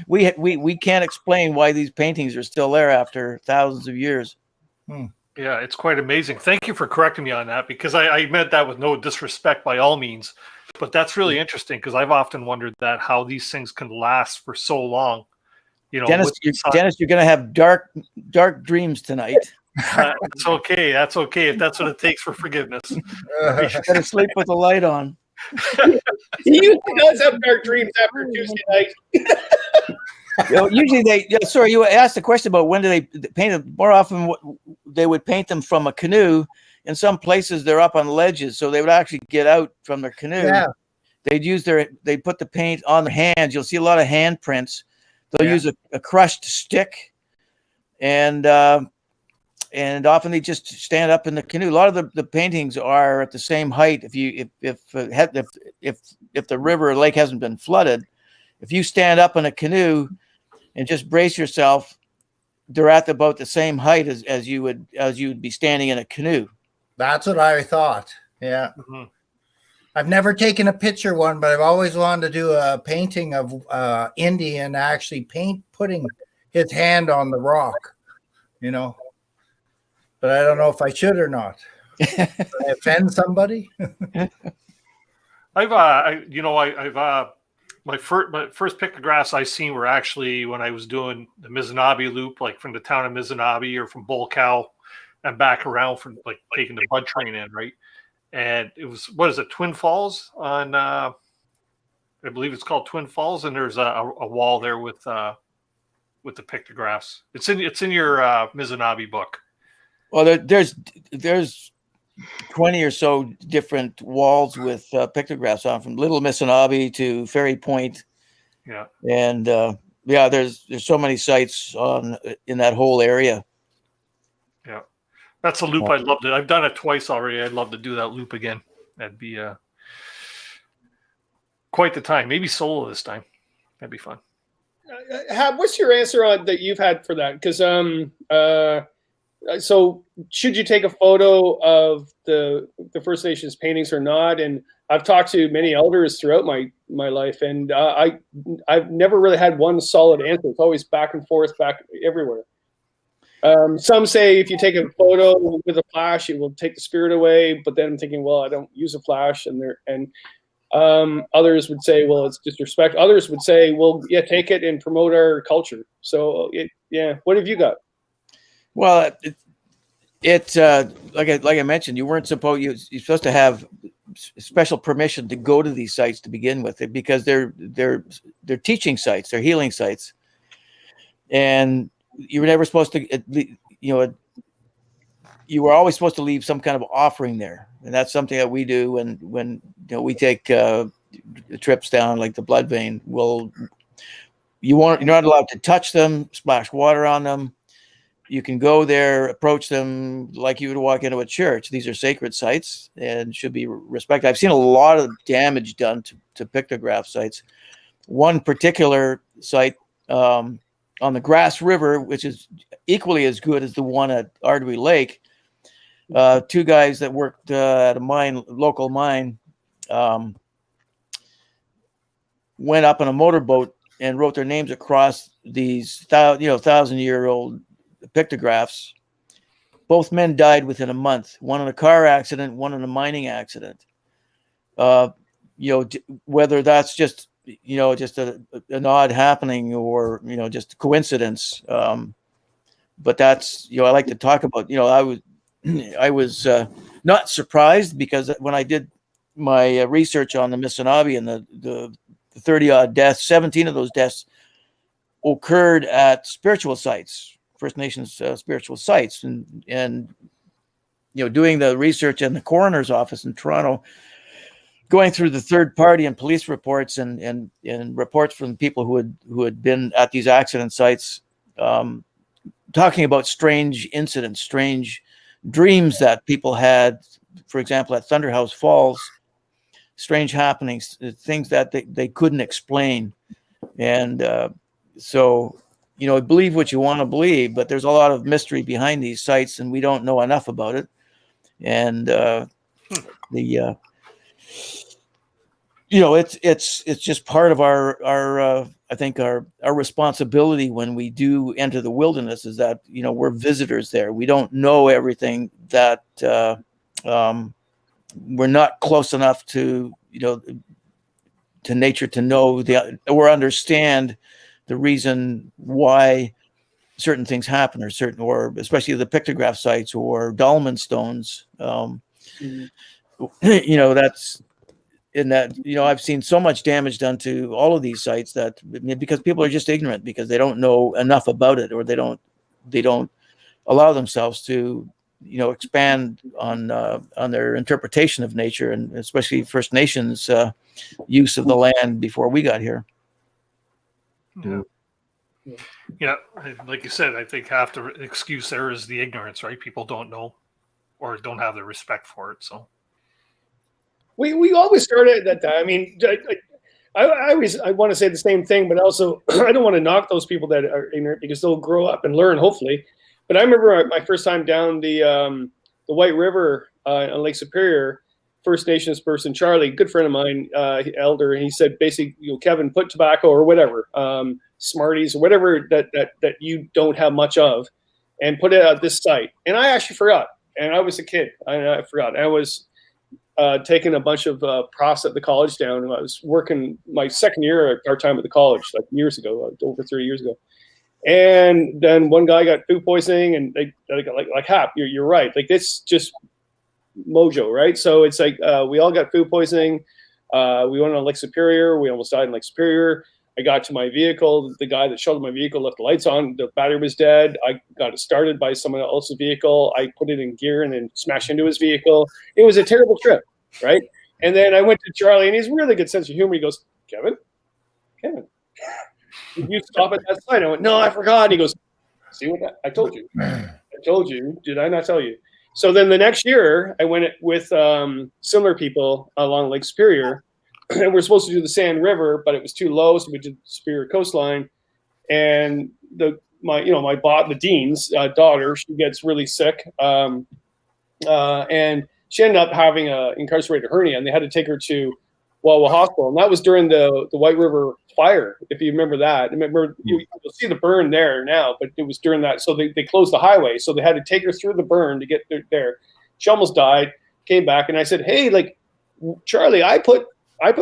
we can't explain why these paintings are still there after thousands of years. Yeah, it's quite amazing. Thank you for correcting me on that, because I meant that with no disrespect by all means. But that's really interesting, because I've often wondered how these things can last for so long. Dennis, you're going to have dark dreams tonight. It's okay. That's okay if that's what it takes for forgiveness. You got to sleep with the light on. He does have dark dreams after Tuesday night. Usually sorry, you asked the question about when do they paint them. More often they would paint them from a canoe. In some places they're up on ledges, so they would actually get out from their canoe. Yeah. They'd put the paint on their hands. You'll see a lot of hand prints. They'll use a crushed stick, and often they just stand up in the canoe. A lot of the paintings are at the same height. If the river or lake hasn't been flooded, if you stand up in a canoe and just brace yourself, they're at about the same height as you would be standing in a canoe. That's what I thought. Yeah. Mm-hmm. I've never taken a picture one, but I've always wanted to do a painting of Indian actually putting his hand on the rock, But I don't know if I should or not. Did I offend somebody? My first pictographs I seen were actually when I was doing the Mizanabi loop, like from the town of Mizanabi or from Bull Cow and back around from like taking the bud train in, right? And it was, Twin Falls on, I believe it's called Twin Falls, and there's a wall there with the pictographs. It's in your Mizanabi book. Well, there's 20 or so different walls with pictographs on, from Little Mississinabi to Ferry Point. Yeah. And there's so many sites in that whole area. Yeah. That's a loop I loved it. I've done it twice already. I'd love to do that loop again. That'd be quite the time. Maybe solo this time. That'd be fun. What's your answer on that you've had for that? Because so should you take a photo of the First Nations paintings or not? And I've talked to many elders throughout my life, and I've never really had one solid answer. It's always back and forth, back everywhere. Some say if you take a photo with a flash, it will take the spirit away. But then I'm thinking, well, I don't use a flash, and others would say, well, it's disrespect. Others would say, well, yeah, take it and promote our culture. So what have you got? Well, like I mentioned, you're supposed to have special permission to go to these sites to begin with, because they're teaching sites, they're healing sites, and you were never supposed to, you were always supposed to leave some kind of offering there, and that's something that we do when we take trips down, like the Blood Vein. You're not allowed to touch them, splash water on them. you can go there, approach them like you would walk into a church. These are sacred sites and should be respected. I've seen a lot of damage done to pictograph sites. One particular site on the Grass River, which is equally as good as the one at Ardwey Lake, two guys that worked at a local mine, went up on a motorboat and wrote their names across these 1,000-year-old pictographs. Both men died within a month. One in a car accident, one in a mining accident. Whether that's just just an odd happening or just a coincidence. But that's I like to talk about. I was not surprised, because when I did my research on the Missinaibi and the 30-odd deaths, 17 of those deaths occurred at spiritual sites, First Nations spiritual sites, and doing the research in the coroner's office in Toronto, going through the third party and police reports and reports from people who had been at these accident sites, talking about strange incidents, strange dreams that people had, for example, at Thunderhouse Falls, strange happenings, things that they couldn't explain. And so, believe what you want to believe, but there's a lot of mystery behind these sites, and we don't know enough about it. And it's just part of our I think our responsibility when we do enter the wilderness, is that we're visitors there. We don't know everything, that we're not close enough to to nature to know or understand the reason why certain things happen, or especially the pictograph sites or dolmen stones. That's in that, I've seen so much damage done to all of these sites that because people are just ignorant, because they don't know enough about it, or they don't allow themselves to, expand on their interpretation of nature, and especially First Nations use of the land before we got here. Yeah, like you said, I think half the excuse there is the ignorance, right? People don't know or don't have the respect for it. So we always start at that time. I mean, I want to say the same thing, but also I don't want to knock those people that are ignorant, because they'll grow up and learn, hopefully. But I remember my first time down the White River on Lake Superior. First Nations person Charlie, good friend of mine, elder, and he said basically, Kevin, put tobacco or whatever, Smarties or whatever that you don't have much of, and put it at this site. And I actually forgot, and I was a kid. I forgot. I was taking a bunch of profs at the college down, and I was working my second year part time at the college, like years ago, over 30 years ago. And then one guy got food poisoning, and they got like Hap, you're right, like it's just mojo, right? So it's like we all got food poisoning. We went on Lake Superior. We almost died in Lake Superior. I got to my vehicle. The guy that showed my vehicle left the lights on. The battery was dead. I got it started by someone else's vehicle. I put it in gear and then smashed into his vehicle. It was a terrible trip, right? And then I went to Charlie, and he's really good sense of humor. He goes, Kevin, did you stop at that site? I went, no, I forgot. He goes, see what I told you. I told you. Did I not tell you? So then the next year, I went with similar people along Lake Superior, and we're supposed to do the Sand River, but it was too low, so we did Superior Coastline. And the dean's daughter, she gets really sick, and she ended up having a incarcerated hernia, and they had to take her to Wawa Hospital, and that was during the White River fire, if you remember that. Remember, you'll see the burn there now, but it was during that. So they closed the highway, so they had to take her through the burn to get there. She almost died, came back, and I said, hey, like, Charlie, I put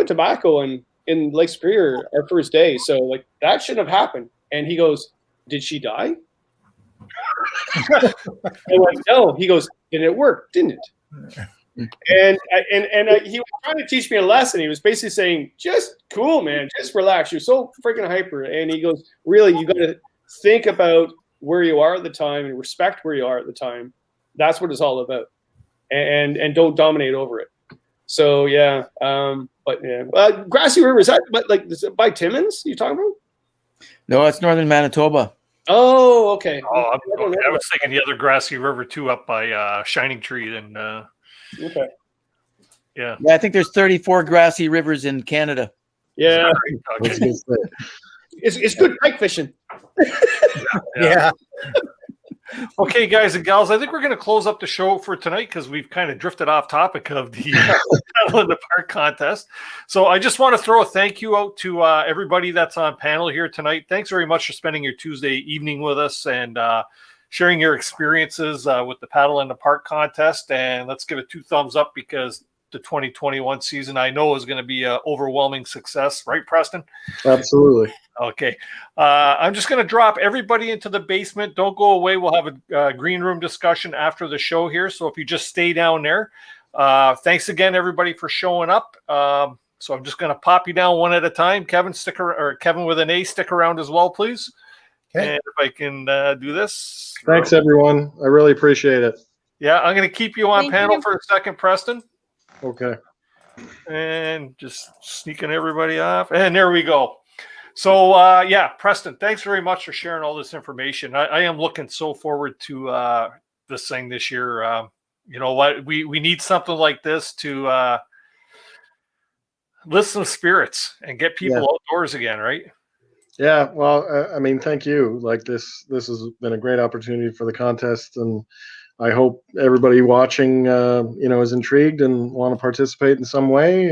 tobacco in Lake Superior our first day, so like that shouldn't have happened. And he goes, did she die? I went, no. He goes, and it worked, didn't it? And he was trying to teach me a lesson. He was basically saying, just cool, man, just relax. You're so freaking hyper. And he goes, really, you got to think about where you are at the time and respect where you are at the time. That's what it's all about. And don't dominate over it. So yeah, Grassy River, is that by Timmins you talking about? No, it's northern Manitoba. Oh, okay. Oh, okay. I was thinking the other grassy river too, up by Shining Tree and. Okay. Yeah. Yeah, I think there's 34 grassy rivers in Canada. Yeah. Okay. It's good pike fishing. Yeah. Okay, guys and gals, I think we're going to close up the show for tonight because we've kind of drifted off topic of the Paddle in the Park contest. So I just want to throw a thank you out to everybody that's on panel here tonight. Thanks very much for spending your Tuesday evening with us and sharing your experiences with the Paddle in the Park contest. And let's give it 2 thumbs up because the 2021 season I know is going to be an overwhelming success. Right, Preston? Absolutely. Okay. I'm just going to drop everybody into the basement. Don't go away. We'll have a green room discussion after the show here. So if you just stay down there, thanks again, everybody, for showing up. So I'm just going to pop you down one at a time. Kevin, Kevin with an A, stick around as well, please. Okay. And if I can do this. Thanks, everyone. I really appreciate it. Yeah, I'm going to keep you on panel for a second, Preston. Okay. And just sneaking everybody off. And there we go. So, yeah, Preston, thanks very much for sharing all this information. I am looking so forward to this thing this year. You know what? We need something like this to lift some spirits and get people outdoors again, right? Yeah, well, I mean, thank you. Like this has been a great opportunity for the contest, and I hope everybody watching, is intrigued and want to participate in some way.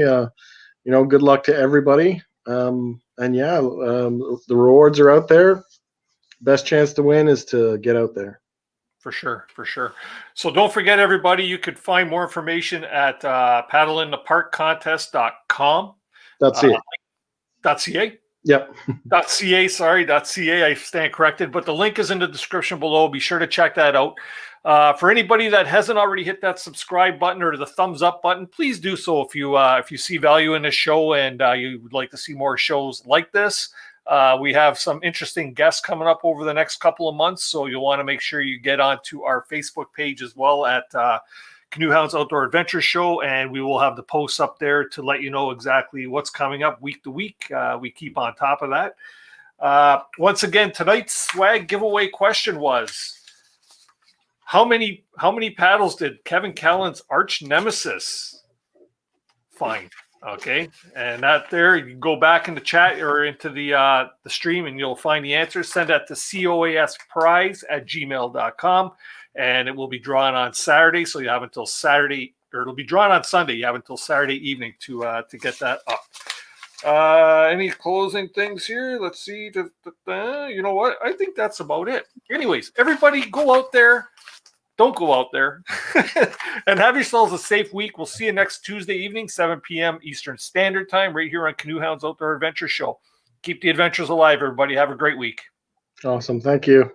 Good luck to everybody. And yeah, the rewards are out there. Best chance to win is to get out there. For sure. So don't forget, everybody, you could find more information at paddleintheparkcontest.com. .ca? Yep. .ca, sorry, .ca. I stand corrected, but the link is in the description below. Be sure to check that out. For anybody that hasn't already hit that subscribe button or the thumbs up button, please do so if you see value in this show and you would like to see more shows like this. We have some interesting guests coming up over the next couple of months, so you'll want to make sure you get onto our Facebook page as well at Canoe Hounds Outdoor Adventure Show, and we will have the posts up there to let you know exactly what's coming up week to week. We keep on top of that. Once again, tonight's swag giveaway question was, how many paddles did Kevin Callan's arch nemesis find? Okay, and that there, you can go back in the chat or into the stream and you'll find the answer. Send that to coasprize@gmail.com. And it will be drawn on Saturday, so you have until Saturday, or it'll be drawn on Sunday. You have until Saturday evening to get that up. Any closing things here? Let's see. You know what? I think that's about it. Anyways, everybody go out there. Don't go out there. And have yourselves a safe week. We'll see you next Tuesday evening, 7 p.m. Eastern Standard Time, right here on Canoe Hounds Outdoor Adventure Show. Keep the adventures alive, everybody. Have a great week. Awesome. Thank you.